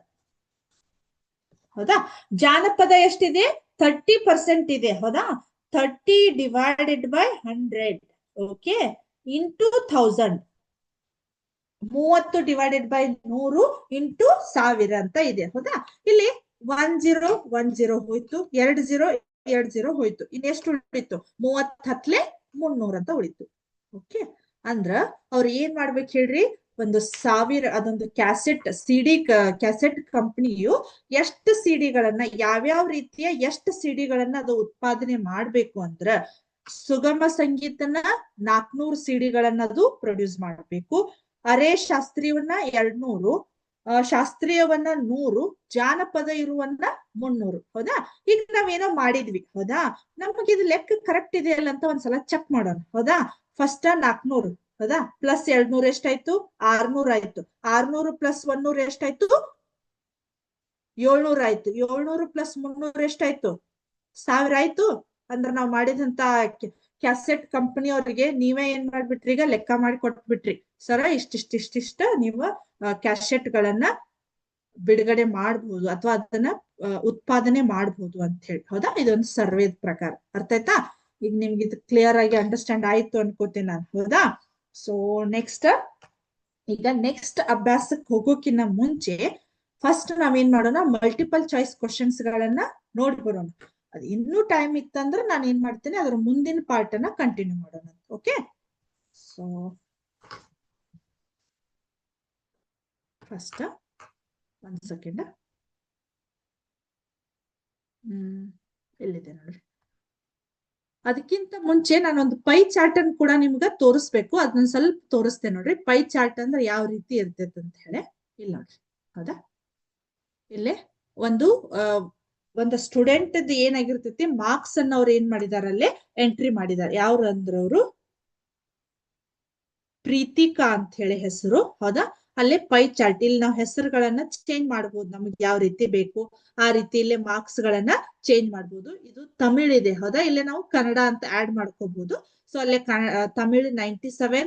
ಹೌದಾ? ಜಾನಪದ ಎಷ್ಟಿದೆ? 30% ಇದೆ. ಹೌದಾ? 30 divided by 100. Okay, into 1000. 30 divided by 100 into 1000 ಅಂತ ಇದೆ. ಹೌದಾ? ಇಲ್ಲಿ 10 ಹೋಯ್ತು, 20 ಹೋಯ್ತು. ಇನ್ನೆಷ್ಟು ಉಳಿತು? 30 300 ಅಂತ ಉಳಿತು. ಓಕೆ, ಅಂದ್ರ ಅವ್ರು ಏನ್ ಮಾಡ್ಬೇಕು ಹೇಳ್ರಿ? ಒಂದು 1000, ಅದೊಂದು ಕ್ಯಾಸೆಟ್ ಕಂಪನಿಯು ಎಷ್ಟು ಸಿಡಿಗಳನ್ನ, ಯಾವ್ಯಾವ ರೀತಿಯ ಎಷ್ಟು ಸಿಡಿಗಳನ್ನ ಅದು ಉತ್ಪಾದನೆ ಮಾಡ್ಬೇಕು ಅಂದ್ರ, ಸುಗಮ ಸಂಗೀತನ 400 ಸಿಡಿಗಳನ್ನ ಅದು ಪ್ರೊಡ್ಯೂಸ್ ಮಾಡ್ಬೇಕು. ಅರೆ ಶಾಸ್ತ್ರೀಯವನ್ನ 200, ಶಾಸ್ತ್ರೀಯವನ್ನ 100, ಜಾನಪದ ಇರುವನ್ನ 300. ಹೌದಾ? ಈಗ ನಾವೇನೋ ಮಾಡಿದ್ವಿ. ಹೌದಾ? ನಮಗೆ ಇದು ಲೆಕ್ಕ ಕರೆಕ್ಟ್ ಇದೆಯಲ್ಲ ಅಂತ ಒಂದ್ಸಲ ಚೆಕ್ ಮಾಡೋಣ. ಹೌದಾ? ಫಸ್ಟ್ 400. ಹೌದಾ? ಪ್ಲಸ್ 200 ಎಷ್ಟಾಯ್ತು? 600 ಆಯ್ತು. 600 ಪ್ಲಸ್ 100 ಎಷ್ಟಾಯ್ತು? 700 ಆಯ್ತು. 700 ಪ್ಲಸ್ 300 ಎಷ್ಟಾಯ್ತು? 1000 ಆಯ್ತು. ಅಂದ್ರೆ ನಾವ್ ಮಾಡಿದಂತ ಕ್ಯಾಸೆಟ್ ಕಂಪನಿ ಅವರಿಗೆ ನೀವೇ ಏನ್ ಮಾಡ್ಬಿಟ್ರಿ? ಈಗ ಲೆಕ್ಕ ಮಾಡಿ ಕೊಟ್ಬಿಟ್ರಿ. ಸರ ಇಷ್ಟಿಷ್ಟ ನೀವು ಕ್ಯಾಸೆಟ್ ಗಳನ್ನ ಬಿಡುಗಡೆ ಮಾಡಬಹುದು ಅಥವಾ ಅದನ್ನ ಉತ್ಪಾದನೆ ಮಾಡಬಹುದು ಅಂತ ಹೇಳಿ. ಹೌದಾ? ಇದೊಂದು ಸರ್ವೇದ ಪ್ರಕಾರ. ಅರ್ಥ ಆಯ್ತಾ? ಈಗ ನಿಮ್ಗೆ ಇದು ಕ್ಲಿಯರ್ ಆಗಿ ಅಂಡರ್ಸ್ಟ್ಯಾಂಡ್ ಆಯ್ತು ಅನ್ಕೋತೀನಿ ನಾನು. ಹೌದಾ? ಸೊ ಈಗ ನೆಕ್ಸ್ಟ್ ಅಭ್ಯಾಸಕ್ಕೆ ಹೋಗೋಕಿನ್ನ ಮುಂಚೆ ಫಸ್ಟ್ ನಾವೇನ್ ಮಾಡೋಣ? ಮಲ್ಟಿಪಲ್ ಚಾಯ್ಸ್ ಕ್ವಶನ್ಸ್ ಗಳನ್ನ ನೋಡಿ ಬರೋಣ. ಅದು ಇನ್ನೂ ಟೈಮ್ ಇತ್ತಂದ್ರೆ ನಾನು ಏನ್ ಮಾಡ್ತೇನೆ, ಅದ್ರ ಮುಂದಿನ ಪಾರ್ಟ್ ಅನ್ನ ಕಂಟಿನ್ಯೂ ಮಾಡೋಣ. Okay, so first 1 second. ಎಲ್ಲಿದೆ ನೋಡಿ. ಅದಕ್ಕಿಂತ ಮುಂಚೆ ನಾನೊಂದು ಪೈ ಚಾರ್ಟ್ ಅನ್ನು ಕೂಡ ನಿಮ್ಗೆ ತೋರಿಸ್ಬೇಕು. ಅದನ್ನ ಸ್ವಲ್ಪ ತೋರಿಸ್ತೇನೆ ನೋಡ್ರಿ. ಪೈ ಚಾರ್ಟ್ ಅಂದ್ರೆ ಯಾವ ರೀತಿ ಇರ್ತೈತೆ ಅಂತ ಹೇಳಿ. ಇಲ್ಲಿ ನೋಡ್ರಿ. ಹೌದಾ? ಇಲ್ಲಿ ಒಂದು ಸ್ಟೂಡೆಂಟ್ ಏನಾಗಿರ್ತೈತಿ, ಮಾರ್ಕ್ಸ್ ಅನ್ನ ಅವ್ರು ಏನ್ ಮಾಡಿದಾರೆ ಅಲ್ಲೇ ಎಂಟ್ರಿ ಮಾಡಿದ್ದಾರೆ. ಯಾರು ಅಂದ್ರೆ ಅವರು ಪ್ರೀತಿಕಾ ಅಂತ ಹೇಳಿ ಹೆಸರು. ಹೌದಾ? ಅಲ್ಲೇ ಪೈ ಚಾರ್ಟ್. ಇಲ್ಲಿ ನಾವು ಹೆಸರುಗಳನ್ನ ಚೇಂಜ್ ಮಾಡಬಹುದು. ನಮ್ಗೆ ಯಾವ ರೀತಿ ಬೇಕು ಆ ರೀತಿ ಇಲ್ಲಿ ಮಾರ್ಕ್ಸ್ ಗಳನ್ನ ಚೇಂಜ್ ಮಾಡಬಹುದು. ಇದು ತಮಿಳ್ ಇದೆ. ಹೌದಾ? ಇಲ್ಲೇ ನಾವು ಕನ್ನಡ ಅಂತ ಆಡ್ ಮಾಡ್ಕೋಬಹುದು. ಸೊ ಅಲ್ಲೇ Tamil 97,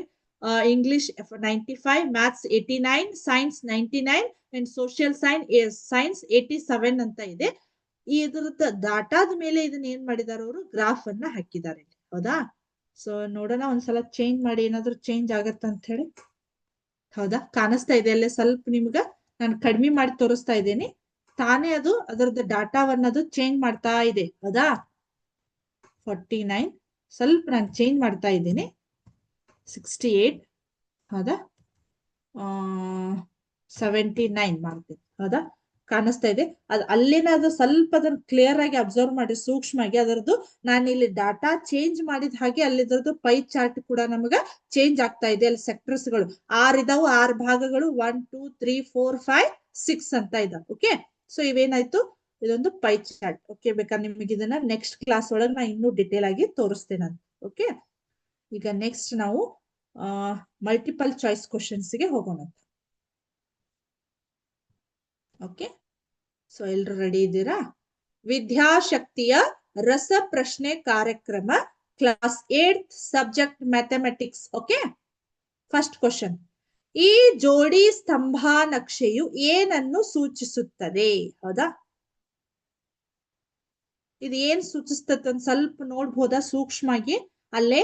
English 95, maths 89, science 99 and social science 87 ಅಂತ ಇದೆ. ಇದ್ರದ್ದು ಡಾಟಾದ ಮೇಲೆ ಇದನ್ನ ಏನ್ ಮಾಡಿದಾರೆ ಅವರು? ಗ್ರಾಫ್ ಅನ್ನ ಹಾಕಿದ್ದಾರೆ. ಹೌದಾ? ಸೊ ನೋಡೋಣ ಒಂದ್ಸಲ ಚೇಂಜ್ ಮಾಡಿ ಏನಾದ್ರು ಚೇಂಜ್ ಆಗತ್ತ ಅಂತ ಹೇಳಿ. ಹೌದಾ? ಕಾಣಿಸ್ತಾ ಇದೆ ಅಲ್ಲೇ ಸ್ವಲ್ಪ ನಿಮ್ಗ ನಾನು ಕಡಿಮೆ ಮಾಡಿ ತೋರಿಸ್ತಾ ಇದ್ದೇನೆ. ತಾನೇ ಅದು ಅದರದ್ದು ಡಾಟಾವನ್ನದು ಚೇಂಜ್ ಮಾಡ್ತಾ ಇದೆ. ಹೌದಾ? 49 ಸ್ವಲ್ಪ ನಾನು ಚೇಂಜ್ ಮಾಡ್ತಾ ಇದ್ದೇನೆ. 68. ಹೌದಾ? 79 ಮಾಡ್ತೀನಿ. ಹೌದಾ? ಕಾಣಿಸ್ತಾ ಇದೆ. ಅದು ಅಲ್ಲೇನ ಅದು ಸ್ವಲ್ಪ ಅದನ್ನ ಕ್ಲಿಯರ್ ಆಗಿ ಅಬ್ಸರ್ವ್ ಮಾಡಿ, ಸೂಕ್ಷ್ಮವಾಗಿ ಅದರದ್ದು ನಾನು ಇಲ್ಲಿ ಡಾಟಾ ಚೇಂಜ್ ಮಾಡಿದ ಹಾಗೆ ಅಲ್ಲಿದ್ರದ್ದು ಪೈ ಚಾರ್ಟ್ ಕೂಡ ನಮಗ ಚೇಂಜ್ ಆಗ್ತಾ ಇದೆ. ಅಲ್ಲಿ ಸೆಕ್ಟರ್ಸ್ ಗಳು 6 ಇದಾವು, 6 ಭಾಗಗಳು 1 2 3 4 5 6 ಅಂತ ಇದಾವೆ. ಓಕೆ, ಸೊ ಇವೇನಾಯ್ತು? ಇದೊಂದು ಪೈ ಚಾರ್ಟ್. ಓಕೆ, ಬೇಕಾದ್ರೆ ನಿಮಗೆ ಇದನ್ನ ನೆಕ್ಸ್ಟ್ ಕ್ಲಾಸ್ ಒಳಗೆ ನಾ ಇನ್ನೂ ಡಿಟೇಲ್ ಆಗಿ ತೋರಿಸ್ತೇನೆ ಅಂತ. ಓಕೆ, ಈಗ ನೆಕ್ಸ್ಟ್ ನಾವು ಮಲ್ಟಿಪಲ್ ಚಾಯ್ಸ್ ಕ್ವಶನ್ಸ್ ಗೆ ಹೋಗೋಣ. ಓಕೆ, ಸೊ ಎಲ್ರು ರೆಡಿ ಇದ್ದೀರಾ? ವಿದ್ಯಾಶಕ್ತಿಯ ರಸ ಪ್ರಶ್ನೆ ಕಾರ್ಯಕ್ರಮ, class 8th, subject mathematics. Okay, first question. ಈ ಜೋಡಿ ಸ್ತಂಭ ನಕ್ಷೆಯು ಏನನ್ನು ಸೂಚಿಸುತ್ತದೆ? ಹೌದಾ? ಇದು ಏನ್ ಸೂಚಿಸ್ತದೆ ಅಂತ ಸ್ವಲ್ಪ ನೋಡ್ಬೋದಾ ಸೂಕ್ಷ್ಮವಾಗಿ? ಅಲ್ಲೇ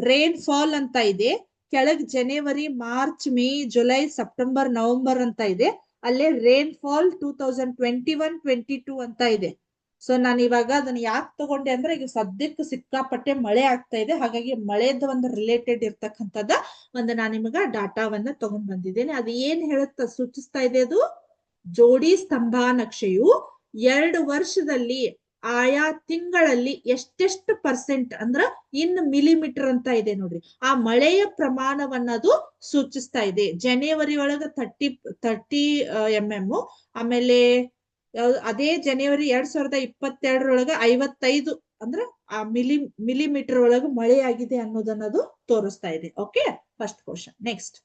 ರೇನ್ ಫಾಲ್ ಅಂತ ಇದೆ, ಕೆಳಗ್ ಜನವರಿ, March, May, July, September, November ಅಂತ ಇದೆ. ಅಲ್ಲೇ ರೇನ್ ಫಾಲ್ 2021-22 ಅಂತ ಇದೆ. ಸೊ ನಾನು ಇವಾಗ ಅದನ್ನ ಯಾಕೆ ತಗೊಂಡೆ ಅಂದ್ರೆ, ಈಗ ಸದ್ಯಕ್ಕೆ ಸಿಕ್ಕಾಪಟ್ಟೆ ಮಳೆ ಆಗ್ತಾ ಇದೆ. ಹಾಗಾಗಿ ಮಳೆದ ಒಂದು ರಿಲೇಟೆಡ್ ಇರ್ತಕ್ಕಂಥದ್ದ ನಾನು ನಿಮಗ ಡಾಟಾವನ್ನ ತಗೊಂಡ್ ಬಂದಿದ್ದೇನೆ. ಅದು ಏನ್ ಹೇಳುತ್ತ ಸೂಚಿಸ್ತಾ ಇದೆ? ಅದು ಜೋಡಿ ಸ್ತಂಭ ನಕ್ಷೆಯು 2 ವರ್ಷದಲ್ಲಿ ಆಯಾ ತಿಂಗಳಲ್ಲಿ ಎಷ್ಟೆಷ್ಟು ಪರ್ಸೆಂಟ್ ಅಂದ್ರ ಇನ್ ಮಿಲಿಮೀಟರ್ ಅಂತ ಇದೆ ನೋಡ್ರಿ, ಆ ಮಳೆಯ ಪ್ರಮಾಣವನ್ನದು ಸೂಚಿಸ್ತಾ ಇದೆ. ಜನವರಿ ಒಳಗ 30 mm, ಆಮೇಲೆ ಅದೇ ಜನವರಿ 2022 55 ಅಂದ್ರ ಆ ಮಿಲಿಮೀಟರ್ ಒಳಗ ಮಳೆ ಆಗಿದೆ ಅನ್ನೋದನ್ನದು ತೋರಿಸ್ತಾ ಇದೆ. Okay, first question. ನೆಕ್ಸ್ಟ್,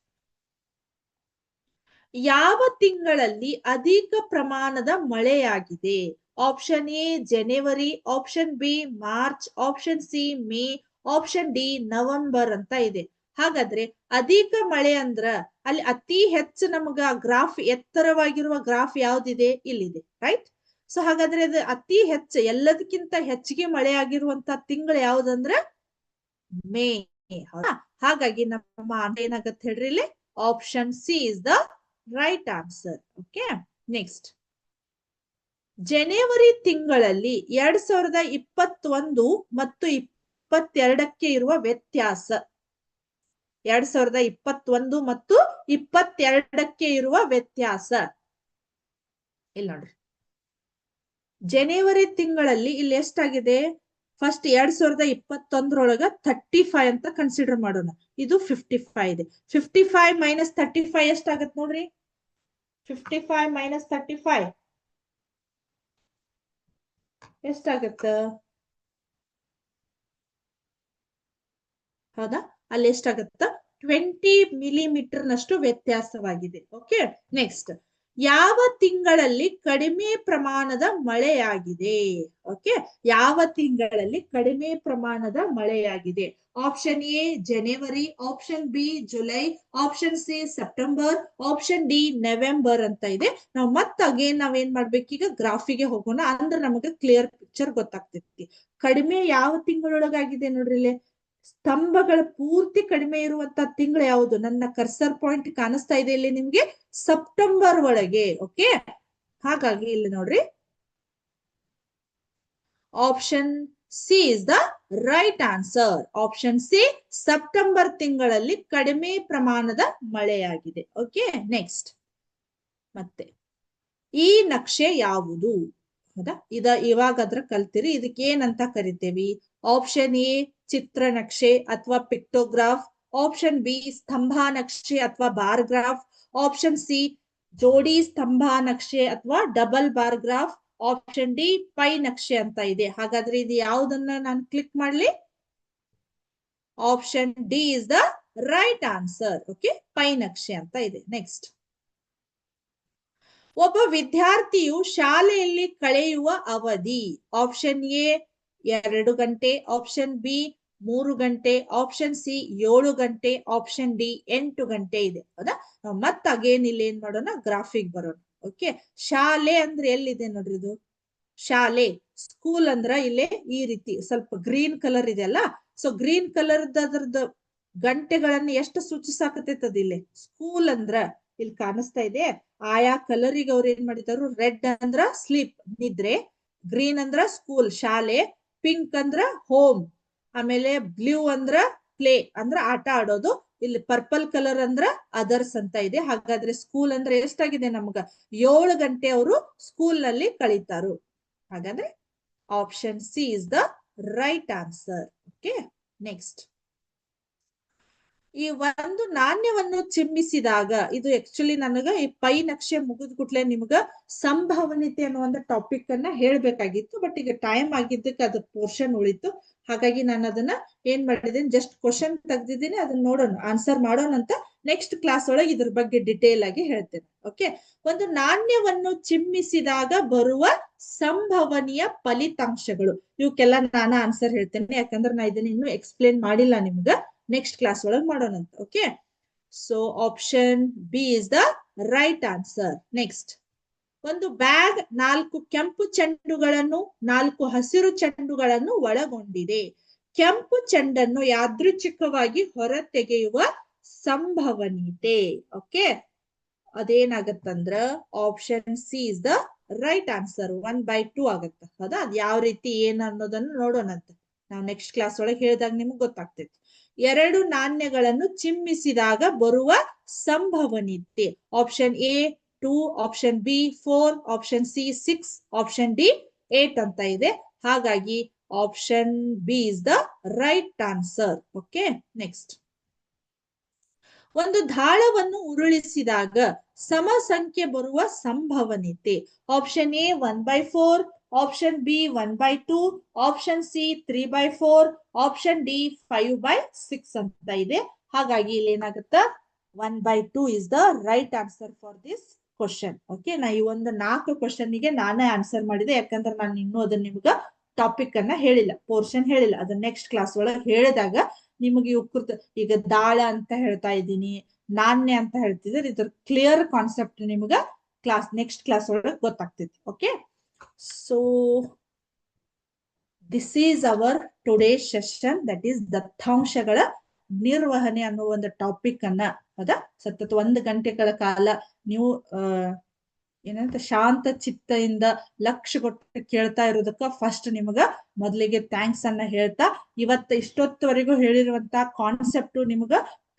ಯಾವ ತಿಂಗಳಲ್ಲಿ ಅಧಿಕ ಪ್ರಮಾಣದ ಮಳೆಯಾಗಿದೆ? Option A January, option B March, option C May, option D November ಅಂತ ಇದೆ. ಹಾಗಾದ್ರೆ ಅಧಿಕ ಮಳೆ ಅಂದ್ರ ಅಲ್ಲಿ ಅತಿ ಹೆಚ್ಚು ನಮಗ ಗ್ರಾಫ್ ಎತ್ತರವಾಗಿರುವ ಗ್ರಾಫ್ ಯಾವ್ದಿದೆ? ಇಲ್ಲಿದೆ, ರೈಟ್? ಸೊ ಹಾಗಾದ್ರೆ ಅದು ಅತಿ ಹೆಚ್ಚು ಎಲ್ಲದಕ್ಕಿಂತ ಹೆಚ್ಚಿಗೆ ಮಳೆ ಆಗಿರುವಂತ ತಿಂಗಳು ಯಾವ್ದಂದ್ರ ಮೇ. ಹಾಗಾಗಿ ನಮ್ಮ ಏನಾಗತ್ತೆ ಹೇಳ್ರಿ ಇಲ್ಲಿ? Option C is the right answer. Okay, next, ಜನವರಿ ತಿಂಗಳಲ್ಲಿ 2021 ಮತ್ತು 22ಕ್ಕೆ ಇರುವ ವ್ಯತ್ಯಾಸ. 2021 ಮತ್ತು 22ಕ್ಕೆ ಇರುವ ವ್ಯತ್ಯಾಸ ಇಲ್ಲಿ ನೋಡ್ರಿ. ಜನವರಿ ತಿಂಗಳಲ್ಲಿ ಇಲ್ಲಿ ಎಷ್ಟಾಗಿದೆ? ಫಸ್ಟ್ 2021 35 ಅಂತ ಕನ್ಸಿಡರ್ ಮಾಡೋಣ. ಇದು 55 ಇದೆ. 55 ಮೈನಸ್ 35 ಎಷ್ಟಾಗತ್ತೆ ನೋಡ್ರಿ? 55 ಮೈನಸ್ 35 ಎಷ್ಟಾಗತ್ತ? ಹೌದಾ? ಅಲ್ಲಿ ಎಷ್ಟಾಗತ್ತ? 20 ಮಿಲಿಮೀಟರ್ ನಷ್ಟು ವ್ಯತ್ಯಾಸವಾಗಿದೆ. ಓಕೆ, ನೆಕ್ಸ್ಟ್, ಯಾವ ತಿಂಗಳಲ್ಲಿ ಕಡಿಮೆ ಪ್ರಮಾಣದ ಮಳೆಯಾಗಿದೆ? ಓಕೆ, ಯಾವ ತಿಂಗಳಲ್ಲಿ ಕಡಿಮೆ ಪ್ರಮಾಣದ ಮಳೆಯಾಗಿದೆ? Option A January, option B July, option C September, option D November ಅಂತ ಇದೆ. ನಾವು ಮತ್ತೆ ಅಗೇನ್ ನಾವೇನ್ ಮಾಡ್ಬೇಕೀಗ? ಗ್ರಾಫಿಗೆ ಹೋಗೋಣ, ಅಂದ್ರೆ ನಮಗೆ ಕ್ಲಿಯರ್ ಪಿಕ್ಚರ್ ಗೊತ್ತಾಗ್ತೈತಿ. ಕಡಿಮೆ ಯಾವ ತಿಂಗಳೊಳಗಾಗಿದೆ ನೋಡ್ರಿ ಇಲ್ಲಿ? ಸ್ತಂಭಗಳ ಪೂರ್ತಿ ಕಡಿಮೆ ಇರುವಂತ ತಿಂಗಳು ಯಾವುದು? ನನ್ನ ಕರ್ಸರ್ ಪಾಯಿಂಟ್ ಕಾಣಿಸ್ತಾ ಇದೆ ಇಲ್ಲಿ ನಿಮ್ಗೆ? ಸೆಪ್ಟೆಂಬರ್ ಒಳಗೆ. ಓಕೆ, ಹಾಗಾಗಿ ಇಲ್ಲಿ ನೋಡ್ರಿ, option C is the right answer. Option C, September ತಿಂಗಳಲ್ಲಿ ಕಡಿಮೆ ಪ್ರಮಾಣದ ಮಳೆಯಾಗಿದೆ. ಓಕೆ, ನೆಕ್ಸ್ಟ್, ಮತ್ತೆ ಈ ನಕ್ಷೆ ಯಾವುದು? ಹೌದಾ? ಇವಾಗಾದ್ರ ಕಲ್ತಿರಿ. ಇದಕ್ಕೆ ಏನಂತ ಕರಿತೇವಿ? ಆಪ್ಷನ್ ಎ ಚಿತ್ರ ನಕ್ಷೆ ಅಥವಾ ಪಿಕ್ಟೋಗ್ರಾಫ್, ಆಪ್ಷನ್ ಬಿ ಸ್ತಂಭ ನಕ್ಷೆ ಅಥವಾ ಬಾರ್ ಗ್ರಾಫ್, ಆಪ್ಷನ್ ಸಿ ಜೋಡಿ ಸ್ತಂಭ ನಕ್ಷೆ ಅಥವಾ double bar graph, option D pie ನಕ್ಷೆ ಅಂತ ಇದೆ. ಹಾಗಾದ್ರೆ ಇದು ಯಾವುದನ್ನ ನಾನು ಕ್ಲಿಕ್ ಮಾಡ್ಲಿ? Option D is the right answer. Okay, pie ನಕ್ಷೆ ಅಂತ ಇದೆ. ನೆಕ್ಸ್ಟ್, ಒಬ್ಬ ವಿದ್ಯಾರ್ಥಿಯು ಶಾಲೆಯಲ್ಲಿ ಕಳೆಯುವ ಅವಧಿ. ಆಪ್ಷನ್ ಎ 2 ಗಂಟೆ, ಆಪ್ಷನ್ ಬಿ 3 ಗಂಟೆ, ಆಪ್ಷನ್ ಸಿ 7 ಗಂಟೆ, ಆಪ್ಷನ್ ಡಿ 8 ಗಂಟೆ ಇದೆ. ಹೌದಾ? ನಾವು ಮತ್ತೆ ಅಗೇನ್ ಇಲ್ಲಿ ಏನ್ ಮಾಡೋಣ? ಗ್ರಾಫಿಕ್ ಬರೋಣ. ಓಕೆ, ಶಾಲೆ ಅಂದ್ರೆ ಎಲ್ಲಿದೆ ನೋಡ್ರಿ? ಇದು ಶಾಲೆ. ಸ್ಕೂಲ್ ಅಂದ್ರ ಇಲ್ಲೇ ಈ ರೀತಿ ಸ್ವಲ್ಪ ಗ್ರೀನ್ ಕಲರ್ ಇದೆ ಅಲ್ಲ? ಸೊ ಗ್ರೀನ್ ಕಲರ್ ಅದ್ರದ್ದು ಗಂಟೆಗಳನ್ನ ಎಷ್ಟು ಸೂಚಿಸಾಕತೈತದ ಇಲ್ಲಿ? ಸ್ಕೂಲ್ ಅಂದ್ರ ಇಲ್ಲಿ ಕಾಣಿಸ್ತಾ ಇದೆ. ಆಯಾ ಕಲರಿಗೆ ಅವ್ರು ಏನ್ ಮಾಡಿದಾರು? ರೆಡ್ ಅಂದ್ರ ಸ್ಲೀಪ್ ನಿದ್ರೆ, ಗ್ರೀನ್ ಅಂದ್ರ ಸ್ಕೂಲ್ ಶಾಲೆ, ಪಿಂಕ್ ಅಂದ್ರ ಹೋಮ್, ಆಮೇಲೆ ಬ್ಲೂ ಅಂದ್ರ ಪ್ಲೇ ಅಂದ್ರ ಆಟ ಆಡೋದು, ಇಲ್ಲಿ ಪರ್ಪಲ್ ಕಲರ್ ಅಂದ್ರ ಅದರ್ಸ್ ಅಂತ ಇದೆ. ಹಾಗಾದ್ರೆ ಸ್ಕೂಲ್ ಅಂದ್ರೆ ಎಷ್ಟಾಗಿದೆ ನಮ್ಗ? 7 ಗಂಟೆ ಅವರು ಸ್ಕೂಲ್ ನಲ್ಲಿ ಕಳೀತಾರು. ಹಾಗಾದ್ರೆ option C is the right answer. Okay, next, ಈ ಒಂದು ನಾಣ್ಯವನ್ನು ಚಿಮ್ಮಿಸಿದಾಗ, ಇದು ಆಕ್ಚುಲಿ ನನಗ ಈ ಪೈ ನಕ್ಷೆ ಮುಗಿದ್ ಕೂಡ್ಲೆ ನಿಮ್ಗ ಸಂಭವನೀಯತೆ ಅನ್ನುವಂತ ಟಾಪಿಕ್ ಅನ್ನ ಹೇಳ್ಬೇಕಾಗಿತ್ತು. ಬಟ್ ಈಗ ಟೈಮ್ ಆಗಿದ್ದಕ್ಕೆ ಅದು ಪೋರ್ಷನ್ ಉಳಿತು. ಹಾಗಾಗಿ ನಾನು ಅದನ್ನ ಏನ್ ಮಾಡಿದ್ದೀನಿ? ಜಸ್ಟ್ ಕ್ವಶನ್ ತೆಗ್ದಿದ್ದೀನಿ, ಅದನ್ನ ನೋಡೋಣ, ಆನ್ಸರ್ ಮಾಡೋಣ ಅಂತ. ನೆಕ್ಸ್ಟ್ ಕ್ಲಾಸ್ ಒಳಗೆ ಇದ್ರ ಬಗ್ಗೆ ಡಿಟೇಲ್ ಆಗಿ ಹೇಳ್ತೇನೆ. ಓಕೆ, ಒಂದು ನಾಣ್ಯವನ್ನು ಚಿಮ್ಮಿಸಿದಾಗ ಬರುವ ಸಂಭವನೀಯ ಫಲಿತಾಂಶಗಳು. ಇವಕ್ಕೆಲ್ಲ ನಾನು ಆನ್ಸರ್ ಹೇಳ್ತೇನೆ, ಯಾಕಂದ್ರೆ ನಾ ಇದನ್ನ ಇನ್ನು ಎಕ್ಸ್ಪ್ಲೇನ್ ಮಾಡಿಲ್ಲ ನಿಮ್ಗ. ನೆಕ್ಸ್ಟ್ ಕ್ಲಾಸ್ ಒಳಗೆ ಮಾಡೋಣ ಅಂತ. Okay, so option B is the right answer. Next, ಒಂದು ಬ್ಯಾಗ್ 4 ಕೆಂಪು ಚೆಂಡುಗಳನ್ನು 4 ಹಸಿರು ಚೆಂಡುಗಳನ್ನು ಒಳಗೊಂಡಿದೆ. ಕೆಂಪು ಚೆಂಡನ್ನು ಯಾದೃಚ್ಛಿಕವಾಗಿ ಹೊರತೆಗೆಯುವ ಸಂಭವನೀಯತೆ. ಓಕೆ, ಅದೇನಾಗತ್ತಂದ್ರ option C is the right answer. 1/2 ಆಗತ್ತ. ಹೌದಾ? ಅದ್ ಯಾವ ರೀತಿ ಏನ್ ಅನ್ನೋದನ್ನು ನೋಡೋಣ ಅಂತ. ನಾವು ನೆಕ್ಸ್ಟ್ ಕ್ಲಾಸ್ ಒಳಗೆ ಹೇಳಿದಾಗ ನಿಮ್ಗೆ ಗೊತ್ತಾಗ್ತೈತಿ. 2 ನಾಣ್ಯಗಳನ್ನು ಚಿಮ್ಮಿಸಿದಾಗ ಬರುವ ಸಂಭವನೀಯತೆ. Option A 2, option B 4, option C 6, option D 8 ಅಂತ ಇದೆ. ಹಾಗಾಗಿ option B is the right answer. Okay, next. ಒಂದು ದಾಳವನ್ನು ಉರುಳಿಸಿದಾಗ ಸಮ ಸಂಖ್ಯೆ ಬರುವ ಸಂಭವನೀಯತೆ. Option A 1/4, option B 1/2, option C 3/4, option D 5/6 ಅಂತ ಇದೆ. ಹಾಗಾಗಿ ಇಲ್ಲಿ ಏನಾಗುತ್ತಾ 1/2 is the right answer for this question. Okay, ನಾ ಈ ಒಂದು 4 ಕ್ವಶನ್ಗೆ ನಾನೇ ಆನ್ಸರ್ ಮಾಡಿದೆ, ಯಾಕಂದ್ರೆ ನಾನು ಇನ್ನೂ ಅದನ್ನ ನಿಮ್ಗ ಟಾಪಿಕ್ ಅನ್ನ ಹೇಳಿಲ್ಲ, ಪೋರ್ಷನ್ ಹೇಳಿಲ್ಲ. ಅದನ್ನ ನೆಕ್ಸ್ಟ್ ಕ್ಲಾಸ್ ಒಳಗೆ ಹೇಳಿದಾಗ ನಿಮಗೆ ಉಕ್ಕೃತ, ಈಗ ದಾಳ ಅಂತ ಹೇಳ್ತಾ ಇದ್ದೀನಿ, ನಾಣ್ಯ ಅಂತ ಹೇಳ್ತಿದ್ರೆ ಇದ್ರ ಕ್ಲಿಯರ್ ಕಾನ್ಸೆಪ್ಟ್ ನಿಮ್ಗ ನೆಕ್ಸ್ಟ್ ಕ್ಲಾಸ್ ಒಳಗೆ ಗೊತ್ತಾಗ್ತೈತಿ. Okay, so this is our today session, that is ದತ್ತಾಂಶಗಳ ನಿರ್ವಹಣೆ ಅನ್ನೋ ಒಂದು ಟಾಪಿಕ್ ಅನ್ನ ಸತತ 1 ಗಂಟೆಗಳ ಕಾಲ ನೀವು ಏನಂತ ಶಾಂತ ಚಿತ್ತದಿಂದ ಲಕ್ಷ್ಯ ಕೊಟ್ಟು ಕೇಳ್ತಾ ಇರೋದಕ್ಕ ಫಸ್ಟ್ ನಿಮಗ ಮೊದಲಿಗೆ ಥ್ಯಾಂಕ್ಸ್ ಅನ್ನ ಹೇಳ್ತಾ, ಇಷ್ಟೊತ್ತವರೆಗೂ ಹೇಳಿರುವಂತ ಕಾನ್ಸೆಪ್ಟ್ ನಿಮಗ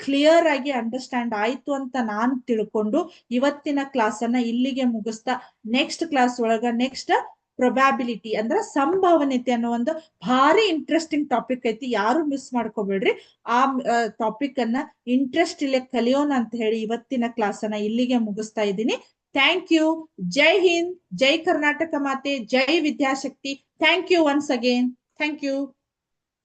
ಕ್ಲಿಯರ್ ಆಗಿ ಅಂಡರ್ಸ್ಟ್ಯಾಂಡ್ ಆಯ್ತು ಅಂತ ನಾನು ತಿಳ್ಕೊಂಡು ಇವತ್ತಿನ ಕ್ಲಾಸ್ ಅನ್ನ ಇಲ್ಲಿಗೆ ಮುಗಿಸ್ತಾ, ನೆಕ್ಸ್ಟ್ ಕ್ಲಾಸ್ ಒಳಗ ನೆಕ್ಸ್ಟ್ ಪ್ರೊಬ್ಯಾಬಿಲಿಟಿ ಅಂದ್ರೆ ಸಂಭವನೀಯತೆ ಅನ್ನೋ ಒಂದು ಭಾರಿ ಇಂಟ್ರೆಸ್ಟಿಂಗ್ ಟಾಪಿಕ್ ಐತಿ, ಯಾರು ಮಿಸ್ ಮಾಡ್ಕೋಬೇಡ್ರಿ. ಆ ಟಾಪಿಕ್ ಅನ್ನ ಇಂಟ್ರೆಸ್ಟ್ ಇಲ್ಲೇ ಕಲಿಯೋಣ ಅಂತ ಹೇಳಿ ಇವತ್ತಿನ ಕ್ಲಾಸ್ ಅನ್ನ ಇಲ್ಲಿಗೆ ಮುಗಿಸ್ತಾ ಇದ್ದೀನಿ. Thank you. ಜೈ ಹಿಂದ್, ಜೈ ಕರ್ನಾಟಕ ಮಾತೆ, ಜೈ Vidyashakti. Thank you once again. Thank you.